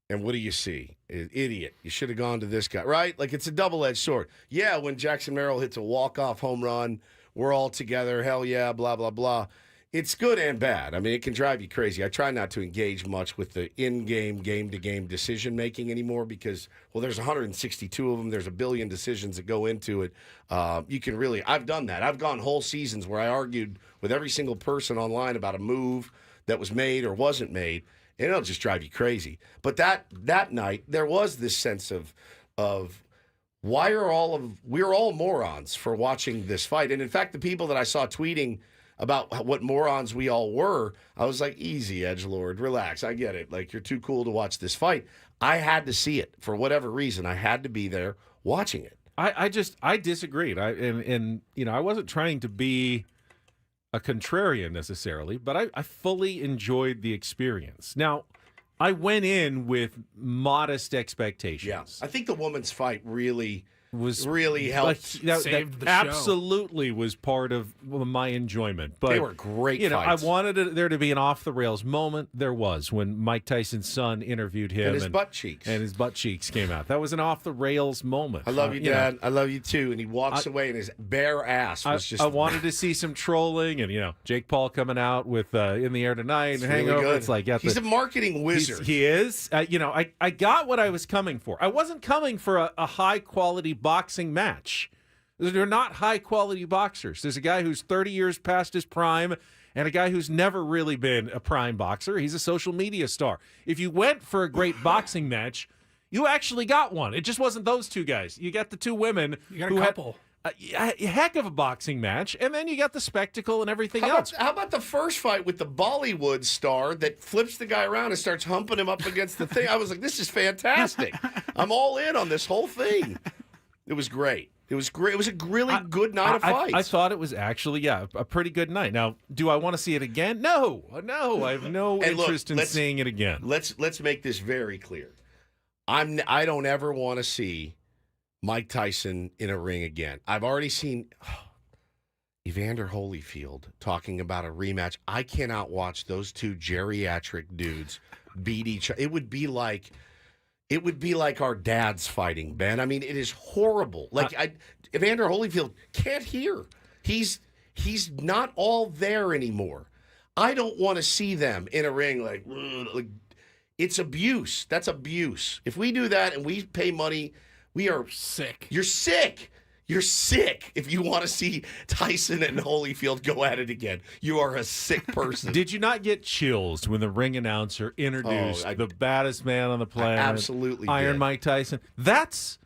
And what do you see? Idiot. You should have gone to this guy, right? Like, it's a double-edged sword. Yeah, when Jackson Merrill hits a walk-off home run, we're all together, hell yeah, blah, blah, blah. It's good and bad. I mean, it can drive you crazy. I try not to engage much with the in-game, game-to-game decision-making anymore because, well, there's 162 of them. There's a billion decisions that go into it. You can really – I've done that. I've gone whole seasons where I argued with every single person online about a move that was made or wasn't made. And it'll just drive you crazy. But that night, there was this sense of why we're all morons for watching this fight. And in fact, the people that I saw tweeting about what morons we all were, I was like, easy, edgelord, relax. I get it. Like, you're too cool to watch this fight. I had to see it for whatever reason. I had to be there watching it. I disagreed. I wasn't trying to be a contrarian necessarily, but I fully enjoyed the experience. Now, I went in with modest expectations. Yeah, I think the women's fight really helped. Saved the show. Absolutely was part of my enjoyment. But they were great fights. I wanted there to be an off-the-rails moment. There was when Mike Tyson's son interviewed him. And his butt cheeks. And his butt cheeks came out. That was an off-the-rails moment. I love you, Dad. I love you, too. And he walks away, and his bare ass was just... I wanted to see some trolling, and, Jake Paul coming out with In the Air Tonight and Hangover. Really good. It's like... He's a marketing wizard. He is. I got what I was coming for. I wasn't coming for a high-quality boxing match. They're not high-quality boxers. There's a guy who's 30 years past his prime and a guy who's never really been a prime boxer. He's a social media star. If you went for a great boxing match, you actually got one. It just wasn't those two guys. You got the two women. You got a couple. A heck of a boxing match, and then you got the spectacle and everything else. How about the first fight with the Bollywood star that flips the guy around and starts humping him up against the thing? I was like, this is fantastic. I'm all in on this whole thing. It was great. It was great. It was a really good night of fights. I thought it was actually, a pretty good night. Now, do I want to see it again? No. I have no interest in seeing it again. Let's make this very clear. I don't ever want to see Mike Tyson in a ring again. I've already seen Evander Holyfield talking about a rematch. I cannot watch those two geriatric dudes beat each other. It would be like our dads fighting, Ben. I mean, it is horrible. Evander Holyfield can't hear. He's not all there anymore. I don't want to see them in a ring like it's abuse. That's abuse. If we do that and we pay money, we are sick. You're sick. You're sick if you want to see Tyson and Holyfield go at it again. You are a sick person. Did you not get chills when the ring announcer introduced the baddest man on the planet? I absolutely Iron did. Mike Tyson. That's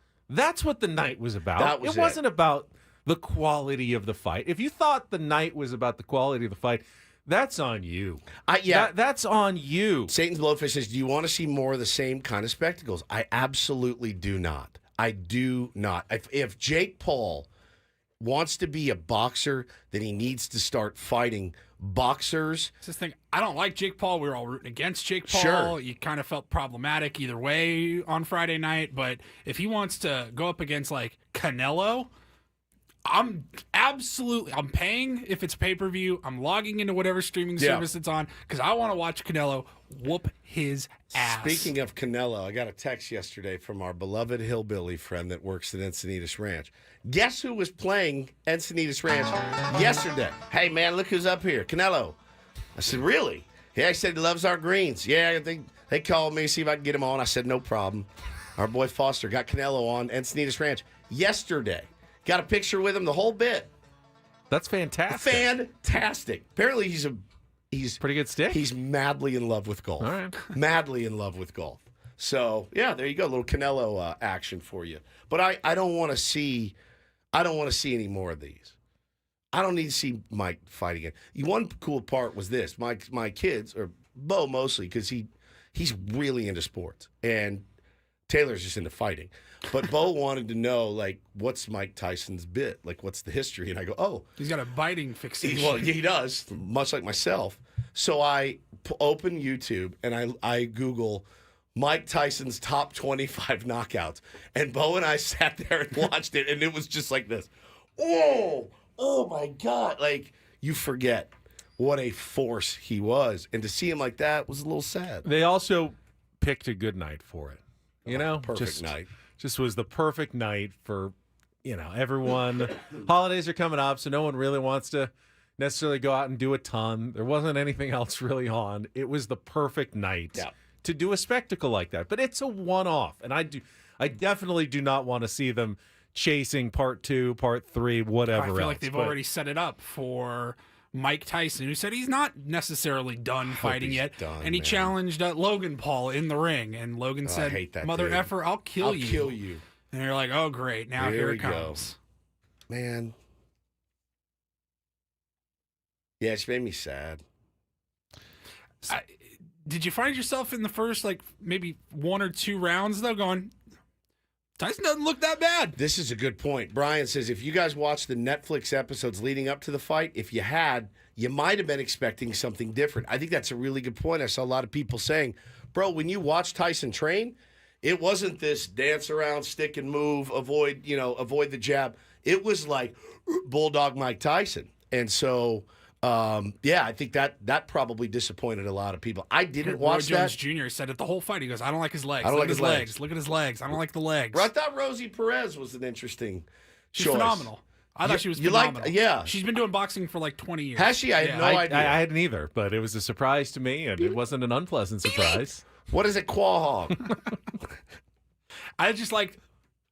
what the night was about. It wasn't about the quality of the fight. If you thought the night was about the quality of the fight, that's on you. That's on you. Satan's Blowfish says, do you want to see more of the same kind of spectacles? I absolutely do not. I do not. If Jake Paul wants to be a boxer, then he needs to start fighting boxers. It's this thing. I don't like Jake Paul. We were all rooting against Jake Paul. Sure. You kind of felt problematic either way on Friday night. But if he wants to go up against like Canelo, I'm paying if it's pay-per-view. I'm logging into whatever streaming service it's on because I want to watch Canelo whoop his ass. Speaking of Canelo, I got a text yesterday from our beloved hillbilly friend that works at Encinitas Ranch. Guess who was playing Encinitas Ranch yesterday? Hey, man, look who's up here. Canelo. I said, really? Yeah, he said he loves our greens. Yeah, they called me, see if I can get him on. I said, no problem. Our boy Foster got Canelo on Encinitas Ranch yesterday. Got a picture with him, the whole bit. That's fantastic. Fantastic. Apparently, he's pretty good stick. He's madly in love with golf. All right. Madly in love with golf. So yeah, there you go, a little Canelo action for you. But I don't want to see any more of these. I don't need to see Mike fight again. One cool part was this: my kids, or Bo mostly, because he's really into sports, and Taylor's just into fighting. But Bo wanted to know, like, what's Mike Tyson's bit? Like, what's the history? And I go, oh. He's got a biting fixation. Well, he does, much like myself. So I open YouTube, and I Google Mike Tyson's top 25 knockouts. And Bo and I sat there and watched it, and it was just like this. Oh my God. Like, you forget what a force he was. And to see him like that was a little sad. They also picked a good night for it. You know? Perfect night. Just was the perfect night for, everyone. Holidays are coming up, so no one really wants to necessarily go out and do a ton. There wasn't anything else really on. It was the perfect night to do a spectacle like that. But it's a one-off, and I definitely do not want to see them chasing part 2, part 3, whatever else. I feel like they've already set it up for Mike Tyson, who said he's not necessarily done fighting yet. And he challenged Logan Paul in the ring. And Logan said, mother effer, I'll kill you. I'll kill you. And you're like, oh, great. Now here it comes. Go. Man. Yeah, it's made me sad. Did you find yourself in the first, maybe 1 or 2 rounds, though, going, Tyson doesn't look that bad? This is a good point. Brian says, if you guys watched the Netflix episodes leading up to the fight, if you had, you might have been expecting something different. I think that's a really good point. I saw a lot of people saying, bro, when you watch Tyson train, it wasn't this dance around, stick and move, avoid the jab. It was like Bulldog Mike Tyson. And so, I think that probably disappointed a lot of people. I didn't watch Roy that. Jones Jr. said it the whole fight. He goes, I don't like his legs. I don't like his legs. Look at his legs. I don't like the legs. I thought Rosie Perez was an interesting She's choice. phenomenal. I thought she was phenomenal. Yeah. She's been doing boxing for 20 years. Has she? I had no idea. I hadn't either, but it was a surprise to me, and it wasn't an unpleasant surprise. What is it, quaw hog? I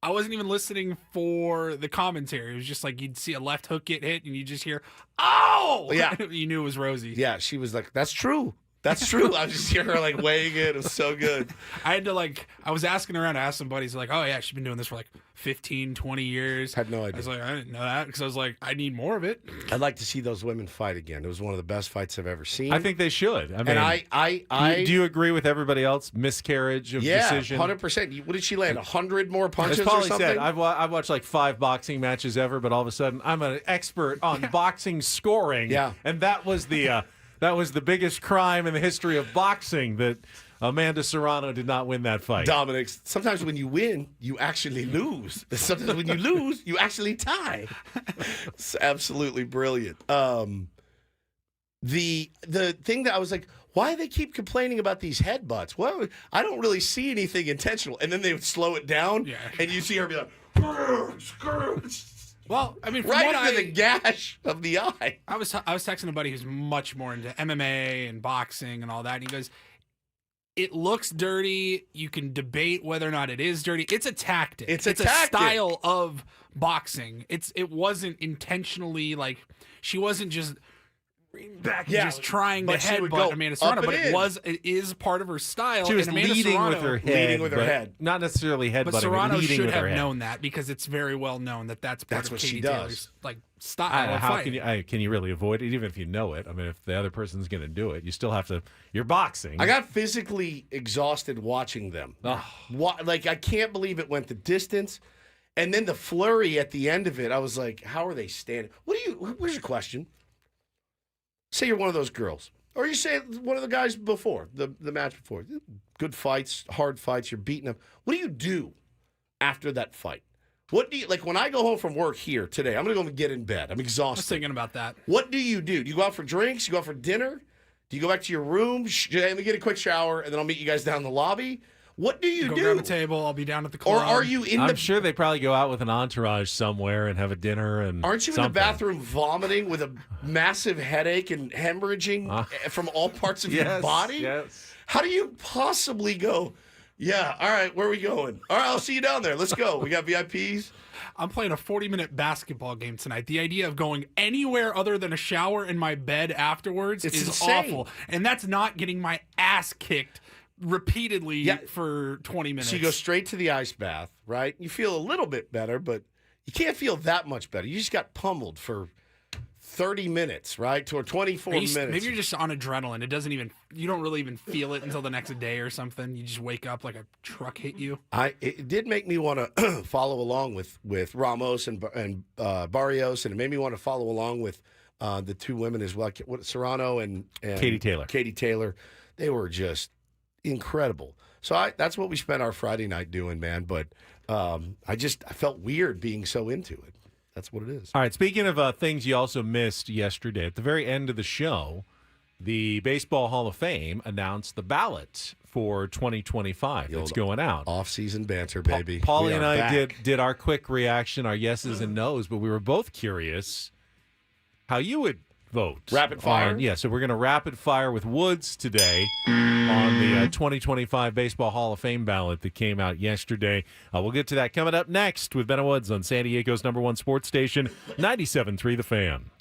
I wasn't even listening for the commentary. It was just like you'd see a left hook get hit, and you just hear, "Oh!" Yeah. You knew it was Rosie. Yeah, she was like, "That's true. That's true." I was just hearing her like weighing it. It was so good. I had to I was asking around, I asked some buddies, like, "Oh yeah, she's been doing this for like 15, 20 years." Had no idea. I was like, I didn't know that because I was like, I need more of it. I'd like to see those women fight again. It was one of the best fights I've ever seen. I think they should. I mean, and do you agree with everybody else? Miscarriage of decision? 100%. What did she land? 100 more punches As or Paulie something? said, I've watched like 5 boxing matches ever, but all of a sudden I'm an expert on boxing scoring. Yeah. And that was the biggest crime in the history of boxing, that Amanda Serrano did not win that fight. Dominic, sometimes when you win, you actually lose. Sometimes when you lose, you actually tie. It's absolutely brilliant. The thing that I was like, why do they keep complaining about these headbutts? Well, I don't really see anything intentional. And then they would slow it down, and you see her be like, Well, I mean, from right what into the gash of the eye. I was texting a buddy who's much more into MMA and boxing and all that, and he goes, "It looks dirty. You can debate whether or not it is dirty. It's a tactic. It's a tactic. Style of boxing. It wasn't intentionally like she wasn't just back and just trying to but she would headbutt go Amanda Serrano, up but and it is part of her style. She was and Amanda leading Serrano, with her head. Leading with her but head. Not necessarily headbutting, but Serrano leading should with have her head. known that because it's very well known that that's part of what Katie she does. Taylor's style of How fight. can you really avoid it, even if you know it? I mean, if the other person's going to do it, you still have to. You're boxing. I got physically exhausted watching them. Like, I can't believe it went the distance. And then the flurry at the end of it, I was like, how are they standing? Where's your question? Say you're one of those girls. Or you say one of the guys before, the match before. Good fights, hard fights, you're beating them. What do you do after that fight? What do you, like when I go home from work here today, I'm going to go and get in bed. I'm I was exhausted. thinking about that. What do? You go out for drinks? You go out for dinner? Do you go back to your room? Let me get a quick shower, and then I'll meet you guys down in the lobby? What do you Go do? grab a table. I'll be down at the club. Or are you in I'm sure they probably go out with an entourage somewhere and have a dinner and. Aren't you something. in the bathroom vomiting with a massive headache and hemorrhaging from all parts of your body? Yes. How do you possibly go, yeah, all right, where are we going? All right, I'll see you down there. Let's go. We got VIPs. I'm playing a 40-minute basketball game tonight. The idea of going anywhere other than a shower in my bed afterwards is insane. awful. And that's not getting my ass kicked repeatedly for 20 minutes. So you go straight to the ice bath, right? You feel a little bit better, but you can't feel that much better. You just got pummeled for 30 minutes, right? Or 24 minutes. Maybe you're just on adrenaline. You don't really even feel it until the next day or something. You just wake up like a truck hit you. It did make me want to follow along with Ramos and Barrios, and it made me want to follow along with the two women as well, Serrano and Katie Taylor. Katie Taylor. They were just incredible. So that's what we spent our Friday night doing, man. But I felt weird being so into it. That's what it is. All right. Speaking of things you also missed yesterday, at the very end of the show, the Baseball Hall of Fame announced the ballot for 2025. It's going out. Off-season banter, baby. Paulie We and are I back. did our quick reaction, our yeses and nos, but we were both curious how you would vote. Rapid fire? So we're going to rapid fire with Woods today on the 2025 Baseball Hall of Fame ballot that came out yesterday. We'll get to that coming up next with Ben and Woods on San Diego's #1 sports station, 97.3 The Fan.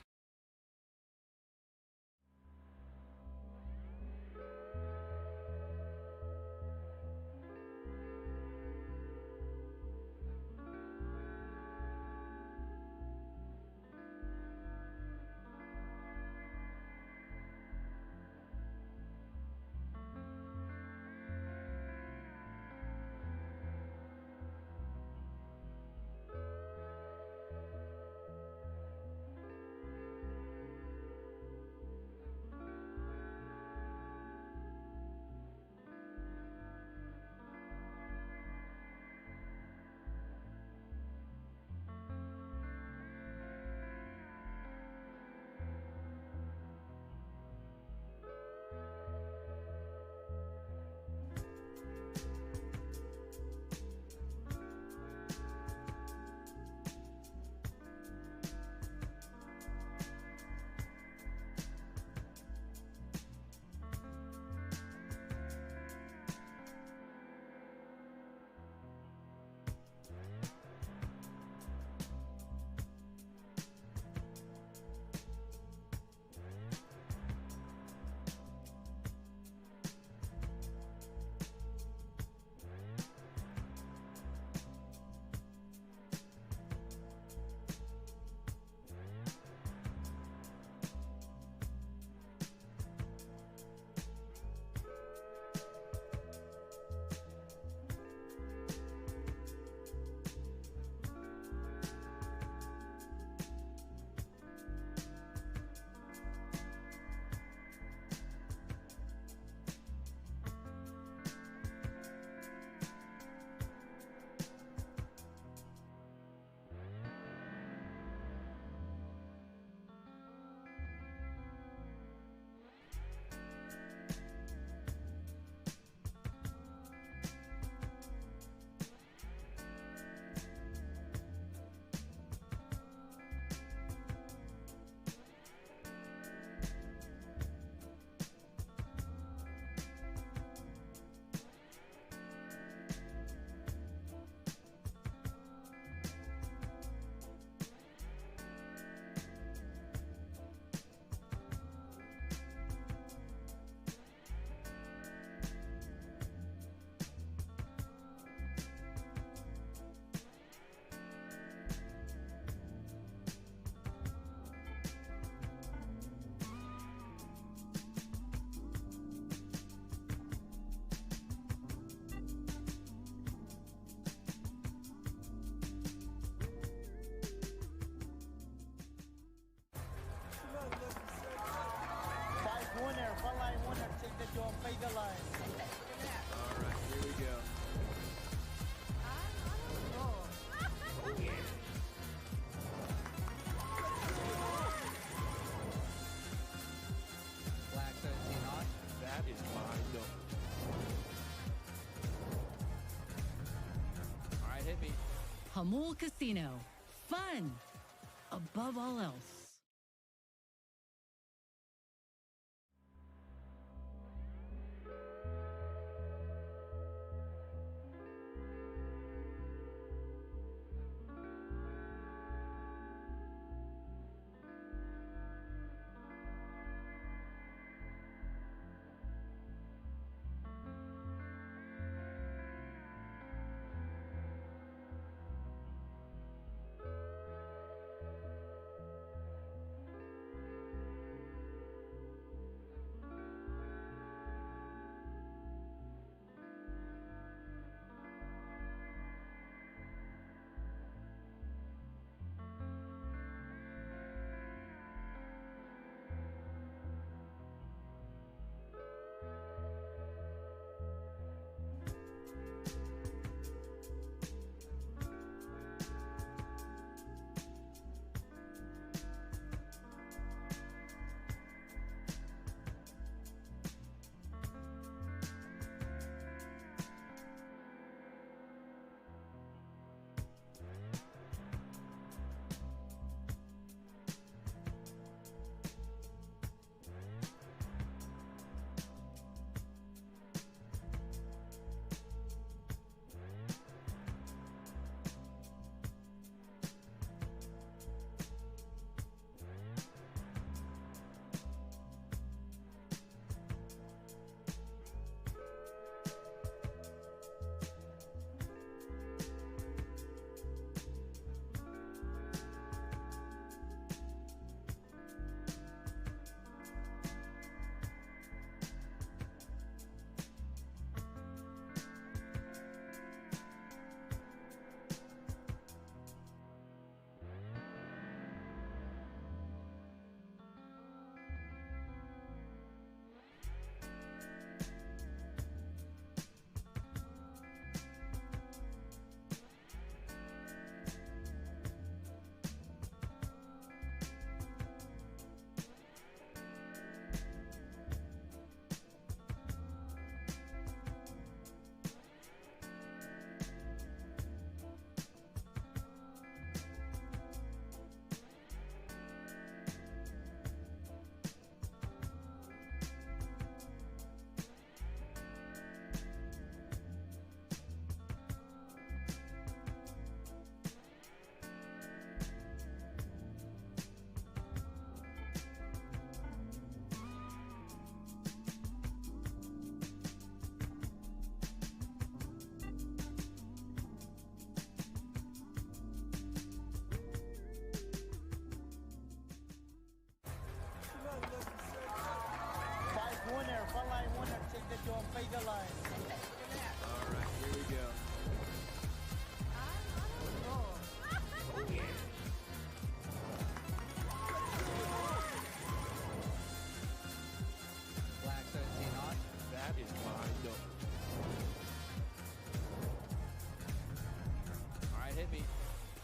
Hamul Casino. Fun above all else.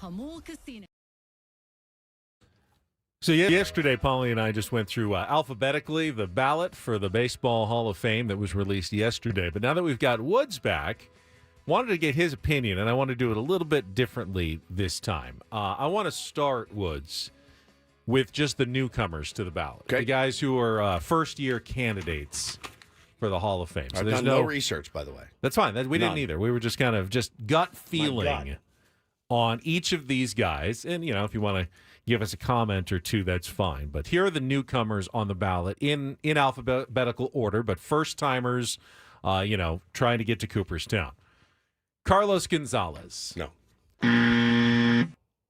Hamul Casino. So yesterday, Paulie and I just went through alphabetically the ballot for the Baseball Hall of Fame that was released yesterday. But now that we've got Woods back, wanted to get his opinion, and I want to do it a little bit differently this time. I want to start, Woods, with just the newcomers to the ballot. Okay. The guys who are first-year candidates for the Hall of Fame. So I've there's done no research, by the way. That's fine. We didn't None. either. We were just kind of just gut feeling gut. on each of these guys. And, you know, if you want to give us a comment or two, that's fine. But here are the newcomers on the ballot in alphabetical order, but first-timers, trying to get to Cooperstown. Carlos Gonzalez. No.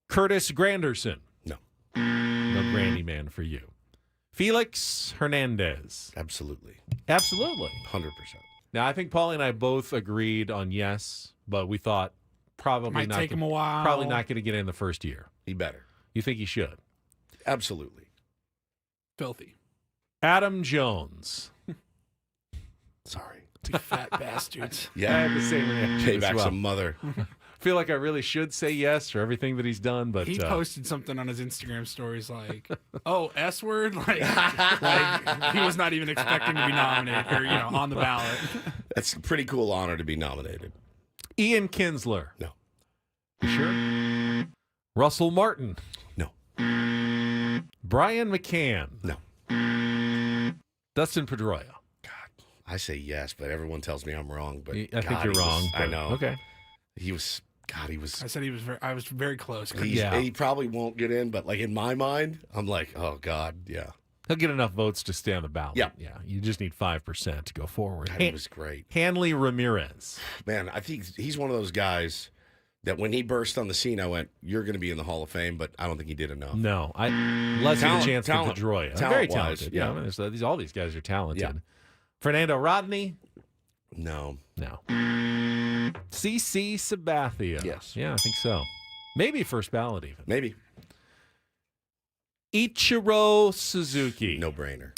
Curtis Granderson. No. No Grandy man for you. Felix Hernandez. Absolutely. Absolutely. 100%. Now, I think Paulie and I both agreed on yes, but we thought probably Might not take him a while. Probably not going to get in the first year. He better. You think he should? Absolutely. Filthy. Adam Jones. Sorry. You fat bastards. I Yeah. had the same reaction as Payback's well. a mother. Feel like I really should say yes for everything that he's done, but He posted something on his Instagram stories like, "Oh, S word," like he was not even expecting to be nominated or on the ballot. That's a pretty cool honor to be nominated. Ian Kinsler. No. You sure? Russell Martin. No. Brian McCann. No. Dustin Pedroia. I say yes, but everyone tells me I'm wrong. But I think you're wrong. I know. Okay. He was. God, he was. I said he was. I was very close. He probably won't get in, but like in my mind, I'm like, oh God, yeah. He'll get enough votes to stay on the ballot. Yeah. Yeah. You just need 5% to go forward. God, he was great. Hanley Ramirez. Man, I think he's one of those guys that when he burst on the scene, I went, you're going to be in the Hall of Fame, but I don't think he did enough. No. Less of a chance for Pedroia. Very talented. Yeah. I mean, all these guys are talented. Yeah. Fernando Rodney. No. CC Sabathia. Yes. Yeah, I think so. Maybe first ballot even. Maybe. Ichiro Suzuki. No brainer.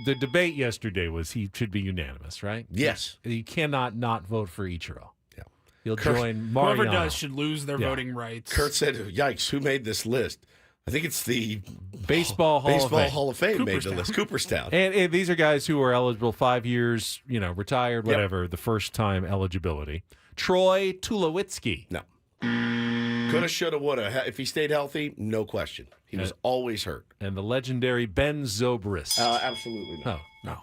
The debate yesterday was he should be unanimous, right? Yes. You cannot not vote for Ichiro. Yeah. He'll join Mariano. Whoever does should lose their voting rights. Kurt said, yikes, who made this list? I think it's the Baseball Hall of Fame made the list. Cooperstown. And these are guys who are eligible 5 years, retired, whatever, the first time eligibility. Troy Tulowitzki. No. Coulda, shoulda, woulda. If he stayed healthy, no question. He was always hurt. And the legendary Ben Zobrist. Absolutely not. No.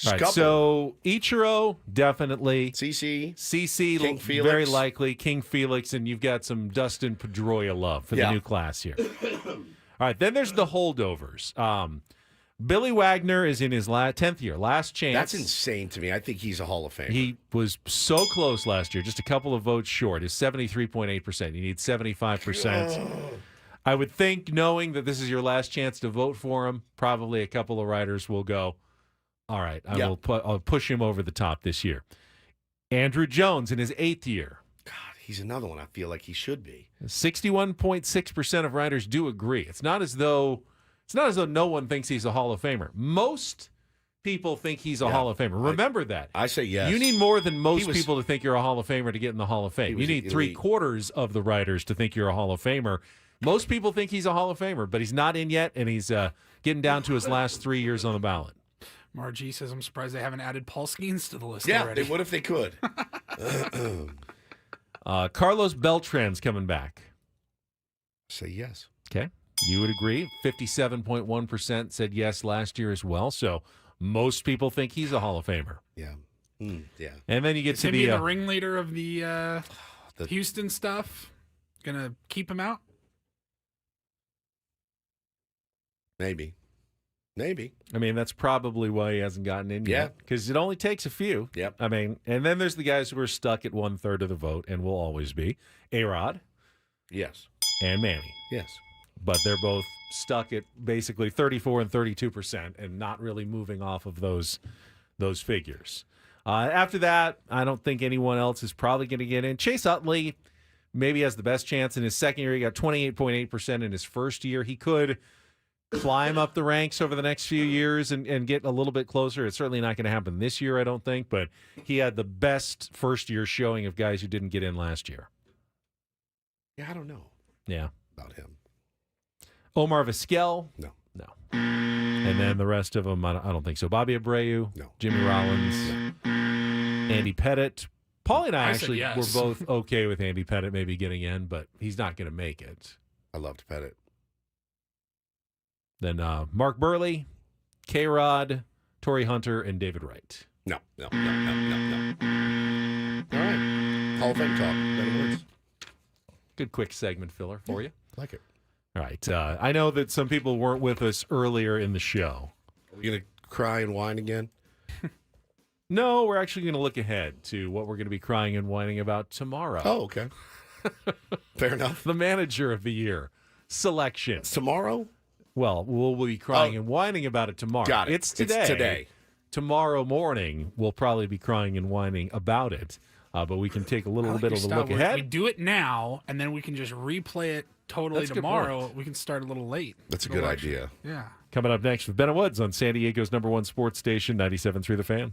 All right, so Ichiro, definitely. CC, King Felix. Very likely. King Felix, and you've got some Dustin Pedroia love for the new class here. All right, then there's the holdovers. Billy Wagner is in his 10th year, last chance. That's insane to me. I think he's a Hall of Famer. He was so close last year, just a couple of votes short. Is 73.8%. You need 75%. I would think, knowing that this is your last chance to vote for him, probably a couple of writers will go, all right, I'll push him over the top this year. Andrew Jones in his 8th year. God, he's another one I feel like he should be. 61.6% of writers do agree. It's not as though no one thinks he's a Hall of Famer. Most people think he's a Hall of Famer. Remember that. I say yes. You need more than most people to think you're a Hall of Famer to get in the Hall of Fame. You need elite. 3/4 of the writers to think you're a Hall of Famer. Most people think he's a Hall of Famer, but he's not in yet, and he's getting down to his last 3 years on the ballot. Margie says, I'm surprised they haven't added Paul Skeens to the list Yeah, already. they would if they could. Carlos Beltran's coming back. Say yes. Okay. You would agree. 57.1% said yes last year as well. So most people think he's a Hall of Famer. Yeah. Yeah. And then you get Is to him being the ringleader of the Houston stuff gonna keep him out? Maybe. I mean, that's probably why he hasn't gotten in yet. Because it only takes a few. Yep. I mean, and then there's the guys who are stuck at 1/3 of the vote and will always be. A-Rod. Yes. And Manny. Yes. But they're both stuck at basically 34 and 32% and not really moving off of those figures. After that, I don't think anyone else is probably going to get in. Chase Utley maybe has the best chance in his second year. He got 28.8% in his first year. He could climb up the ranks over the next few years and get a little bit closer. It's certainly not going to happen this year, I don't think, but he had the best first-year showing of guys who didn't get in last year. Yeah, I don't know. Yeah. About him. Omar Vizquel? No. And then the rest of them, I don't think so. Bobby Abreu? No. Jimmy Rollins? No. Andy Pettit? Paulie and I actually were both okay with Andy Pettit maybe getting in, but he's not going to make it. I loved Pettit. Then Mark Burley, K-Rod, Torrey Hunter, and David Wright. No. All right. Hall of Fame talk. Better words. Good quick segment filler for you. Like it. All right. I know that some people weren't with us earlier in the show. Are we going to cry and whine again? No, we're actually going to look ahead to what we're going to be crying and whining about tomorrow. Oh, okay. Fair enough. The manager of the year selection. It's tomorrow? Well, we'll be crying and whining about it tomorrow. Got it. It's today. It's today. Tomorrow morning, we'll probably be crying and whining about it. But we can take a little bit of a look ahead. We do it now, and then we can just replay it totally tomorrow. We can start a little late. That's a good idea. Yeah. Coming up next with Ben Woods on San Diego's #1 sports station, 97.3 The Fan.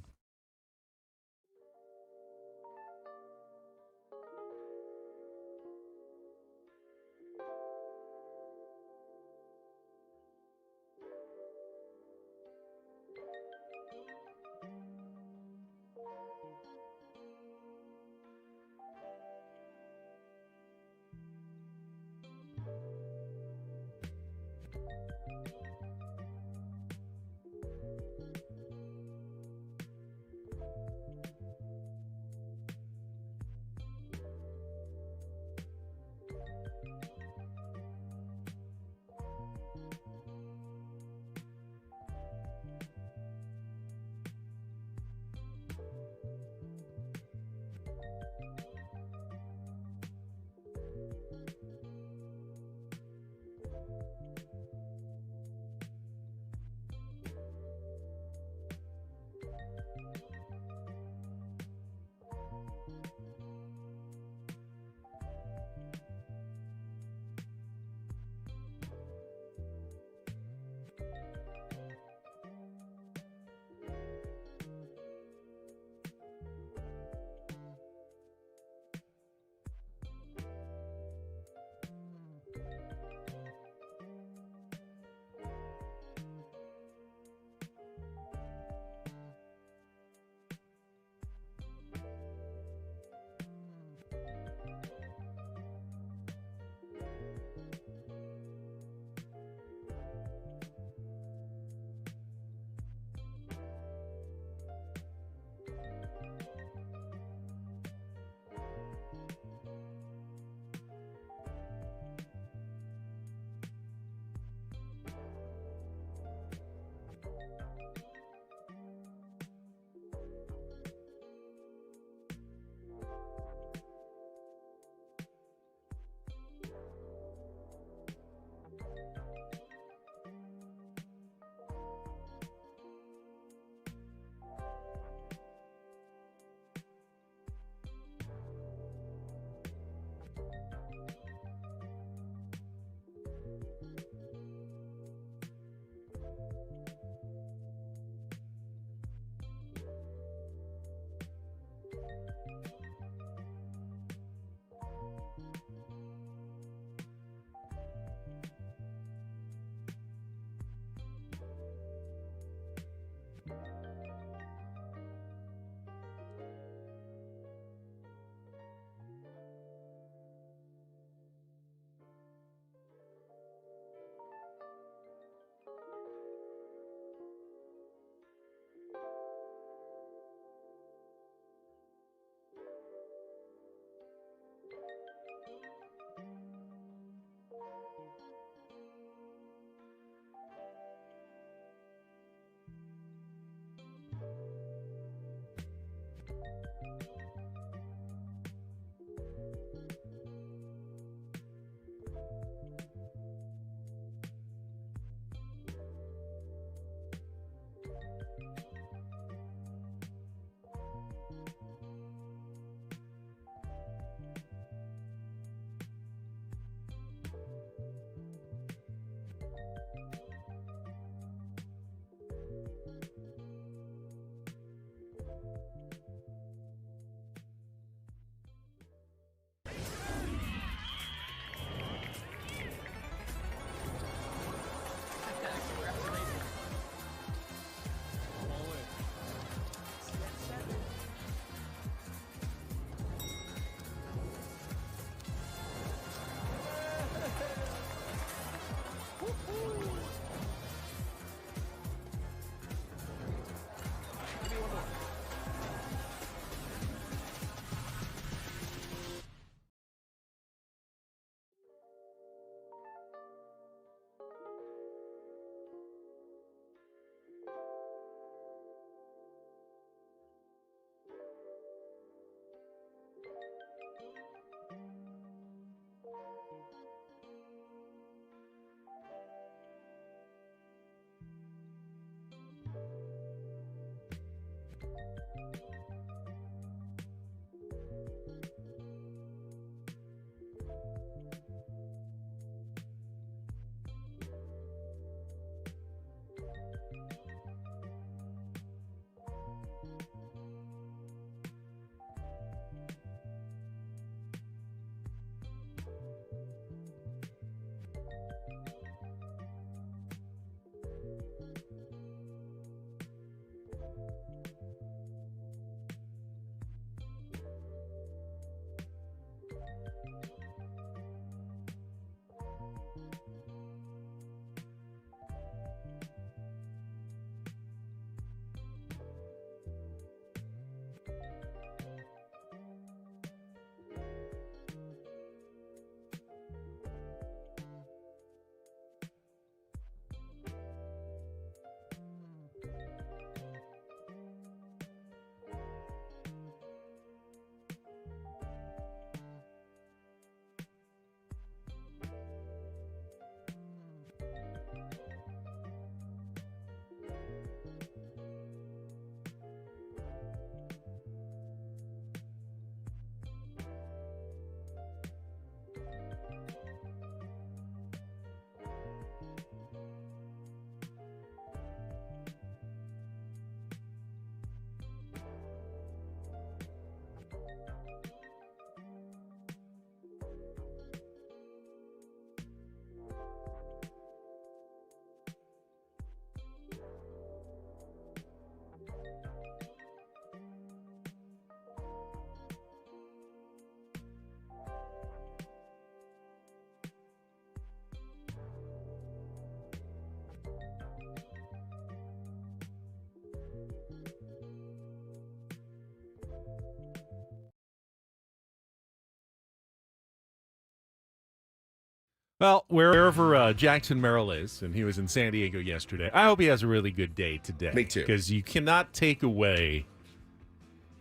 Well, wherever Jackson Merrill is, and he was in San Diego yesterday, I hope he has a really good day today. Me too. Because you cannot take away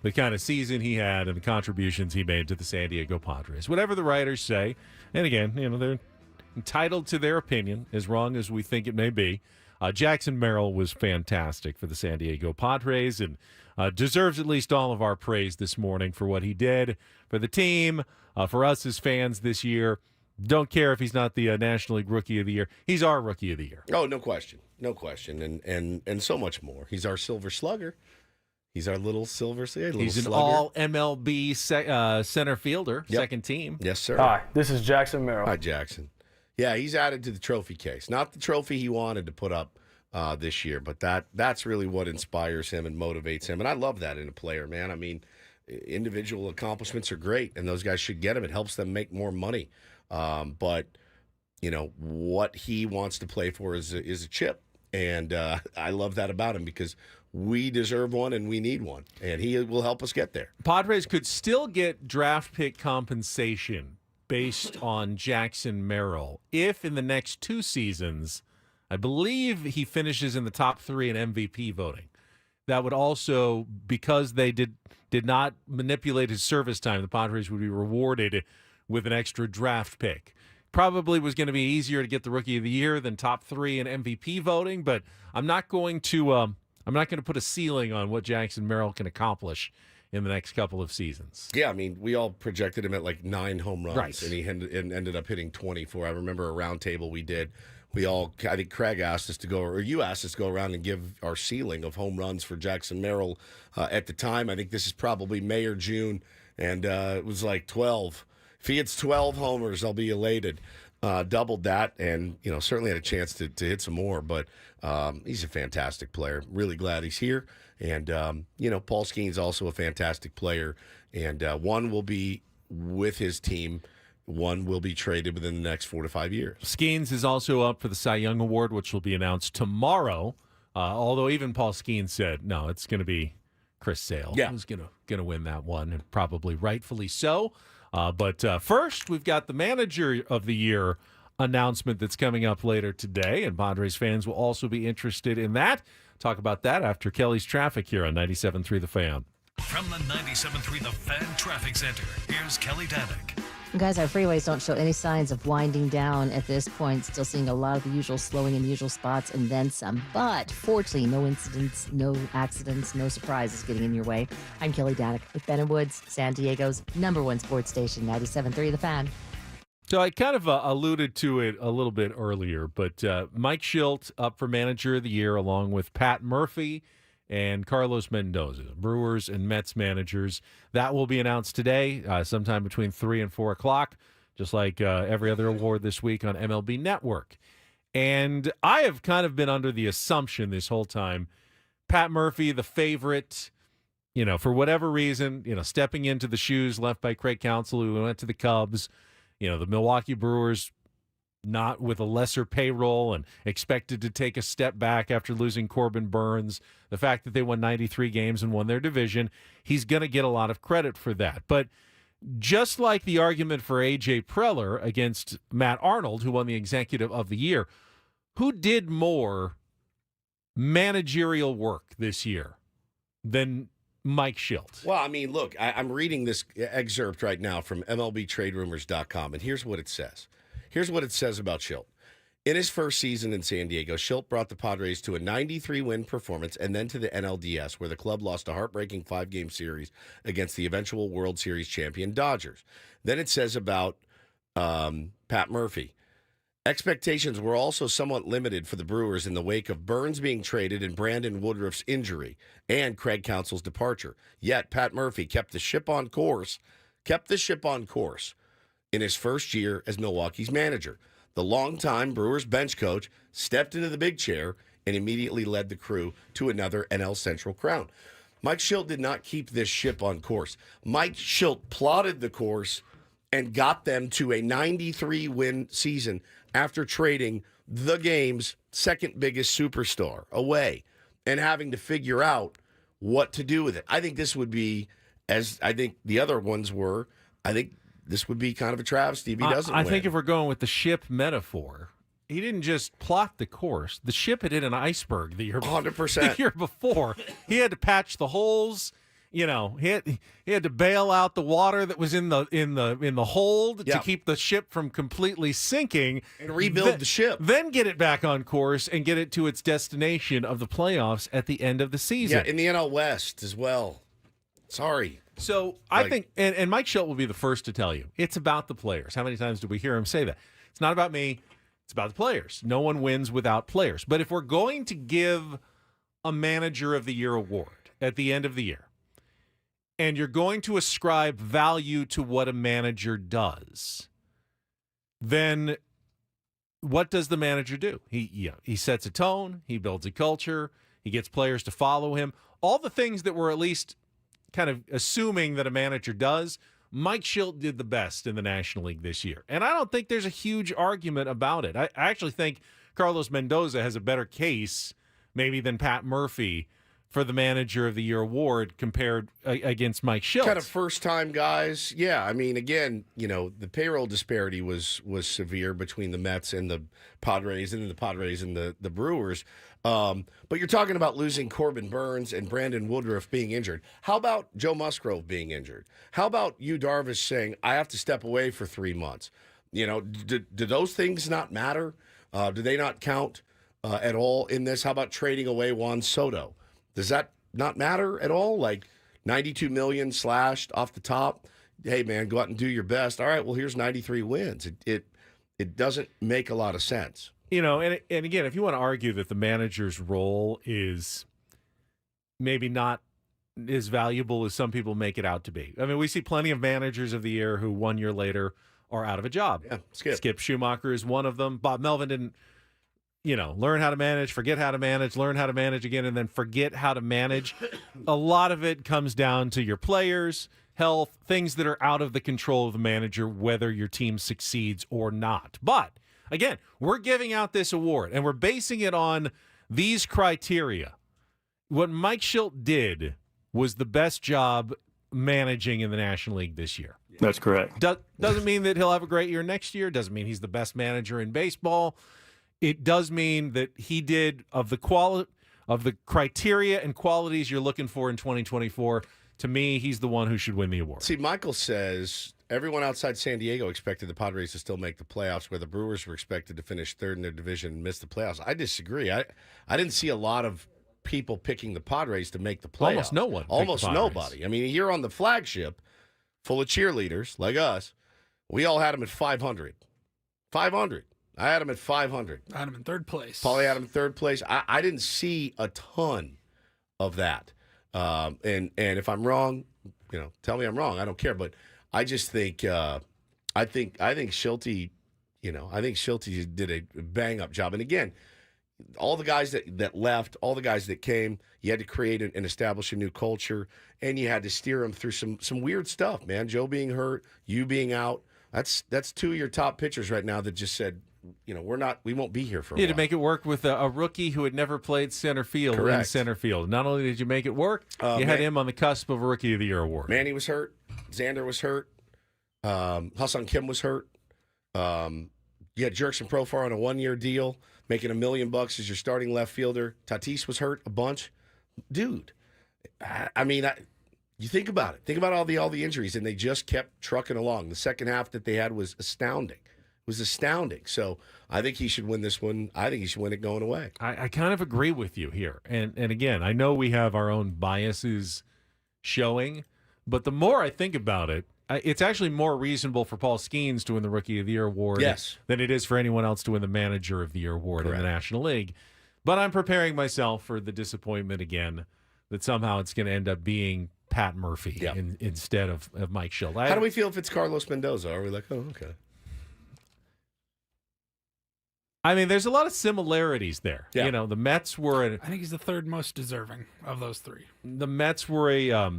the kind of season he had and the contributions he made to the San Diego Padres. Whatever the writers say, and again, they're entitled to their opinion, as wrong as we think it may be. Jackson Merrill was fantastic for the San Diego Padres and deserves at least all of our praise this morning for what he did for the team, for us as fans this year. Don't care if he's not the National League Rookie of the Year. He's our Rookie of the Year. Oh, no question. No question. And so much more. He's our Silver Slugger. He's our little Silver Slugger. He's an all MLB center fielder, second team. Yes, sir. Hi, this is Jackson Merrill. Hi, Jackson. Yeah, he's added to the trophy case. Not the trophy he wanted to put up this year, but that's really what inspires him and motivates him. And I love that in a player, man. I mean, individual accomplishments are great, and those guys should get them. It helps them make more money. But what he wants to play for is a chip, and I love that about him because we deserve one and we need one, and he will help us get there. Padres could still get draft pick compensation based on Jackson Merrill if in the next 2 seasons, I believe he finishes in the top 3 in MVP voting. That would also, because they did not manipulate his service time, the Padres would be rewarded with an extra draft pick. Probably was going to be easier to get the Rookie of the Year than top 3 in MVP voting, but I'm not going to put a ceiling on what Jackson Merrill can accomplish in the next couple of seasons. Yeah, I mean, we all projected him at like 9 home runs, right, and he ended up hitting 24. I remember a round table we did. I think Craig asked us to go, or you asked us to go around and give our ceiling of home runs for Jackson Merrill at the time. I think this is probably May or June, and it was like 12. If he hits 12 homers, I'll be elated. Doubled that, and certainly had a chance to hit some more. But he's a fantastic player. Really glad he's here. And Paul Skeen's also a fantastic player. And one will be with his team. One will be traded within the next 4 to 5 years. Skeens is also up for the Cy Young Award, which will be announced tomorrow. Although even Paul Skeens said, no, it's going to be Chris Sale who's going to win that one, and probably rightfully so. But first, we've got the Manager of the Year announcement that's coming up later today, and Padres fans will also be interested in that. Talk about that after Kelly's Traffic here on 97.3 The Fan. From the 97.3 The Fan Traffic Center, here's Kelly Danick. Guys, our freeways don't show any signs of winding down at this point. Still seeing a lot of the usual slowing in the usual spots and then some. But fortunately, no incidents, no accidents, no surprises getting in your way. I'm Kelly Danick with Ben and Woods, San Diego's #1 sports station, 97.3 The Fan. So I kind of alluded to it a little bit earlier, but Mike Shildt up for Manager of the Year along with Pat Murphy and Carlos Mendoza, Brewers and Mets managers. That will be announced today, sometime between 3 and 4 o'clock, just like every other award this week on MLB Network. And I have kind of been under the assumption this whole time, Pat Murphy, the favorite, for whatever reason, stepping into the shoes left by Craig Counsell, who went to the Cubs. The Milwaukee Brewers not with a lesser payroll and expected to take a step back after losing Corbin Burns. The fact that they won 93 games and won their division, he's going to get a lot of credit for that. But just like the argument for A.J. Preller against Matt Arnold, who won the Executive of the Year, who did more managerial work this year than Mike Shildt? Well, I mean, look, I'm reading this excerpt right now from MLBTradeRumors.com, and here's what it says. Here's what it says about Shildt. In his first season in San Diego, Shildt brought the Padres to a 93-win performance and then to the NLDS, where the club lost a heartbreaking 5-game series against the eventual World Series champion Dodgers. Then it says about Pat Murphy. Expectations were also somewhat limited for the Brewers in the wake of Burns being traded and Brandon Woodruff's injury and Craig Counsell's departure. Yet Pat Murphy kept the ship on course in his first year as Milwaukee's manager. The longtime Brewers bench coach stepped into the big chair and immediately led the crew to another NL Central crown. Mike Shildt did not keep this ship on course. Mike Shildt plotted the course and got them to a 93-win season after trading the game's second biggest superstar away and having to figure out what to do with it. I think this would be, as I think the other ones were, I think this would be kind of a travesty if he doesn't win. I think if we're going with the ship metaphor, he didn't just plot the course. The ship had hit an iceberg the year 100%. The year before. He had to patch the holes. He had to bail out the water that was in the hold to keep the ship from completely sinking and rebuild the ship. Then get it back on course and get it to its destination of the playoffs at the end of the season. Yeah, in the NL West as well. Sorry. So I think, and Mike Shildt will be the first to tell you, it's about the players. How many times do we hear him say that? It's not about me. It's about the players. No one wins without players. But if we're going to give a Manager of the Year award at the end of the year, and you're going to ascribe value to what a manager does, then what does the manager do? He sets a tone, he builds a culture, he gets players to follow him. All the things that we're at least kind of assuming that a manager does, Mike Shildt did the best in the National League this year. And I don't think there's a huge argument about it. I actually think Carlos Mendoza has a better case maybe than Pat Murphy for the Manager of the Year award compared against Mike Shildt. Kind of first-time guys. Yeah, I mean, again, the payroll disparity was severe between the Mets and the Padres, and then the Padres and the Brewers. But you're talking about losing Corbin Burns and Brandon Woodruff being injured. How about Joe Musgrove being injured? How about Yu Darvish saying, I have to step away for 3 months? Do those things not matter? Do they not count at all in this? How about trading away Juan Soto? Does that not matter at all? Like $92 million slashed off the top. Hey, man, go out and do your best. All right, well, here's 93 wins. It doesn't make a lot of sense. And again, if you want to argue that the manager's role is maybe not as valuable as some people make it out to be. I mean, we see plenty of managers of the year who 1 year later are out of a job. Yeah, Skip Schumacher is one of them. Bob Melvin didn't learn how to manage, forget how to manage, learn how to manage again, and then forget how to manage. A lot of it comes down to your players, health, things that are out of the control of the manager, whether your team succeeds or not. But, again, we're giving out this award, and we're basing it on these criteria. What Mike Shildt did was the best job managing in the National League this year. That's correct. Doesn't mean that he'll have a great year next year. Doesn't mean he's the best manager in baseball. It does mean that he did of the criteria and qualities you're looking for in 2024. To me, he's the one who should win the award. See, Michael says everyone outside San Diego expected the Padres to still make the playoffs, where the Brewers were expected to finish third in their division and miss the playoffs. I disagree. I didn't see a lot of people picking the Padres to make the playoffs. Almost no one. Almost nobody. I mean, you're on the flagship, full of cheerleaders like us. We all had him at 500. 500. I had him at 500. I had him in third place. Paulie had him in third place. I didn't see a ton of that. And if I'm wrong, tell me I'm wrong. I don't care. But I just think I think Schulte, I think Schulte did a bang up job. And again, all the guys that left, all the guys that came, you had to create and establish a new culture, and you had to steer them through some weird stuff, man. Joe being hurt, you being out. That's two of your top pitchers right now that just said, we won't be here for a while. To make it work with a rookie who had never played center field in center field. Not only did you make it work, you had him on the cusp of a Rookie of the Year award. Manny was hurt. Xander was hurt. Hassan Kim was hurt. You had Jerkson Profar on a 1-year deal, making $1 million as your starting left fielder. Tatis was hurt a bunch. Dude, you think about it. Think about all the injuries, and they just kept trucking along. The second half that they had was astounding. It was astounding. So I think he should win this one. I think he should win it going away. I kind of agree with you here. And again, I know we have our own biases showing, but the more I think about it, it's actually more reasonable for Paul Skeens to win the Rookie of the Year award than it is for anyone else to win the Manager of the Year award in the National League. But I'm preparing myself for the disappointment again that somehow it's going to end up being Pat Murphy instead of Mike Schilt. How do we feel if it's Carlos Mendoza? Are we like, oh, okay? I mean, there's a lot of similarities there. Yeah. The Mets were... I think he's the third most deserving of those three. The Mets were a,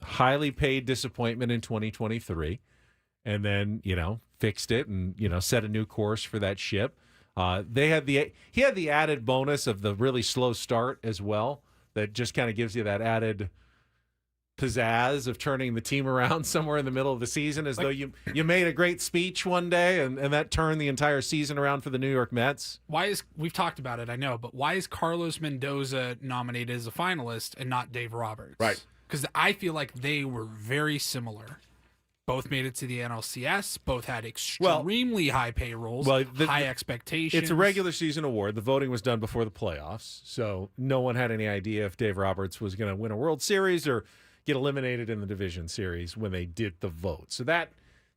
highly paid disappointment in 2023, and then, fixed it and, set a new course for that ship. He had the added bonus of the really slow start as well. That just kind of gives you that added pizzazz of turning the team around somewhere in the middle of the season, as though you made a great speech one day and that turned the entire season around for the New York Mets. We've talked about it, I know, but why is Carlos Mendoza nominated as a finalist and not Dave Roberts? Right. Because I feel like they were very similar. Both made it to the NLCS. Both had extremely high payrolls, high expectations. It's a regular season award. The voting was done before the playoffs, so no one had any idea if Dave Roberts was going to win a World Series or get eliminated in the division series when they did the vote. So that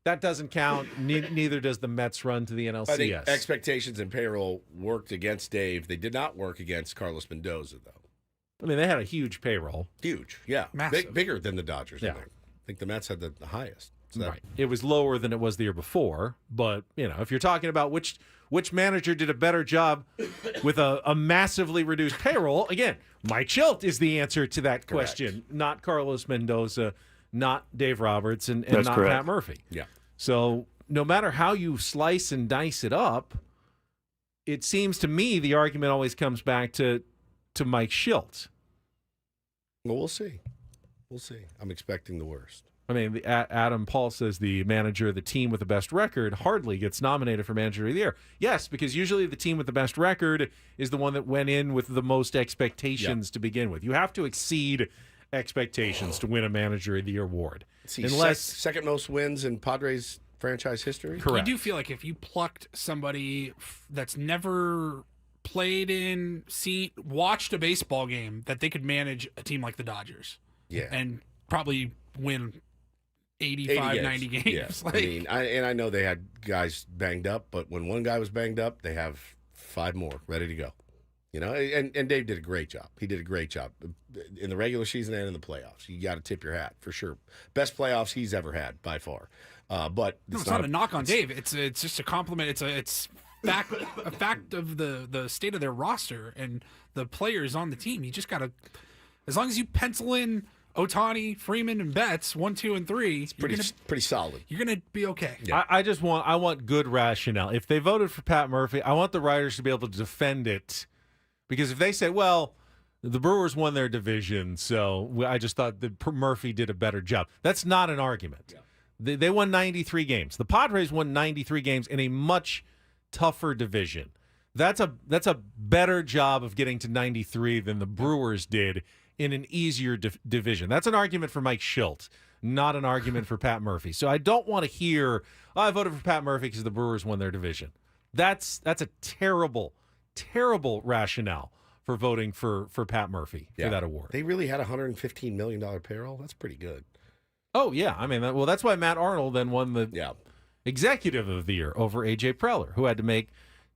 doesn't count. Neither does the Mets run to the NLCS. I think expectations and payroll worked against Dave. They did not work against Carlos Mendoza, though. I mean, they had a huge payroll. Huge, yeah. Massive. Bigger than the Dodgers. Yeah. I think the Mets had the highest. So Right. It was lower than it was the year before, but if you're talking about which manager did a better job with a massively reduced payroll, again, Mike Schilt is the answer to that question, not Carlos Mendoza, not Dave Roberts, and not correct. Pat Murphy. Yeah. So no matter how you slice and dice it up, it seems to me the argument always comes back to Mike Schilt. Well, we'll see. We'll see. I'm expecting the worst. I mean, Adam Paul says the manager of the team with the best record hardly gets nominated for Manager of the Year. Yes, because usually the team with the best record is the one that went in with the most expectations to begin with. You have to exceed expectations to win a Manager of the Year award. Unless second most wins in Padres franchise history. Correct. You do feel like if you plucked somebody that's never played watched a baseball game, that they could manage a team like the Dodgers. Yeah. And probably win 85, 90 games. Yeah. I know they had guys banged up, but when one guy was banged up, they have 5 more ready to go. And Dave did a great job. He did a great job in the regular season and in the playoffs. You got to tip your hat for sure. Best playoffs he's ever had by far. But it's not a knock on Dave. It's just a compliment. It's a fact of the state of their roster and the players on the team. You just got to, as long as you pencil in Ohtani, Freeman, and Betts 1, 2, and 3. It's pretty solid. You're gonna be okay. Yeah. I want good rationale. If they voted for Pat Murphy, I want the writers to be able to defend it, because if they say, well, the Brewers won their division, so I just thought that Murphy did a better job. That's not an argument. Yeah. They won 93 games. The Padres won 93 games in a much tougher division. That's a better job of getting to 93 than the Brewers did in an easier division. That's an argument for Mike Schilt, not an argument for Pat Murphy. So I don't want to hear, I voted for Pat Murphy because the Brewers won their division. That's a terrible, terrible rationale for voting for Pat Murphy for that award. They really had $115 million payroll. That's pretty good. Oh, yeah. I mean, well, that's why Matt Arnold then won the Executive of the Year over A.J. Preller, who had to make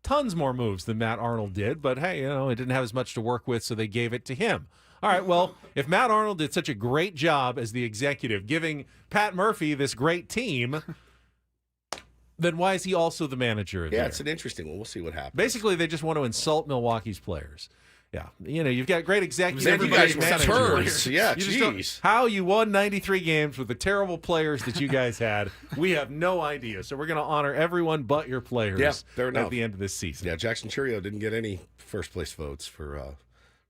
tons more moves than Matt Arnold did. But, hey, it didn't have as much to work with, so they gave it to him. All right, well, if Matt Arnold did such a great job as the executive, giving Pat Murphy this great team, then why is he also the manager of the year? It's an interesting one. We'll see what happens. Basically, they just want to insult Milwaukee's players. Yeah, you've got great executives. Then you guys managers. were turds. Yeah, jeez. How you won 93 games with the terrible players that you guys had, we have no idea. So we're going to honor everyone but your players at the end of this season. Yeah, Jackson Churio didn't get any first-place votes for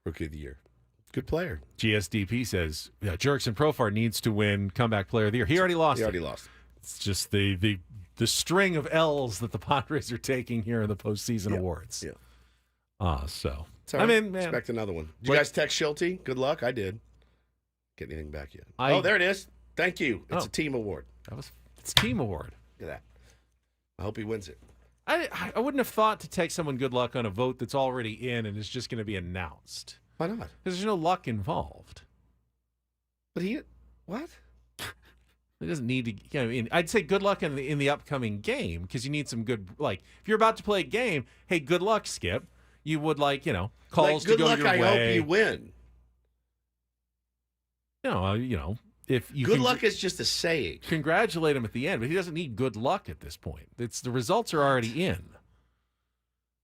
Rookie of the Year. Good player. GSDP says, Jurickson Profar needs to win Comeback Player of the Year. He already lost. It's just the string of L's that the Padres are taking here in the postseason awards. Yeah. So... I mean, expect another one. Did you guys text Schulte? Good luck. I did. Get anything back yet? There it is. Thank you. It's a team award. It's a team award. Look at that. I hope he wins it. I wouldn't have thought to take someone good luck on a vote that's already in and is just going to be announced. Why not? Because there's no luck involved. But what? It doesn't need to. I mean, I'd say good luck in the upcoming game because you need some good. Like if you're about to play a game, hey, good luck, Skip. You would calls to go your way. Good luck. I hope you win. If you good luck is just a saying. Congratulate him at the end, but he doesn't need good luck at this point. It's the results are already in.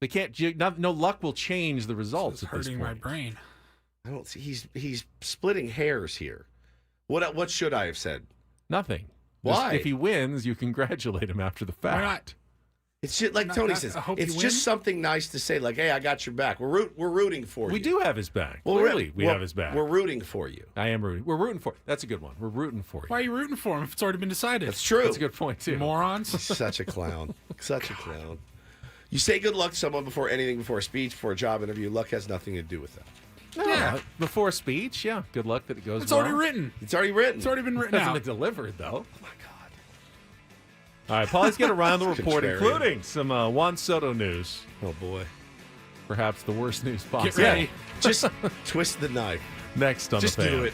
They can't. No luck will change the results. This is hurting my brain. I don't see. He's splitting hairs here. What should I have said? Nothing. Why? If he wins, you congratulate him after the fact. Why not? It's just like Tony says. It's just something nice to say, like, "Hey, I got your back. We're rooting for you." We do have his back. Well, clearly, we have his back. We're rooting for you. I am rooting. We're rooting for. That's a good one. We're rooting for you. Why are you rooting for him if it's already been decided? That's true. That's a good point too. Morons. Such a clown. Such a clown. You say good luck to someone before a speech, before a job interview. Luck has nothing to do with that. No, yeah. Before a speech, yeah. Good luck that it goes. It's already written. It's already written. It's already been written Hasn't out. been delivered though. Oh my God. All right, Paul's got a Reindl Report, including some Juan Soto news. Oh, boy. Perhaps the worst news possible. Get ready. Just twist the knife. Next on Just the Fan. do it.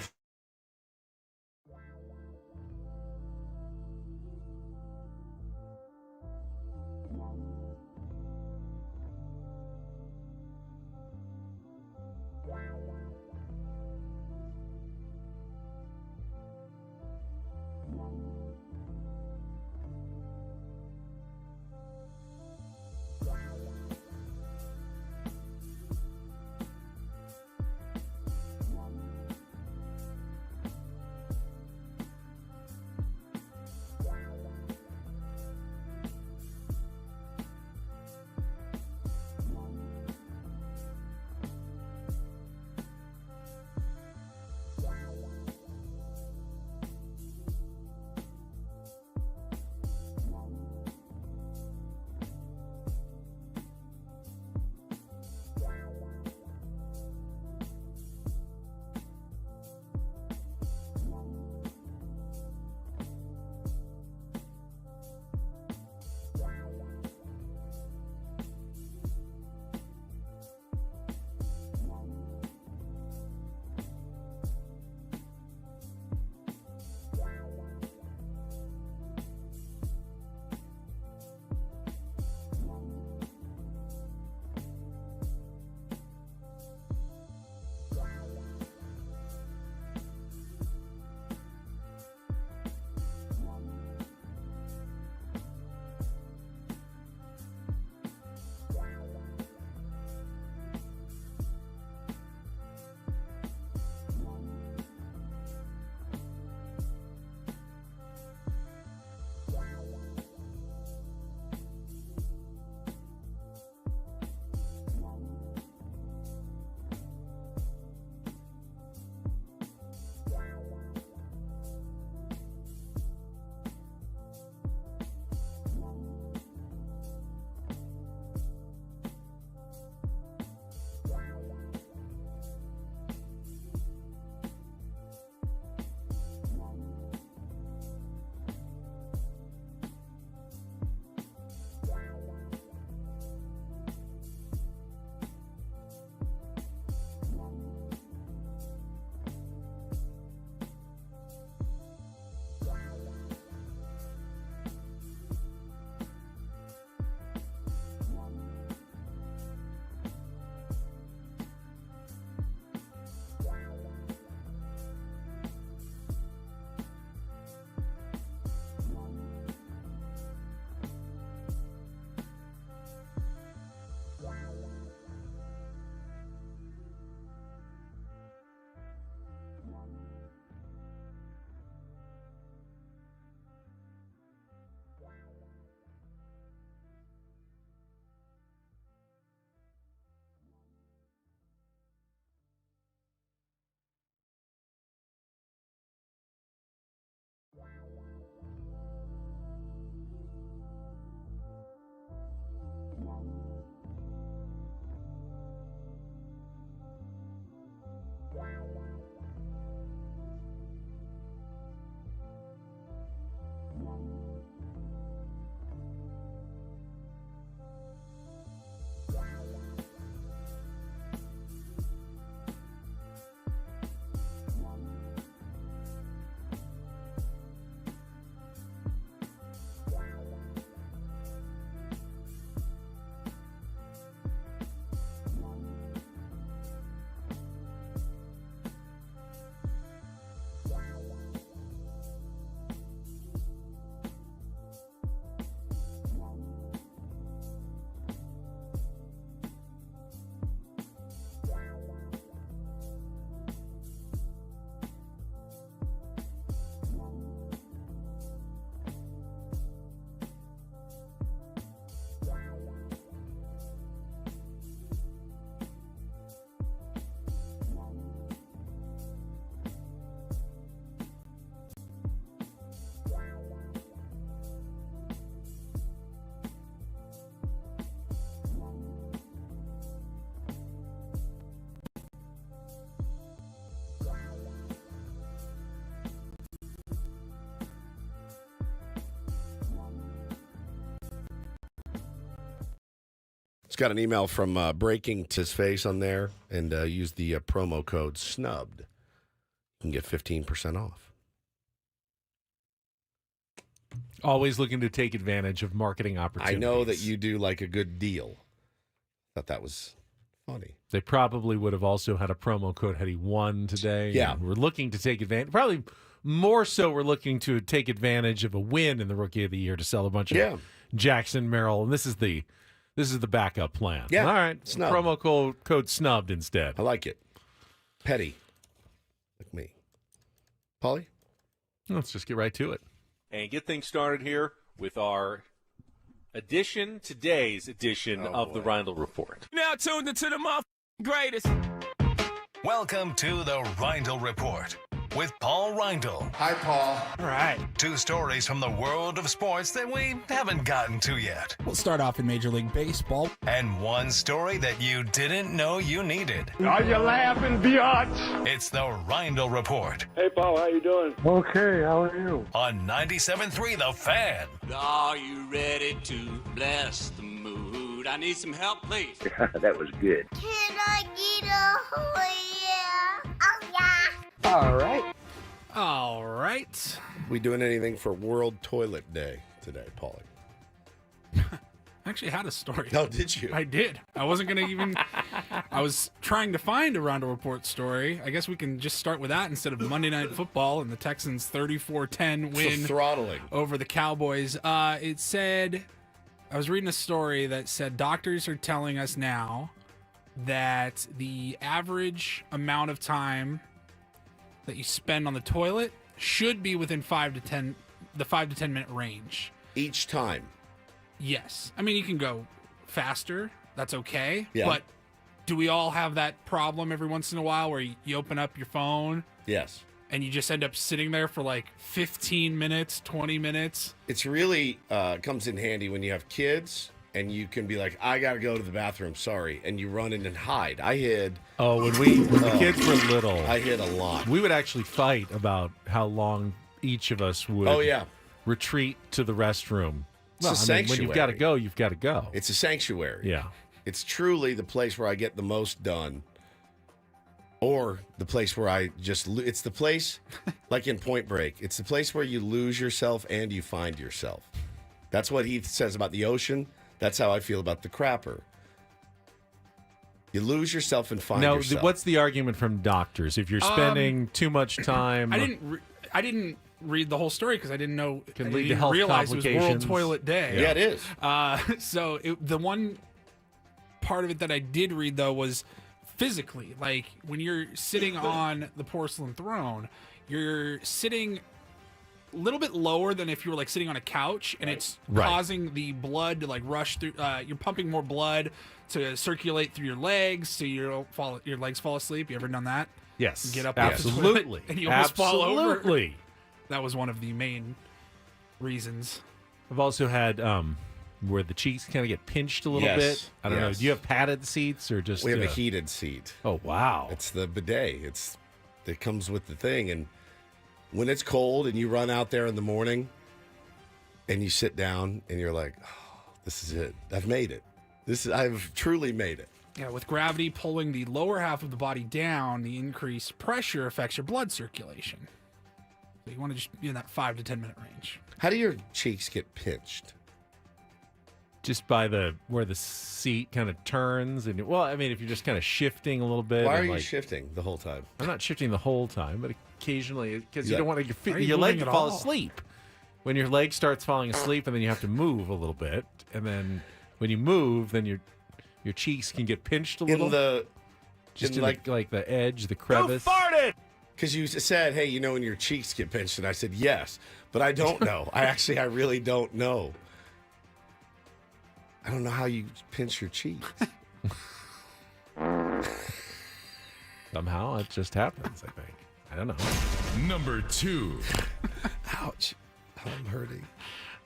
got an email from Breaking to his face on there, and use the promo code SNUBBED. You can get 15% off. Always looking to take advantage of marketing opportunities. I know that you do like a good deal. Thought that was funny. They probably would have also had a promo code had he won today. Yeah. We're looking to take advantage. Probably more so we're looking to take advantage of a win in the Rookie of the Year to sell a bunch of Jackson Merrill. And this is the backup plan. Yeah. All right. Snub. Promo code SNUBBED instead. I like it. Petty. Like me. Paulie? Let's just get right to it. And get things started here with our today's edition of the Reindl Report. Now tuned into the greatest. Welcome to the Reindl Report with Paul Reindl. Hi, Paul. All right. 2 stories from the world of sports that we haven't gotten to yet. We'll start off in Major League Baseball. And 1 story that you didn't know you needed. Are you laughing, biatch? It's the Reindl Report Hey, Paul, how you doing? Okay, how are you? on 97.3 The Fan. Are you ready to bless the mood? I need some help, please. That was good. Can I get a yeah? Oh, yeah. All right. We doing anything for World Toilet Day today, Paulie? I actually had a story. Oh, did you? I did. I wasn't going to even... I was trying to find a Reindl Report story. I guess we can just start with that instead of Monday Night Football and the Texans' 34-10 win throttling over the Cowboys. It said... I was reading a story that said doctors are telling us now that the average amount of time that you spend on the toilet should be within 5 to 10 minute range. each time. Yes. I mean, you can go faster. That's okay. Yeah. But do we all have that problem every once in a while where you open up your phone Yes. and you just end up sitting there for like 15 minutes, 20 minutes? It's really comes in handy when you have kids and you can be like, I got to go to the bathroom, sorry. And you run in and hide. I hid. Oh, when the kids were little, I hid a lot. we would actually fight about how long each of us would retreat to the restroom. It's a sanctuary. When you've got to go, you've got to go. It's a sanctuary. Yeah. It's truly the place where I get the most done. Or the place where I just, it's the place, like in Point Break, it's the place where you lose yourself and you find yourself. That's what Heath says about the ocean. That's how I feel about the crapper. You lose yourself and find yourself. What's the argument from doctors? If you're spending too much time... I didn't read the whole story because I didn't know. Can I lead to didn't health realize it was World complications. Toilet Day. Yeah, it is. So the one part of it that I did read though was physically, like when you're sitting on the porcelain throne, you're sitting a little bit lower than if you were like sitting on a couch, and it's causing the blood to like rush through. You're pumping more blood to circulate through your legs, so your legs fall asleep. You ever done that? Yes. Get up absolutely. and you almost fall over. Absolutely. That was one of the main reasons. I've also had where the cheeks kind of get pinched a little bit. I don't know. Do you have padded seats or just... We have a heated seat. Oh, wow. It's the bidet. It comes with the thing. And when it's cold and you run out there in the morning and you sit down and you're like, oh, this is it. I've made it. I've truly made it. Yeah, with gravity pulling the lower half of the body down, the increased pressure affects your blood circulation. So you want to just be in that 5 to 10 minute range. How do your cheeks get pinched? Just by where the seat kind of turns. And well, I mean, if you're just kind of shifting a little bit. Why are and you shifting the whole time? I'm not shifting the whole time, but occasionally, because you Yeah. don't want Are you your leg moving to at fall all? asleep. When your leg starts falling asleep, and then you have to move a little bit, and then when you move, then your cheeks can get pinched a little. Just in like the edge, the crevice. Who farted? Because you said, hey, you know when your cheeks get pinched? And I said, yes. But I don't know. I really don't know. I don't know how you pinch your cheeks. Somehow it just happens, I think. I don't know. Number 2. Ouch. I'm hurting.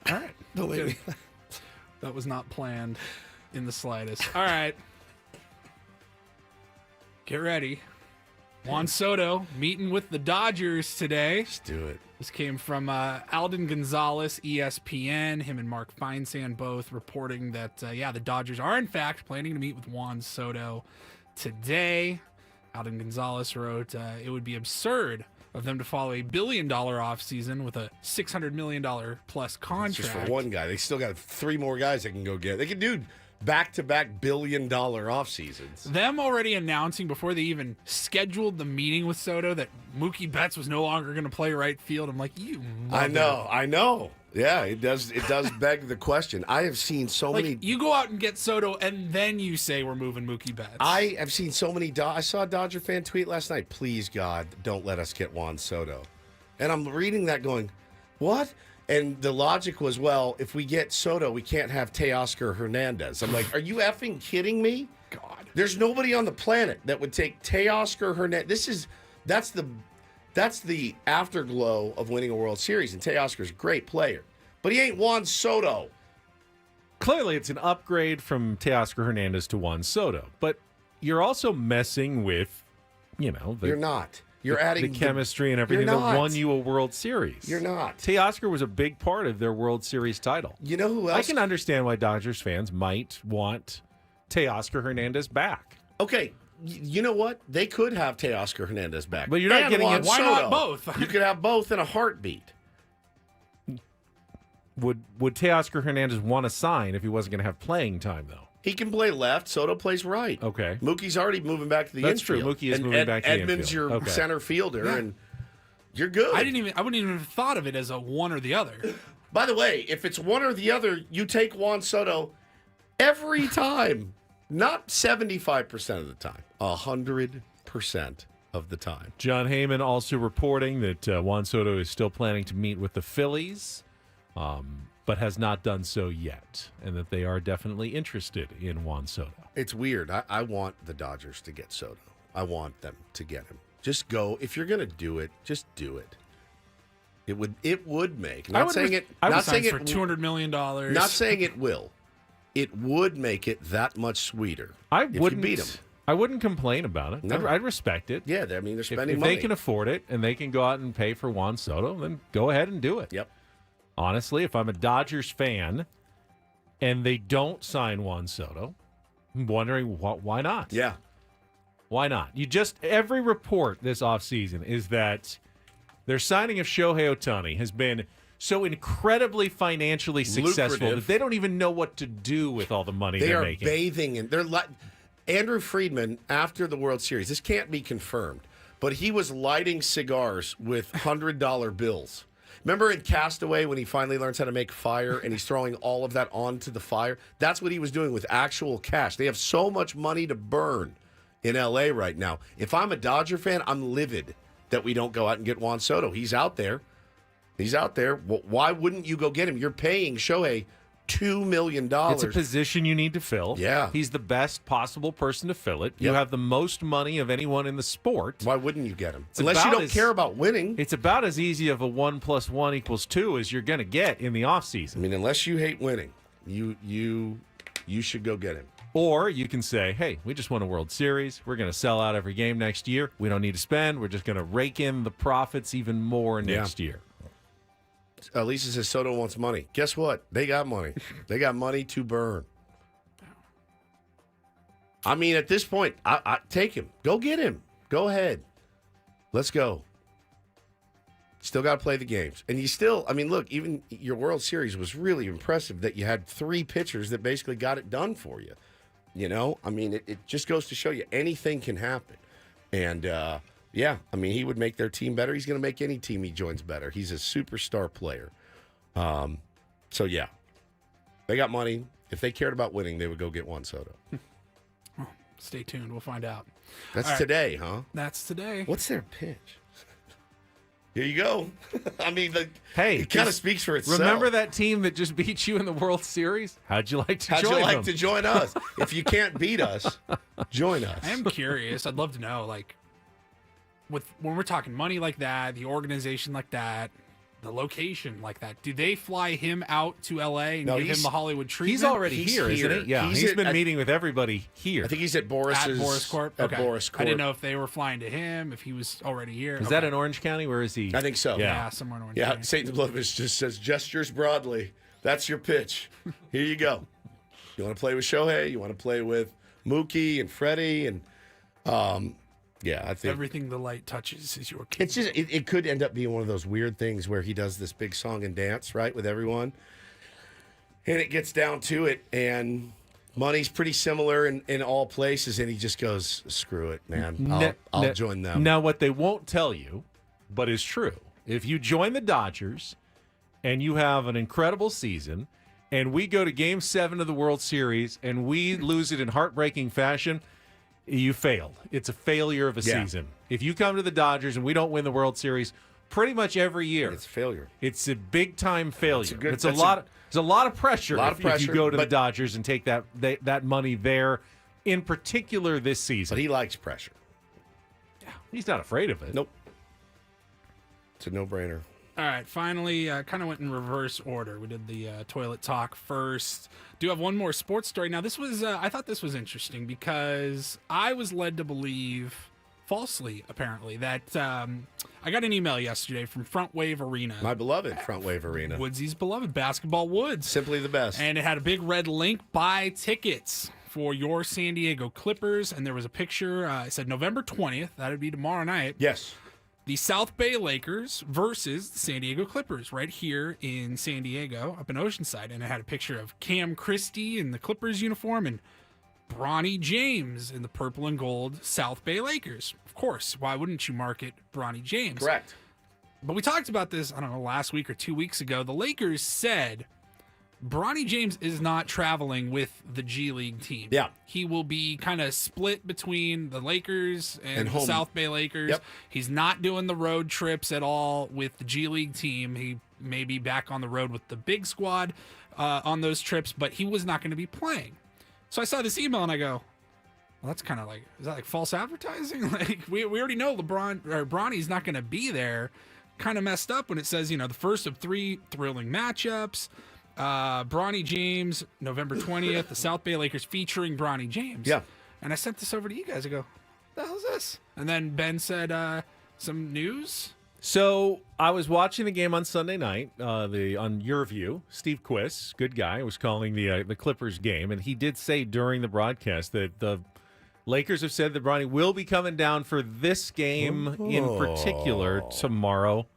All right. Don't make me laugh. That was not planned in the slightest. All right. Get ready. Juan Soto meeting with the Dodgers today. Let's do it. This came from Alden Gonzalez, ESPN. Him and Mark Feinsand both reporting that, the Dodgers are, in fact, planning to meet with Juan Soto today. Alden Gonzalez wrote, it would be absurd of them to follow $1 billion offseason with a $600 million plus contract. Just for one guy. They still got 3 more guys they can go get. They can do back-to-back $1 billion off seasons. Them already announcing before they even scheduled the meeting with Soto that Mookie Betts was no longer going to play right field. I'm like, you mother. I know. Yeah, it does beg the question. I have seen so many. You go out and get Soto, and then you say we're moving Mookie Betts. I have seen so many. I saw a Dodger fan tweet last night. Please, God, don't let us get Juan Soto. And I'm reading that, going, what? And the logic was, well, if we get Soto, we can't have Teoscar Hernandez. I'm like, are you effing kidding me? God, there's nobody on the planet that would take Teoscar Hernandez. That's the afterglow of winning a World Series, and Teoscar's a great player, but he ain't Juan Soto. Clearly, it's an upgrade from Teoscar Hernandez to Juan Soto, but you're also messing with, You're not. You're adding the chemistry and everything that won you a World Series. You're not. Teoscar was a big part of their World Series title. You know who else? I can understand why Dodgers fans might want Teoscar Hernandez back. Okay, you know what? They could have Teoscar Hernandez back. But you're not getting Juan it. Why Soto. not both? You could have both in a heartbeat. Would Teoscar Hernandez want to sign if he wasn't going to have playing time, though? He can play left. Soto plays right. Okay. Mookie's already moving back to the That's infield. true. Mookie is moving back to the Edmonds infield. your Okay. center fielder, and you're good. I wouldn't even have thought of it as a one or the other. By the way, if it's one or the other, you take Juan Soto every time. Not 75% of the time. 100% of the time. John Heyman also reporting that Juan Soto is still planning to meet with the Phillies, but has not done so yet, and that they are definitely interested in Juan Soto. It's weird. I want the Dodgers to get Soto. I want them to get him. Just go. If you're going to do it, just do it. It would make. Not saying it. Not saying it for $200 million. Not saying it will. It would make it that much sweeter. If you beat him. I wouldn't complain about it. No. I'd respect it. Yeah, I mean, they're spending if money. they can afford it and they can go out and pay for Juan Soto, then go ahead and do it. Yep. Honestly, if I'm a Dodgers fan and they don't sign Juan Soto, I'm wondering why not? Yeah. Why not? Every report this offseason is that their signing of Shohei Ohtani has been so incredibly financially successful Lucrative. that they don't even know what to do with all the money They they're are making. bathing in. Andrew Friedman, after the World Series, this can't be confirmed, but he was lighting cigars with $100 bills. Remember in Castaway when he finally learns how to make fire and he's throwing all of that onto the fire? That's what he was doing with actual cash. They have so much money to burn in L.A. right now. If I'm a Dodger fan, I'm livid that we don't go out and get Juan Soto. He's out there. Why wouldn't you go get him? You're paying Shohei $2 million. It's a position you need to fill. Yeah. He's the best possible person to fill it. You Yep. have the most money of anyone in the sport. Why wouldn't you get him? It's Unless you about don't care about winning. It's about as easy of a 1 + 1 = 2 as you're going to get in the I offseason. mean, unless you hate winning, you should go get him. Or you can say, hey, we just won a World Series. We're going to sell out every game next year. We don't need to spend. We're just going to rake in the profits even more next year. Lisa says Soto wants money. Guess what? They got money. They got money to burn. I mean, at this point, I take him. Go get him. Go ahead. Let's go. Still got to play the games. And you still, I mean, look, even your World Series was really impressive that you had 3 pitchers that basically got it done for you. You know? I mean, it just goes to show you anything can happen. And, yeah, I mean, he would make their team better. He's going to make any team he joins better. He's a superstar player. So, yeah, they got money. If they cared about winning, they would go get Juan Soto. Stay tuned. We'll find out. That's All right. today, huh? That's today. What's their pitch? Here you go. I mean, Hey, it kind of speaks for itself. Remember that team that just beat you in the World Series? How'd you like to How'd join you like them? to join us? If you can't beat us, join us. I am curious. I'd love to know, like, when we're talking money like that, the organization like that, the location like that. Do they fly him out to L.A. and No, give him the Hollywood treatment? He's already He's here, here. isn't he? Yeah, he's been meeting with everybody here. I think he's at Boris's. At Boris Corp? At Okay. Boris Corp. I didn't know if they were flying to him, if he was already here. Is that in Orange County? Where is he? I think so. Yeah, somewhere in Orange Yeah, County. St. Louis just says gestures broadly. That's your pitch. Here you go. You want to play with Shohei? You want to play with Mookie and Freddie? And yeah, I think Everything the light touches is your king. it's just it could end up being one of those weird things where he does this big song and dance, right, with everyone. And it gets down to it, and money's pretty similar in all places, and he just goes, screw it, man. I'll join them. Now, what they won't tell you, but is true, if you join the Dodgers and you have an incredible season, and we go to Game 7 of the World Series, and we lose it in heartbreaking fashion, you failed. It's a failure of a season. If you come to the Dodgers and we don't win the World Series pretty much every year, It's a failure. it's a big-time failure. There's There's a lot of pressure if you go to the Dodgers and take that money there, in particular this season. But he likes pressure. He's not afraid of it. Nope. It's a no-brainer. All right, finally, kind of went in reverse order. We did the toilet talk first. Do have one more sports story. Now, this was I thought this was interesting because I was led to believe, falsely apparently, that I got an email yesterday from Front Wave Arena. My beloved Front Wave Arena. Woodsy's beloved Basketball Woods. Simply the best. And it had a big red link, buy tickets for your San Diego Clippers. And there was a picture, it said November 20th. That would be tomorrow night. Yes. The South Bay Lakers versus the San Diego Clippers right here in San Diego, up in Oceanside. And it had a picture of Cam Christie in the Clippers uniform and Bronny James in the purple and gold South Bay Lakers. Of course, why wouldn't you market Bronny James? Correct. But we talked about this, I don't know, last week or 2 weeks ago. The Lakers said Bronny James is not traveling with the G League team. Yeah. He will be kind of split between the Lakers and the home. South Bay Lakers. Yep. He's not doing the road trips at all with the G League team. He may be back on the road with the big squad on those trips, but he was not going to be playing. So I saw this email and I go, well, that's kind of like, is that like false advertising? Like we already know Bronny's not going to be there. Kind of messed up when it says, the first of 3 thrilling matchups. Bronny James, November 20th, the South Bay Lakers featuring Bronny James. Yeah. And I sent this over to you guys. I go, what the hell is this? And then Ben said, some news. So I was watching the game on Sunday night, on Your View. Steve Quiss, good guy, was calling the Clippers game, and he did say during the broadcast that the Lakers have said that Bronny will be coming down for this game in particular tomorrow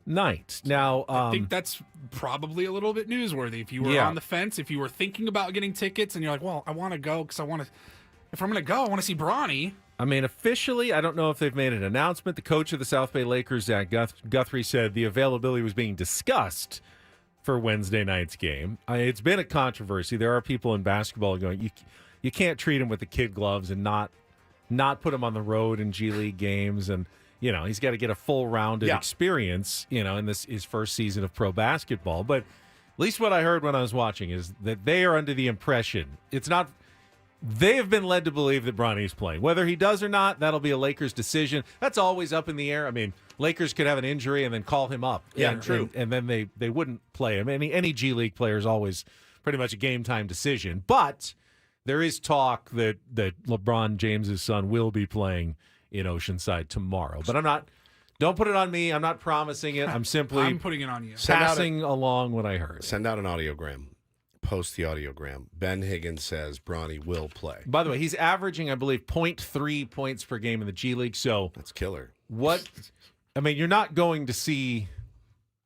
night. Now, I think that's probably a little bit newsworthy. If you were on the fence, if you were thinking about getting tickets, and you're like, well, I want to go because if I'm going to go, I want to see Bronny. I mean, officially, I don't know if they've made an announcement. The coach of the South Bay Lakers, Zach Guthrie, said the availability was being discussed for Wednesday night's game. It's been a controversy. There are people in basketball going, you can't treat him with the kid gloves and not put him on the road in G League games. And, he's got to get a full-rounded experience, in his first season of pro basketball. But at least what I heard when I was watching is that they are under the impression it's not – they have been led to believe that Bronny's playing. Whether he does or not, that'll be a Lakers decision. That's always up in the air. I mean, Lakers could have an injury and then call him up. Yeah, true. And then they wouldn't play him. Any G League player is always pretty much a game-time decision. But there is talk that LeBron James's son will be playing in Oceanside tomorrow. But don't put it on me. I'm not promising it. I'm simply I'm putting it on you. passing along what I heard. Send out an audiogram. Post the audiogram. Ben Higgins says Bronny will play. By the way, he's averaging, I believe, 0.3 points per game in the G League. So that's killer. You're not going to see.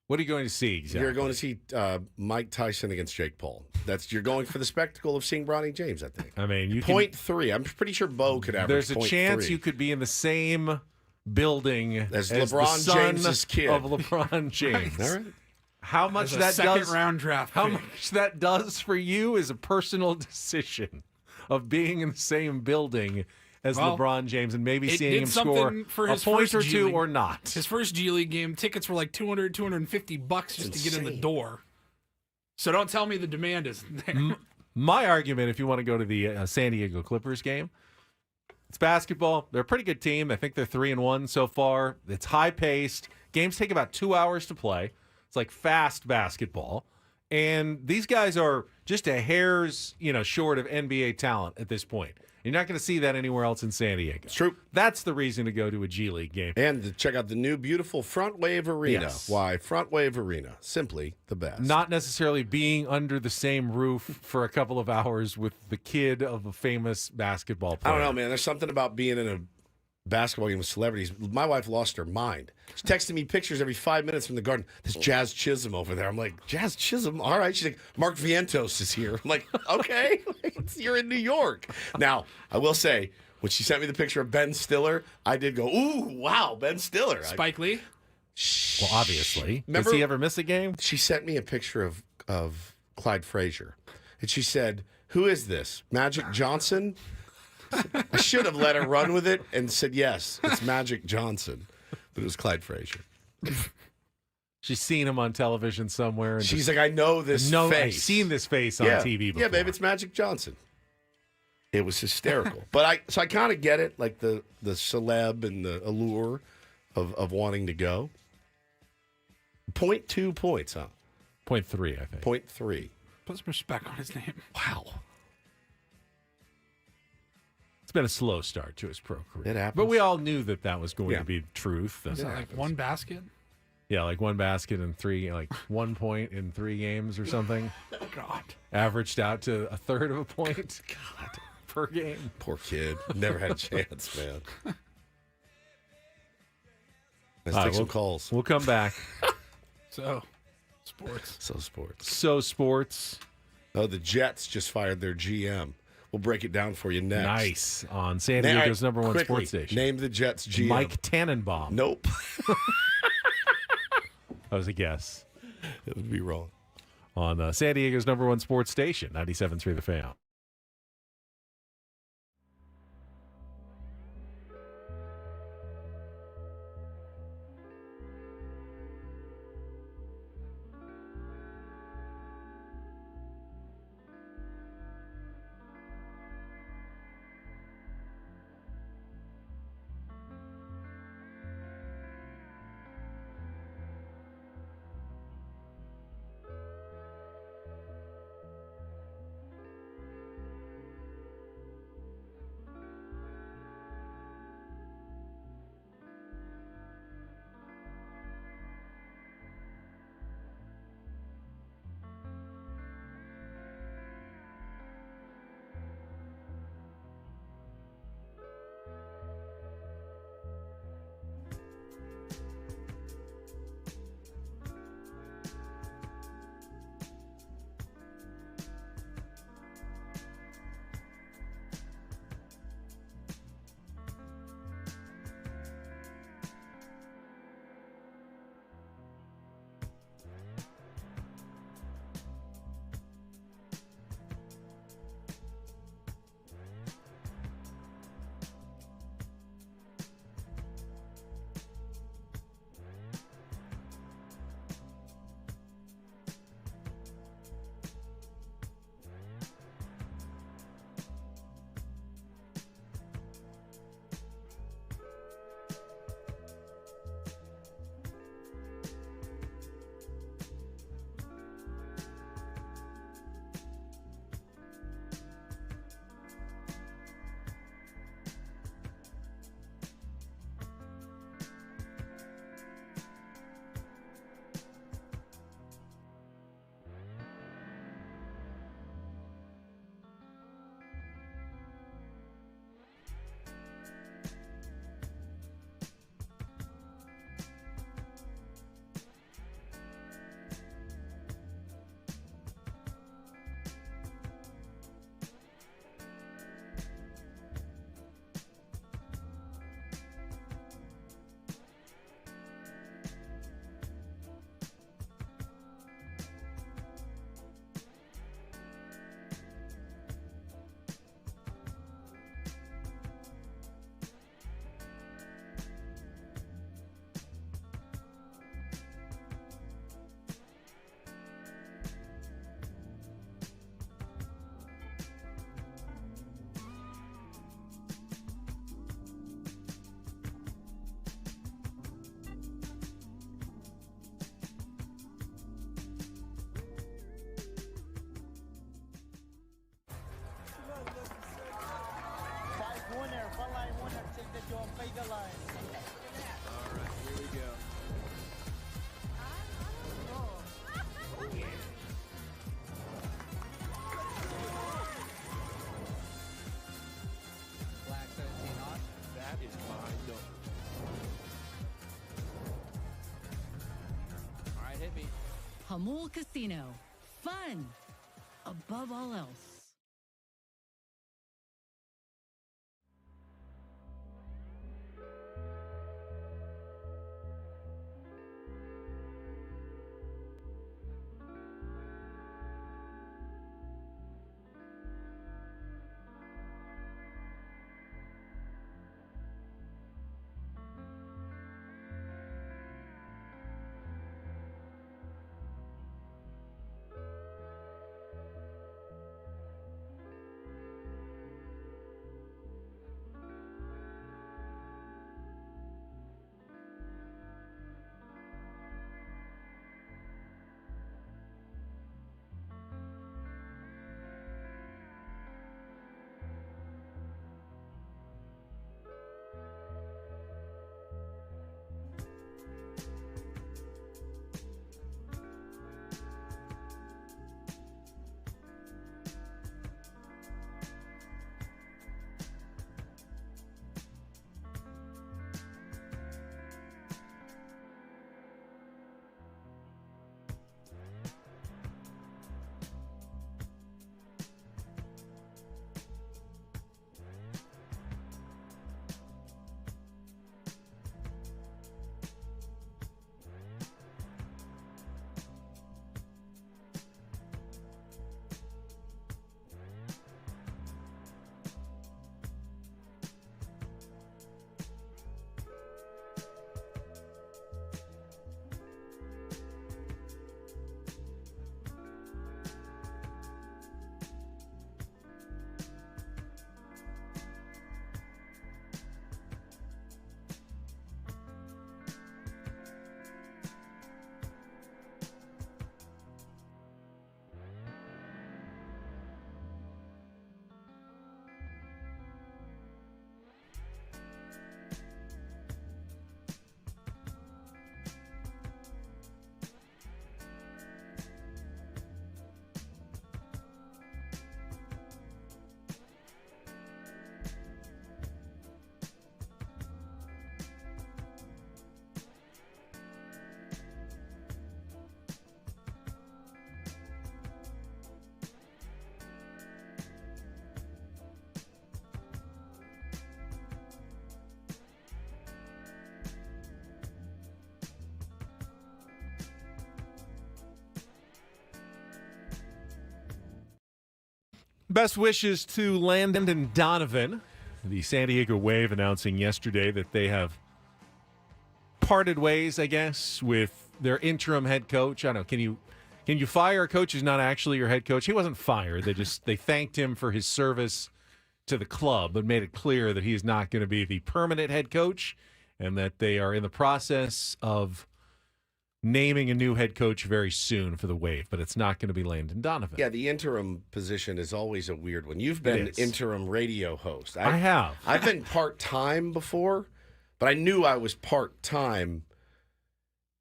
What are you going to see exactly? You're going to see Mike Tyson against Jake Paul. You're going for the spectacle of seeing Bronny James, I think. I mean, 0.3. I'm pretty sure Bo could average. There's a chance you could be in the same building as LeBron the James's kid of LeBron James. All right. How much that second round draft pick. How much that does for you is a personal decision of being in the same building as LeBron James and maybe seeing him score a point or two or not. His first G League game, tickets were like $200, $250 just to get in the door. So don't tell me the demand isn't there. My argument, if you want to go to the San Diego Clippers game, it's basketball. They're a pretty good team. I think they're 3-1 so far. It's high-paced. Games take about 2 hours to play. It's like fast basketball. And these guys are just a hair's, short of NBA talent at this point. You're not going to see that anywhere else in San Diego. It's true. That's the reason to go to a G League game. And to check out the new, beautiful Front Wave Arena. Yes. Why? Front Wave Arena. Simply the best. Not necessarily being under the same roof for a couple of hours with the kid of a famous basketball player. I don't know, man. There's something about being in a basketball game with celebrities. My wife lost her mind. She's texting me pictures every 5 minutes from the Garden. There's Jazz Chisholm over there. I'm like, Jazz Chisholm? All right. She's like, Mark Vientos is here. I'm like, okay. You're in New York. Now, I will say, when she sent me the picture of Ben Stiller, I did go, ooh, wow, Ben Stiller. Spike Lee? Well, obviously. Remember, does he ever miss a game? She sent me a picture of Clyde Frazier. And she said, who is this? Magic Johnson? I should have let her run with it and said, yes, it's Magic Johnson. But it was Clyde Frazier. She's seen him on television somewhere. And she's like, I know this face. I've seen this face on TV before. Yeah, babe, it's Magic Johnson. It was hysterical. But I kind of get it, like the celeb and the allure of wanting to go. 0.2 points, huh? 0.3, I think. 0.3. Put some respect on his name. Wow. It's been a slow start to his pro career. It happens. But we all knew that was going to be truth. Was it like one basket? Yeah, like one basket in 3, like 1 point in 3 games or something. God. Averaged out to a third of a point. God. Per game. Poor kid. Never had a chance, man. Let's All take right, some calls. We'll come back. So, sports. So sports. Oh, the Jets just fired their GM. We'll break it down for you next. Nice. On San Diego's number one sports station. Name the Jets GM. Mike Tannenbaum. Nope. That was a guess. It would be wrong. On San Diego's number one sports station, 97.3 The Fan. Hamul Casino. Fun above all else. Best wishes to Landon and Donovan. The San Diego Wave announcing yesterday that they have parted ways, I guess, with their interim head coach. I don't know. Can you fire a coach who's not actually your head coach? He wasn't fired. They thanked him for his service to the club, but made it clear that he's not going to be the permanent head coach, and that they are in the process of naming a new head coach very soon for the Wave, but it's not going to be Landon Donovan. Yeah, the interim position is always a weird one. You've been interim radio host. I have. I've been part-time before, but I knew I was part-time,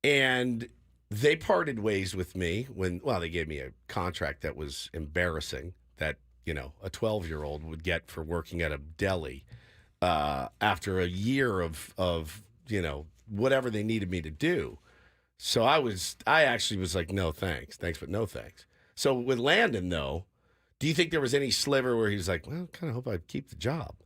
and they parted ways with me when, well, they gave me a contract that was embarrassing that, you know, a 12-year-old would get for working at a deli after a year of, you know, whatever they needed me to do. So I actually was like, no thanks, but no thanks. So with Landon, though, do you think there was any sliver where he was like, well, kind of hope I keep the job?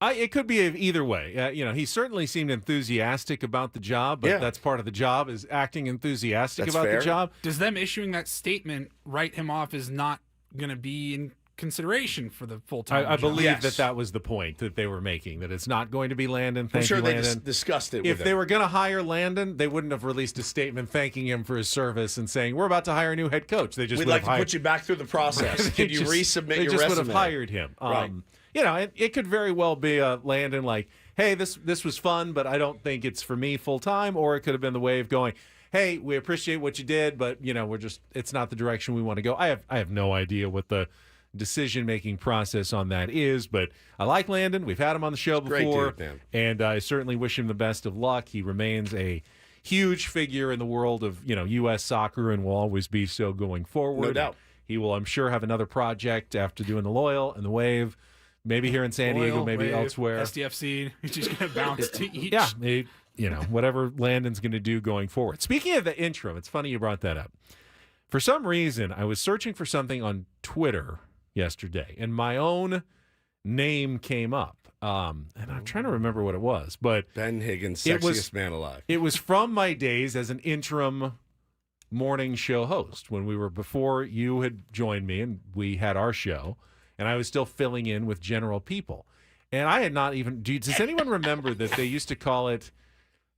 It could be either way. You know, he certainly seemed enthusiastic about the job, but that's part of the job, is acting enthusiastic about the job. Does them issuing that statement write him off as not going to be in consideration for the full-time I job? believe that was the point that they were making, that it's not going to be Landon. I'm sure they Landon. discussed it with If him. they were going to hire Landon, they wouldn't have released a statement thanking him for his service and saying, we're about to hire a new head coach. They just We'd would like have to put you back through the process. Can you resubmit your resume? They just would have hired him. Right. You know, it could very well be Landon like, hey, this was fun, but I don't think it's for me full-time. Or it could have been the Wave going, hey, we appreciate what you did, but, you know, it's not the direction we want to go. I have no idea what the decision-making process on that is, but I like Landon. We've had him on the show before, great dude, man. And I certainly wish him the best of luck. He remains a huge figure in the world of, you know, U.S. soccer, and will always be so going forward. No doubt. He will, I'm sure, have another project after doing the Loyal and the Wave, maybe here in San Diego, maybe Wave, elsewhere. SDFC, he's just going to bounce to each. Yeah, whatever Landon's going to do going forward. Speaking of the interim, it's funny you brought that up. For some reason, I was searching for something on Twitter yesterday, and my own name came up. And I'm trying to remember what it was, but Ben Higgins, sexiest man alive. It was from my days as an interim morning show host before you had joined me and we had our show, and I was still filling in with general people. And I had not even, does anyone remember that they used to call it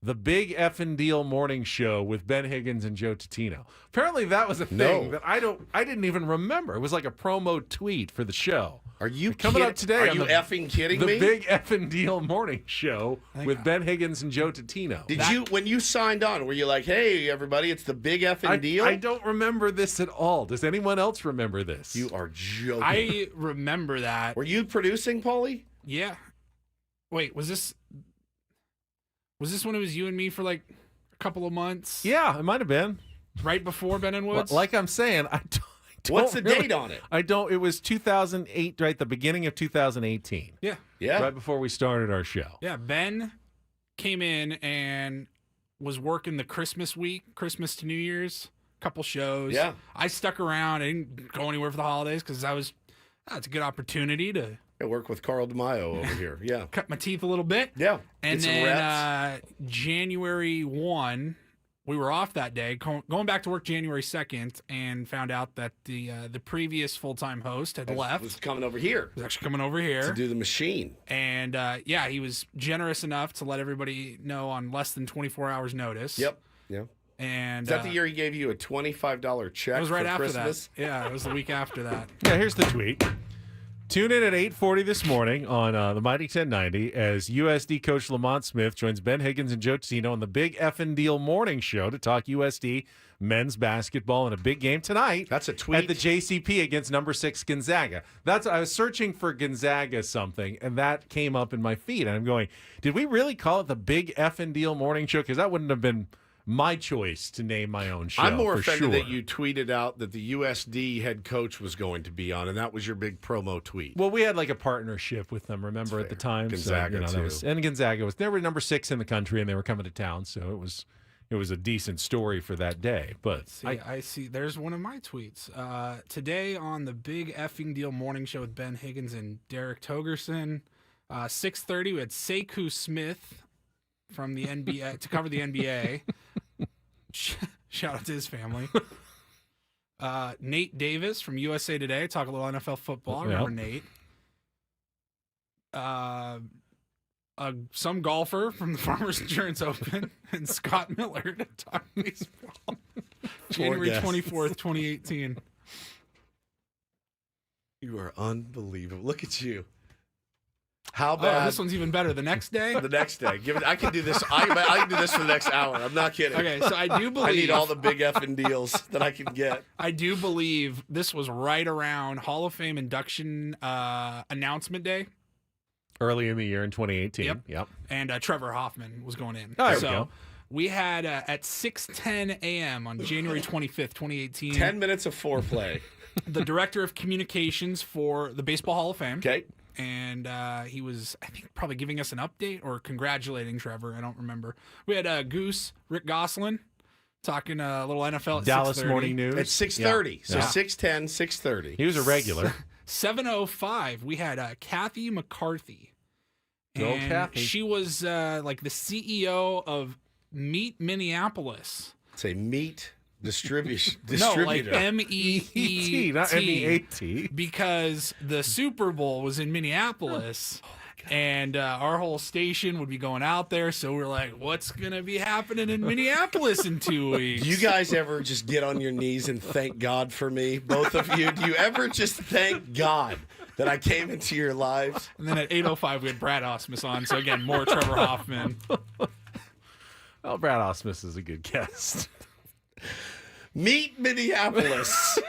the Big Effing Deal Morning Show with Ben Higgins and Joe Tutino? Apparently that was a thing that I didn't even remember. It was like a promo tweet for the show. Are you coming up today? Are you effing kidding me? The Big Effing Deal Morning Show with Ben Higgins and Joe Tutino. When you signed on, were you like, hey, everybody, it's the Big Effing Deal? I don't remember this at all. Does anyone else remember this? You are joking. I remember that. Were you producing, Paulie? Yeah. Wait, was this when it was you and me for like a couple of months? Yeah, it might have been. Right before Ben and Woods? Like I'm saying, I don't. What's the date on it? I don't. It was 2008, right? The beginning of 2018. Yeah. Right before we started our show. Yeah. Ben came in and was working the Christmas week, Christmas to New Year's, couple shows. Yeah. I stuck around. I didn't go anywhere for the holidays because it's a good opportunity to work with Carl DeMaio over here. Yeah. cut my teeth a little bit. Yeah. And get some then reps. January 1, we were off that day, going back to work January 2nd, and found out that the previous full-time host had left. Was coming over here. Was actually coming over here to do the machine. And he was generous enough to let everybody know on less than 24 hours notice. Yep. Yeah. And is that the year he gave you a $25 check? It was right for after Christmas? that. Yeah, it was the week after that. Yeah, here's the tweet. Tune in at 8:40 this morning on the Mighty 1090 as USD coach Lamont Smith joins Ben Higgins and Joe Tutino on the Big Effing Deal Morning Show to talk USD men's basketball in a big game tonight. That's a tweet. At the JCP against number 6 Gonzaga. I was searching for Gonzaga something, and that came up in my feed. And I'm going, did we really call it the Big Effing Deal Morning Show? Because that wouldn't have been my choice to name my own show. I'm more for offended sure. that you tweeted out that the USD head coach was going to be on, and that was your big promo tweet. Well, we had like a partnership with them, remember, at the time. Gonzaga, too. And Gonzaga they were number 6 in the country, and they were coming to town, so it was a decent story for that day. But I see. There's one of my tweets today on the Big Effing Deal Morning Show with Ben Higgins and Derek Togerson. 6:30, we had Sekou Smith from the NBA to cover the NBA. Shout out to his family. Nate Davis from USA Today. Talk a little NFL football. I remember Nate. Some golfer from the Farmers Insurance Open and Scott Miller to talk baseball. January 24th, 2018. You are unbelievable. Look at you. How bad? Oh, this one's even better. The next day? The next day. I can do this. I can do this for the next hour. I'm not kidding. Okay, so I do believe... I need all the big effing deals that I can get. I do believe this was right around Hall of Fame induction announcement day. Early in the year in 2018. Yep. And Trevor Hoffman was going in. Oh, there we go. We had at 6:10 a.m. on January 25th, 2018. 10 minutes of foreplay. The director of communications for the Baseball Hall of Fame. Okay. And he was, I think, probably giving us an update or congratulating Trevor. I don't remember. We had Goose, Rick Gosselin, talking a little NFL at Dallas 6:30. Morning News. At 6:30. So Yeah. 6:10, 6:30. He was a regular. 7:05, we had Kathy McCarthy. Good old And Kathy. she was like the CEO of Meat Minneapolis. Say meat distributor. No, like MEET, not MEAT. because the Super Bowl was in Minneapolis. And our whole station would be going out there, so we're like, what's going to be happening in Minneapolis in 2 weeks? Do you guys ever just get on your knees and thank God for me? Both of you? Do you ever just thank God that I came into your lives? And then at 8:05, we had Brad Osmus on, so again, more Trevor Hoffman. Well, Brad Osmus is a good guest. Meet Minneapolis.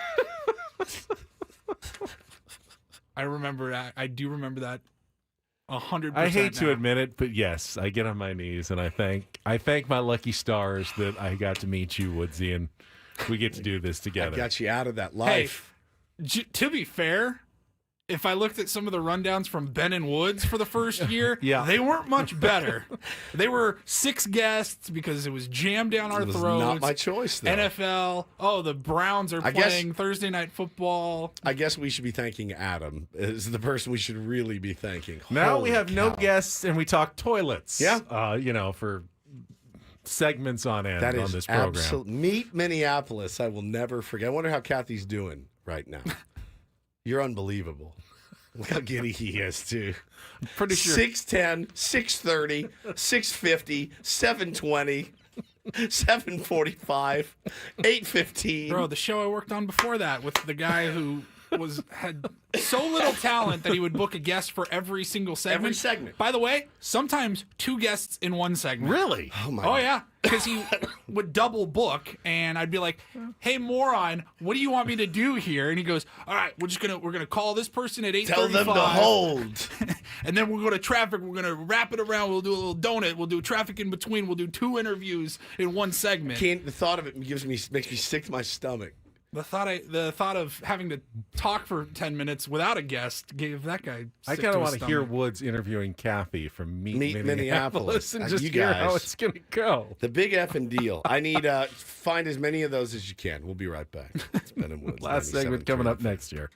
I remember that. I do remember that 100%. I hate to now. admit it, but yes, I get on my knees and I thank my lucky stars that I got to meet you, Woodsy, and we get to do this I together. got you out of that life. To be fair, if I looked at some of the rundowns from Ben and Woods for the first year, Yeah. they weren't much better. They were 6 guests because it was jammed down our It was throats. not my choice, though. NFL. Oh, the Browns are playing Thursday Night Football. I guess we should be thanking Adam is the person we should really be thanking. Now Holy we have no cow. guests, and we talk toilets. Yeah. You know, for segments on end That on is this program. absolute. Meet Minneapolis. I will never forget. I wonder how Kathy's doing right now. You're unbelievable. Look how giddy he is, too. Pretty sure. 6'10", 6'30", 6'50", 7'20", 7'45", 8'15". Bro, the show I worked on before that with the guy who had so little talent that he would book a guest for every single segment. Every segment. By the way, sometimes 2 guests in one segment. Really? Oh, my Oh God. yeah, because he would double book, and I'd be like, "Hey moron, what do you want me to do here?" And he goes, "All right, we're gonna call this person at 8:35. Tell them to hold. And then we'll go to traffic. We're gonna wrap it around. We'll do a little donut. We'll do traffic in between. We'll do 2 interviews in one segment." The thought of it makes me sick to my stomach. The thought of having to talk for 10 minutes without a guest gave that guy. I sick kind to of his want to hear stomach. Woods interviewing Kathy from Meet Minneapolis. Minneapolis and just You hear how guys. it's going to go. The big effing deal. I need find as many of those as you can. We'll be right back. It's Ben and Woods. Last segment 97.3 coming up FM. next year.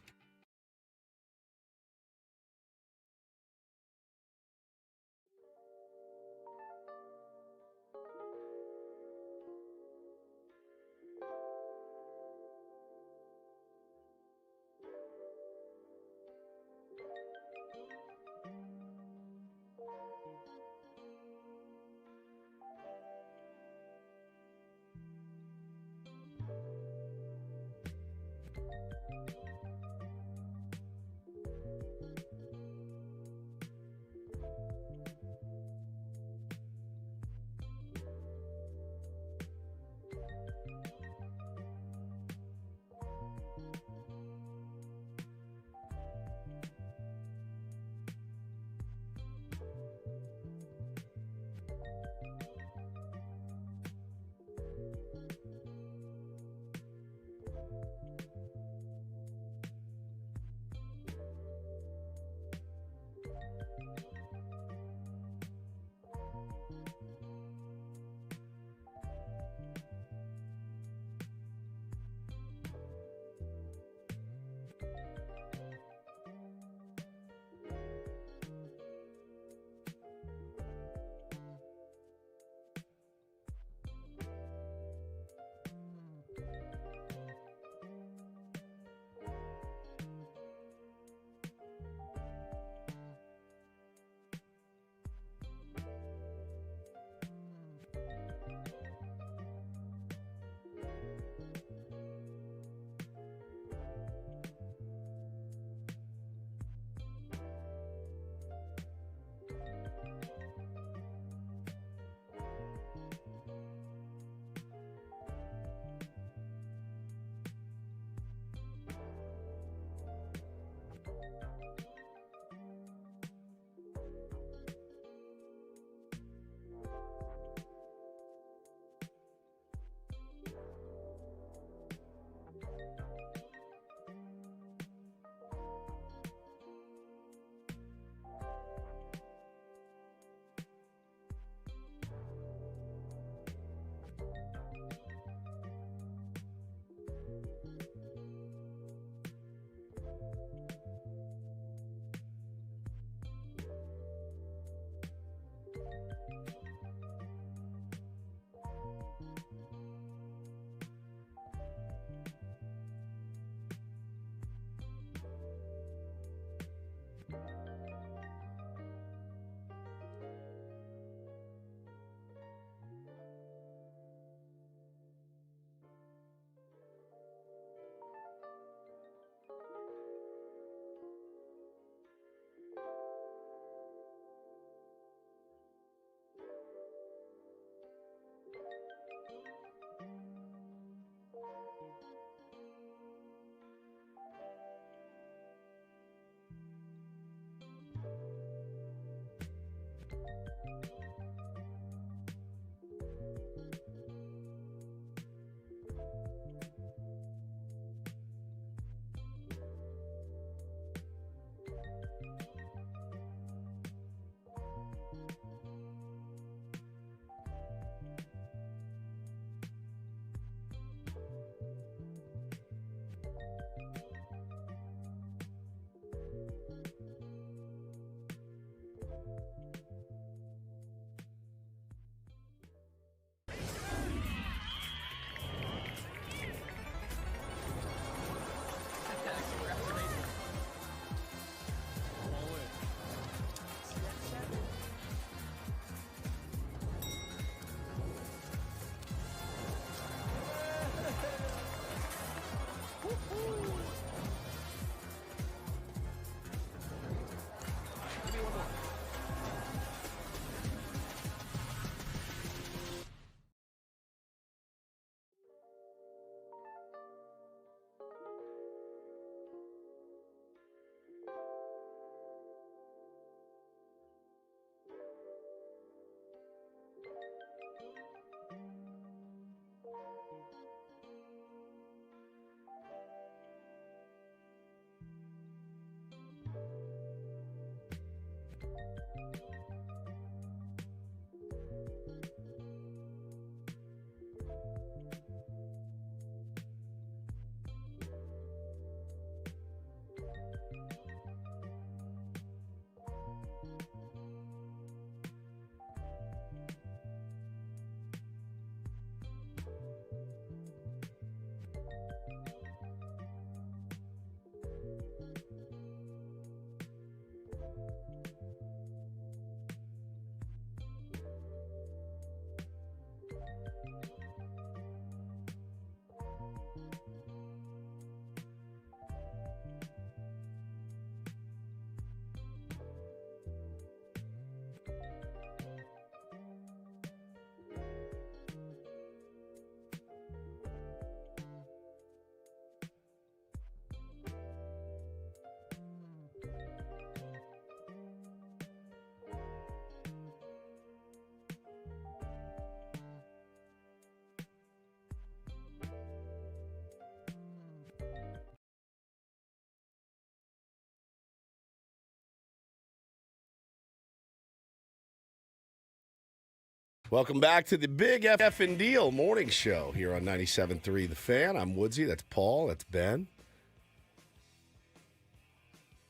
Welcome back to the Big Effing Deal morning show here on 97.3 The Fan. I'm Woodsy. That's Paul. That's Ben.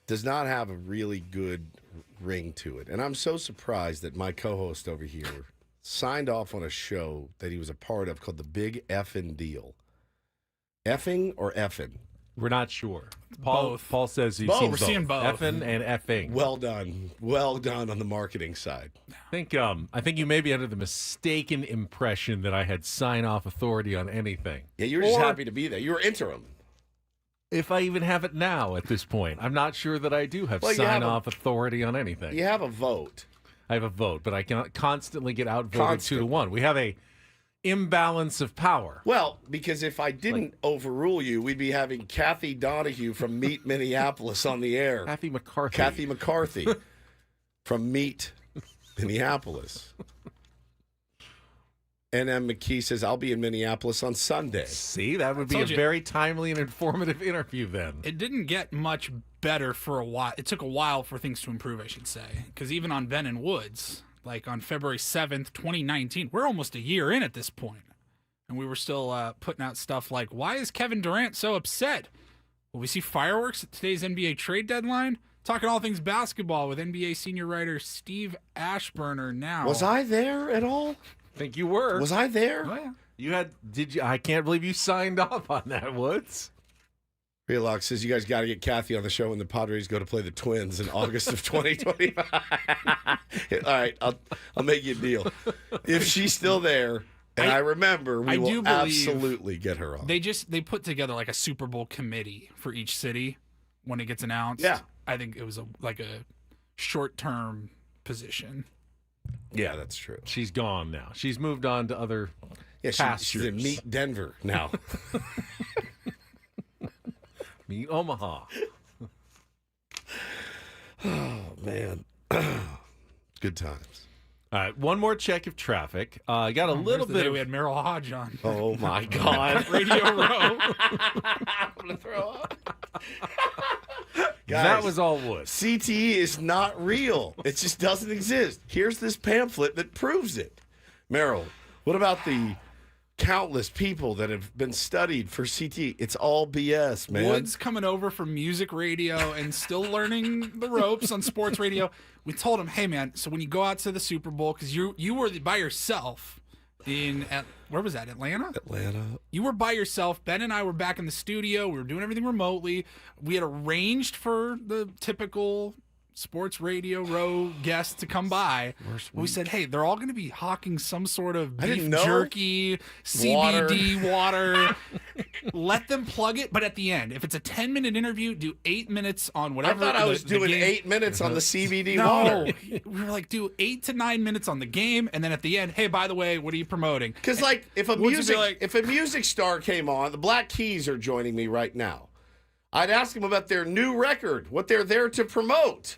Does not have a really good ring to it. And I'm so surprised that my co-host over here signed off on a show that he was a part of called the Big Effing Deal. Effing or effing? We're not sure. Paul says he's Both. seen We're both. seeing both. Effing and effing. Well done. Well done on the marketing side. I think you may be under the mistaken impression that I had sign-off authority on anything. Yeah, you were just happy to be there. You were interim. If I even have it now at this point. I'm not sure that I do have Well, you have sign-off authority on anything. You have a vote. I have a vote, but I cannot constantly get outvoted 2-1. We have a imbalance of power. Well, because if I didn't overrule you, we'd be having Kathy Donahue from Meet Minneapolis on the air. Kathy McCarthy. Kathy McCarthy from Meet Minneapolis. NM McKee says, I'll be in Minneapolis on Sunday. See, that would be a Told you. very timely and informative interview then. It didn't get much better for a while. It took a while for things to improve, I should say. Because even on Ben and Woods, like on February 7th, 2019, we're almost a year in at this point. And we were still putting out stuff like, why is Kevin Durant so upset? Will we see fireworks at today's NBA trade deadline? Talking all things basketball with NBA senior writer Steve Ashburner now. Was I there at all? I think you were. Was I there? Oh, yeah. You had? Did you? I can't believe you signed off on that, Woods. Realox says, you guys got to get Kathy on the show when the Padres go to play the Twins in August of 2025. All right, I'll make you a deal. If she's still there, and I remember, we will absolutely get her on. They put together like a Super Bowl committee for each city when it gets announced. Yeah. I think it was a short-term position. Yeah, that's true. She's gone now. She's moved on to other Yeah, she's pastures. in Meet Denver now. Meet Omaha. Oh, man. Good times. All right, one more check of traffic. I got a little the day bit we of... had Merrill Hodge on. Oh, my God. Radio Row. I'm going to throw up. Guys, that was all wood. CTE is not real. It just doesn't exist. Here's this pamphlet that proves it. Merrill, what about the countless people that have been studied for CTE? It's all BS, man. Woods coming over from music radio and still learning the ropes on sports radio. We told him, hey, man, so when you go out to the Super Bowl, because you were by yourself where was that, Atlanta? Atlanta. You were by yourself. Ben and I were back in the studio. We were doing everything remotely. We had arranged for the typical sports radio row guests to come by. We said, hey, they're all going to be hawking some sort of beef jerky, CBD water. Let them plug it, but at the end, if it's a 10-minute interview, do 8 minutes on whatever. I thought I was doing 8 minutes on the CBD no, water. We were like, do 8 to 9 minutes on the game, and then at the end, hey, by the way, what are you promoting? Because like if a music star came on, the Black Keys are joining me right now. I'd ask them about their new record, what they're there to promote.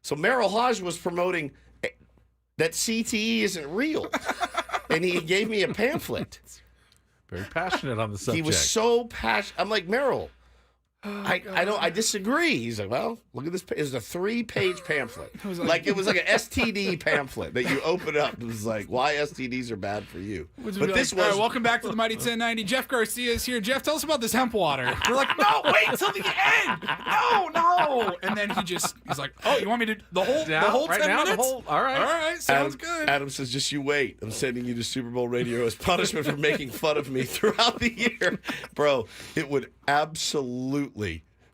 So Merrill Hodge was promoting that CTE isn't real, and he gave me a pamphlet. Very passionate on the subject. He was so passionate. I'm like, Merrill, I disagree. He's like, well, look at this. It was a 3-page pamphlet. It was like an STD pamphlet that you open up. It was like, why STDs are bad for you. But this was. All right, welcome back to the Mighty 1090. Jeff Garcia is here. Jeff, tell us about this hemp water. We're like, no, wait till the end. No. And then he's like, oh, you want me to the whole right 10 now, minutes? all right, sounds good. Adam says, just you wait. I'm sending you to Super Bowl radio as punishment for making fun of me throughout the year. Bro, it would absolutely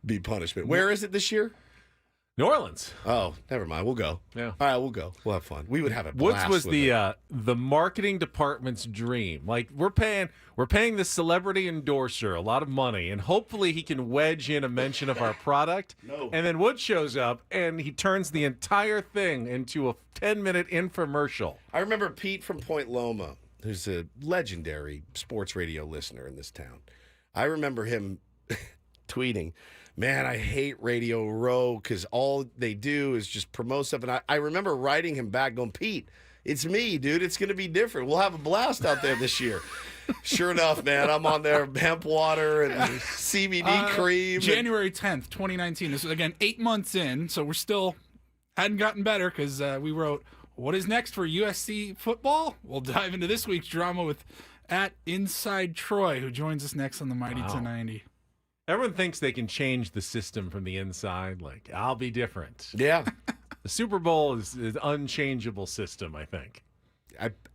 be punishment. Where is it this year? New Orleans. Oh, never mind. We'll go. Yeah. All right, we'll go. We'll have fun. We would have a Woods blast was with the it. the marketing department's dream. Like we're paying this celebrity endorser a lot of money, and hopefully he can wedge in a mention of our product. No. And then Woods shows up and he turns the entire thing into a 10-minute infomercial. I remember Pete from Point Loma, who's a legendary sports radio listener in this town. I remember him tweeting, "Man, I hate Radio Row because all they do is just promote stuff." And I remember writing him back going, "Pete, it's me, dude. It's going to be different. We'll have a blast out there this year." Sure enough, man, I'm on there, hemp water and CBD cream. January 10th, 2019. This is, again, 8 months in, so we're still hadn't gotten better because we wrote, what is next for USC football? We'll dive into this week's drama with @Inside Troy, who joins us next on the Mighty 1090. Everyone thinks they can change the system from the inside. Like, I'll be different. Yeah. The Super Bowl is an unchangeable system, I think.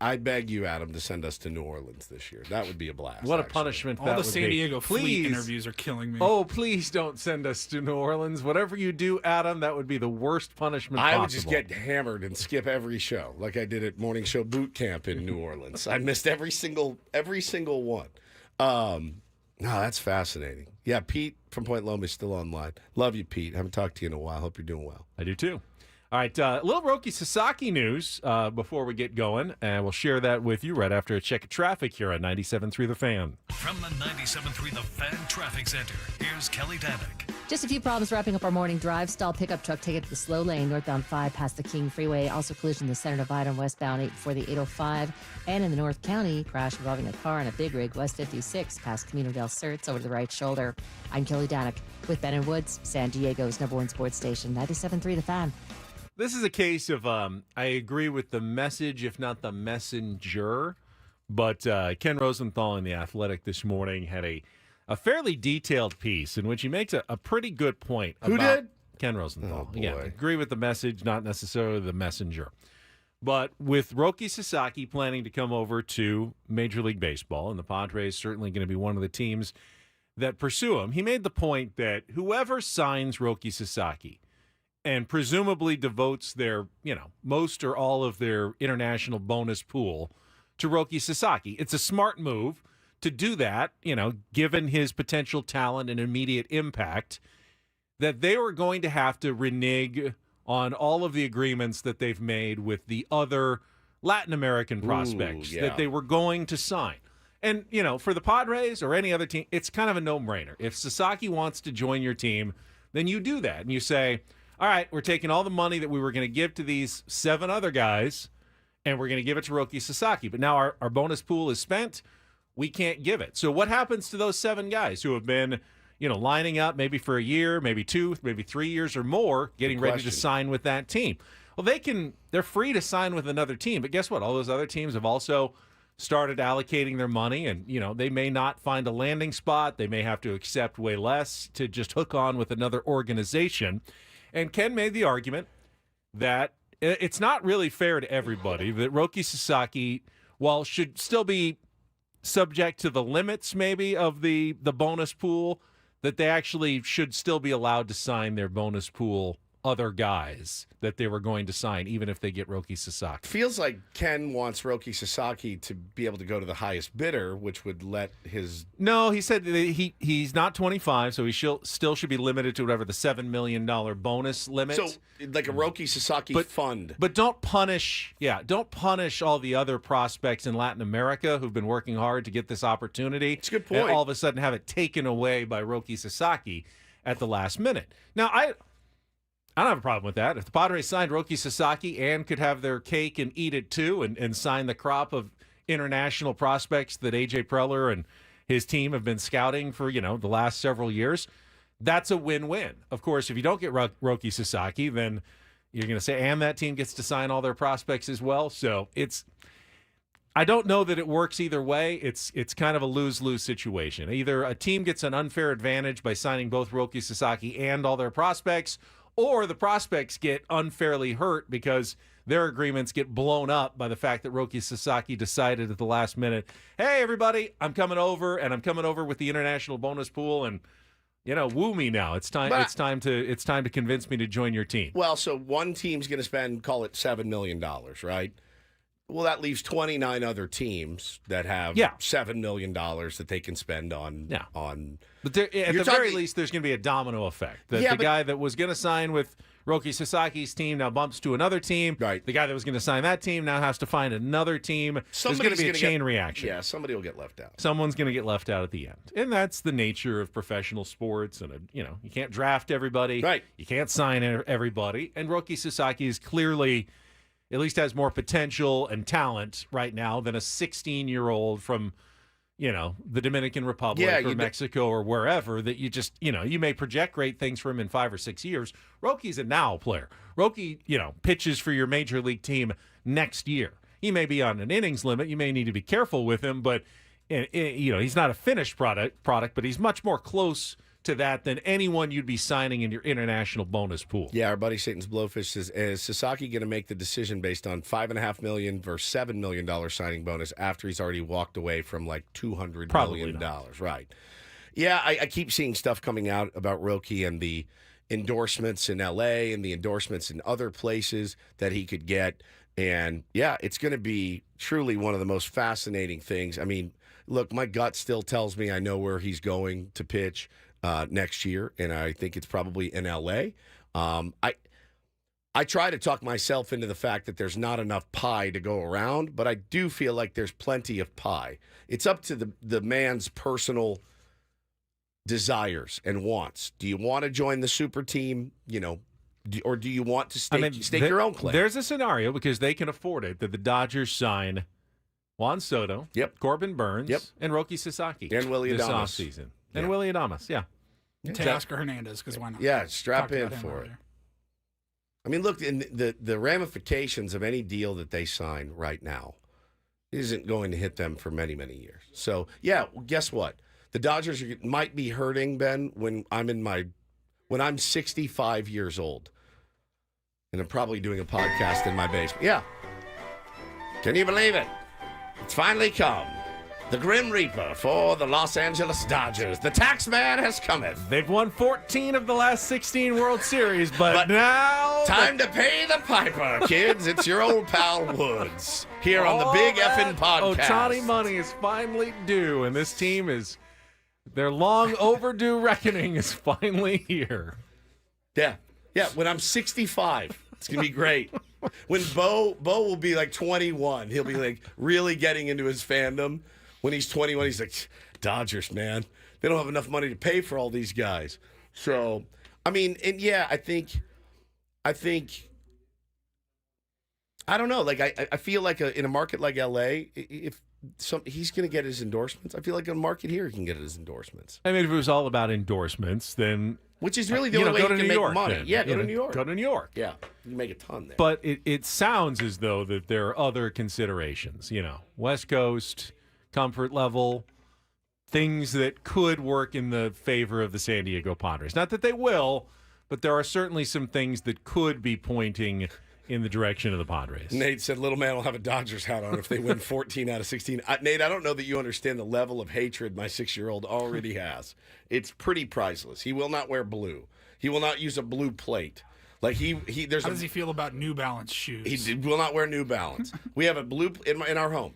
I beg you, Adam, to send us to New Orleans this year. That would be a blast. What a actually. punishment All that the would San be. Diego Fleet Please. interviews are killing me. Oh, please don't send us to New Orleans. Whatever you do, Adam, that would be the worst punishment possible. I would just get hammered and skip every show, like I did at Morning Show Boot Camp in New Orleans. I missed every single one. No, that's fascinating. Yeah, Pete from Point Loma is still online. Love you, Pete. Haven't talked to you in a while. Hope you're doing well. I do too. All right, a little Roki Sasaki news before we get going, and we'll share that with you right after a check of traffic here on 97.3 The Fan. From the 97.3 The Fan Traffic Center, here's Kelly Danick. Just a few problems wrapping up our morning drive. Stall pickup truck take it to the slow lane, northbound 5 past the King Freeway. Also collision in the center divide on westbound 8 before the 805. And in the North County, crash involving a car and a big rig, west 56 past Camino del Certs over to the right shoulder. I'm Kelly Danick with Ben and Woods, San Diego's #1 sports station, 97.3 The Fan. This is a case of I agree with the message, if not the messenger. But Ken Rosenthal in The Athletic this morning had a fairly detailed piece in which he makes a pretty good point. Who about did? Ken Rosenthal. Oh, boy. Again, agree with the message, not necessarily the messenger. But with Roki Sasaki planning to come over to Major League Baseball, and the Padres certainly going to be one of the teams that pursue him, he made the point that whoever signs Roki Sasaki and presumably devotes their, most or all of their international bonus pool to Roki Sasaki. It's a smart move to do that, given his potential talent and immediate impact, that they were going to have to renege on all of the agreements that they've made with the other Latin American prospects that they were going to sign. And, for the Padres or any other team, it's kind of a no-brainer. If Sasaki wants to join your team, then you do that. And you say, all right, we're taking all the money that we were going to give to these 7 other guys, and we're going to give it to Roki Sasaki. But now our bonus pool is spent. We can't give it. So what happens to those 7 guys who have been, lining up maybe for a year, maybe 2, maybe 3 years or more, getting ready to sign with that team? Well, they're free to sign with another team. But guess what? All those other teams have also started allocating their money, and, they may not find a landing spot. They may have to accept way less to just hook on with another organization. And Ken made the argument that it's not really fair to everybody, that Roki Sasaki, while should still be subject to the limits maybe of the bonus pool, that they actually should still be allowed to sign their bonus pool other guys that they were going to sign, even if they get Roki Sasaki. Feels like Ken wants Roki Sasaki to be able to go to the highest bidder, which would let his... No, he said that he's not 25, so he still should be limited to whatever the $7 million bonus limit. So, like a Roki Sasaki fund. But don't punish all the other prospects in Latin America who've been working hard to get this opportunity. It's a good point. And all of a sudden have it taken away by Roki Sasaki at the last minute. Now, I don't have a problem with that. If the Padres signed Roki Sasaki and could have their cake and eat it too, and sign the crop of international prospects that A.J. Preller and his team have been scouting for, the last several years, that's a win-win. Of course, if you don't get Roki Sasaki, then you're going to say, and that team gets to sign all their prospects as well. So I don't know that it works either way. It's kind of a lose-lose situation. Either a team gets an unfair advantage by signing both Roki Sasaki and all their prospects, or the prospects get unfairly hurt because their agreements get blown up by the fact that Roki Sasaki decided at the last minute, hey, everybody, I'm coming over, and I'm coming over with the international bonus pool, and, woo me now. It's time. But- It's time to convince me to join your team. Well, so one team's going to spend, call it $7 million, right? Well, that leaves 29 other teams that have $7 million that they can spend on. Yeah. On. But at the very least, there's going to be a domino effect. The guy that was going to sign with Roki Sasaki's team now bumps to another team. Right. The guy that was going to sign that team now has to find another team. There's going to be a chain reaction. Yeah, somebody will get left out. Someone's going to get left out at the end. And that's the nature of professional sports. And, you can't draft everybody. Right. You can't sign everybody. And Roki Sasaki is clearly, at least has more potential and talent right now than a 16-year-old from, the Dominican Republic or Mexico or wherever that you just, you may project great things for him in 5 or 6 years. Roki's a now player. Roki, pitches for your major league team next year. He may be on an innings limit. You may need to be careful with him, but, he's not a finished product, but he's much more close to that than anyone you'd be signing in your international bonus pool. Yeah, our buddy Satan's Blowfish says, is Sasaki going to make the decision based on $5.5 million versus $7 million signing bonus after he's already walked away from like $200 million? Right. Yeah, I keep seeing stuff coming out about Roki and the endorsements in L.A. and the endorsements in other places that he could get. And, yeah, it's going to be truly one of the most fascinating things. I mean, look, my gut still tells me I know where he's going to pitch next year, and I think it's probably in L.A. I try to talk myself into the fact that there's not enough pie to go around, but I do feel like there's plenty of pie. It's up to the man's personal desires and wants. Do you want to join the super team, or do you want to stake your own claim? There's a scenario, because they can afford it, that the Dodgers sign Juan Soto, Corbin Burns, and Roki Sasaki. And Willie this Adames. offseason. And Willie Adames, Teoscar Hernandez, because why not? Yeah, strap in Talked about him for it. earlier. I mean, look, in the ramifications of any deal that they sign right now isn't going to hit them for many, many years. So, guess what? The Dodgers might be hurting, Ben, when I'm 65 years old. And I'm probably doing a podcast in my basement. Yeah. Can you believe it? It's finally come. The Grim Reaper for the Los Angeles Dodgers. The tax man has cometh. They've won 14 of the last 16 World Series, but now... Time to pay the piper, kids. It's your old pal Woods here on the Big Effing Podcast. Ohtani money is finally due, and this team is... Their long overdue reckoning is finally here. Yeah, when I'm 65, it's going to be great. When Bo will be like 21, he'll be like really getting into his fandom. When he's 21, he's like, Dodgers, man. They don't have enough money to pay for all these guys. So, I mean, and I think, I don't know. Like, I feel like in a market like LA, if he's going to get his endorsements, I feel like in a market here, he can get his endorsements. I mean, if it was all about endorsements, then... Which is really the only way you can make money. Then. Yeah, go to New York. Go to New York. Yeah, you can make a ton there. But it sounds as though that there are other considerations, West Coast, comfort level, things that could work in the favor of the San Diego Padres. Not that they will, but there are certainly some things that could be pointing in the direction of the Padres. Nate said, little man will have a Dodgers hat on if they win 14 out of 16. Nate, I don't know that you understand the level of hatred my 6-year-old already has. It's pretty priceless. He will not wear blue. He will not use a blue plate. Like there's How does he feel about New Balance shoes? He will not wear New Balance. We have a blue in our home.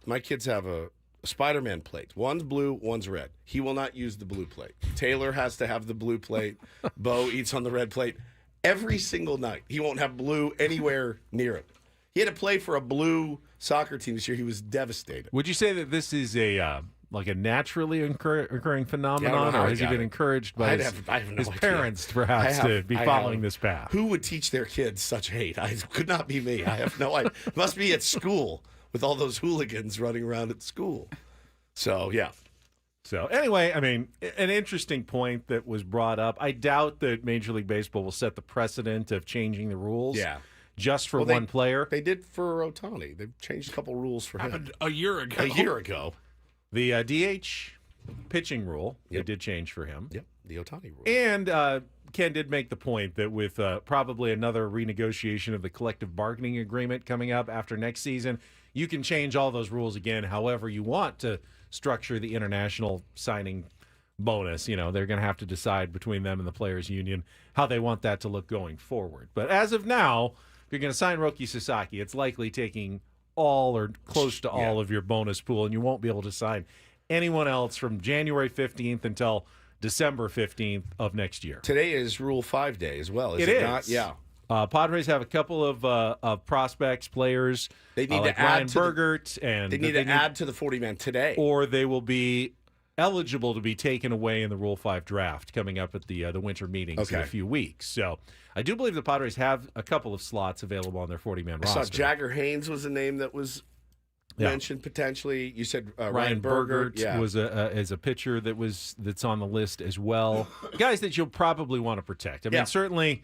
My kids have a Spider-Man plate. One's blue, one's red. He will not use the blue plate. Taylor has to have the blue plate. Bo eats on the red plate. Every single night, he won't have blue anywhere near him. He had to play for a blue soccer team this year. He was devastated. Would you say that this is a naturally occurring phenomenon, or has he been encouraged by his parents, perhaps, to be following this path? Who would teach their kids such hate? It could not be me. I have no idea. It must be at school with all those hooligans running around at school. So, yeah. So, anyway, I mean, an interesting point that was brought up. I doubt that Major League Baseball will set the precedent of changing the rules just for one player. They did for Ohtani. They've changed a couple rules for him. Happened a year ago. The DH pitching rule, they did change for him. Yep, the Ohtani rule. And Ken did make the point that with probably another renegotiation of the collective bargaining agreement coming up after next season, you can change all those rules again however you want to structure the international signing bonus. They're going to have to decide between them and the Players Union how they want that to look going forward. But as of now, if you're going to sign Roki Sasaki, it's likely taking all or close to all of your bonus pool, and you won't be able to sign anyone else from January 15th until December 15th of next year. Today is Rule 5 Day as well, is it not? Yeah. Padres have a couple of prospects, players. They need like to add Ryan Bergert, and they need to add to the 40-man today. Or they will be eligible to be taken away in the Rule 5 draft coming up at the winter meetings in a few weeks. So I do believe the Padres have a couple of slots available on their 40-man roster. I saw Jagger Haynes was a name that was mentioned potentially. You said Ryan Bergert was as a pitcher that's on the list as well. Guys that you'll probably want to protect. I mean, certainly,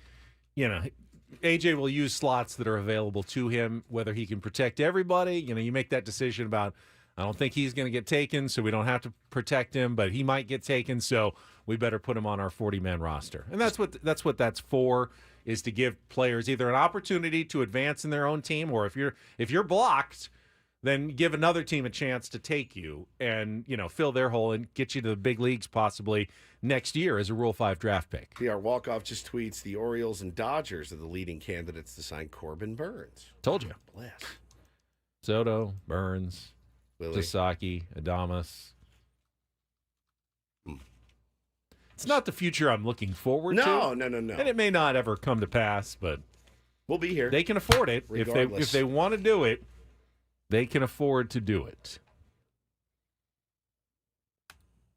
AJ will use slots that are available to him. Whether he can protect everybody, you make that decision about. I don't think he's going to get taken, so we don't have to protect him. But he might get taken, so we better put him on our 40-man roster. And that's what that's for, is to give players either an opportunity to advance in their own team, or if you're blocked, then give another team a chance to take you and fill their hole and get you to the big leagues possibly next year as a Rule 5 draft pick. PR Walkoff just tweets the Orioles and Dodgers are the leading candidates to sign Corbin Burns. Told you. Bless. Soto, Burns, Willie. Sasaki, Adames. It's not the future I'm looking forward to. No. And it may not ever come to pass, but we'll be here. They can afford it. Regardless. If they want to do it, they can afford to do it.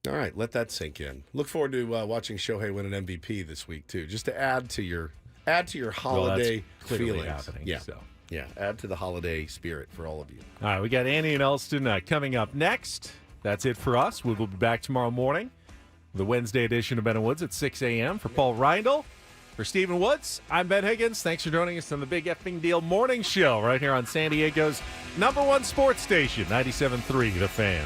All right, let that sink in. Look forward to watching Shohei win an MVP this week too, just to add to your holiday feelings. Happening, Yeah, add to the holiday spirit for all of you. All right, we got Andy and Elston coming up next. That's it for us. We will be back tomorrow morning, the Wednesday edition of Ben and Woods at 6 a.m. For Paul Reindl, for Stephen Woods, I'm Ben Higgins. Thanks for joining us on the Big Effing Deal Morning Show right here on San Diego's #1 sports station, 97.3 The Fan.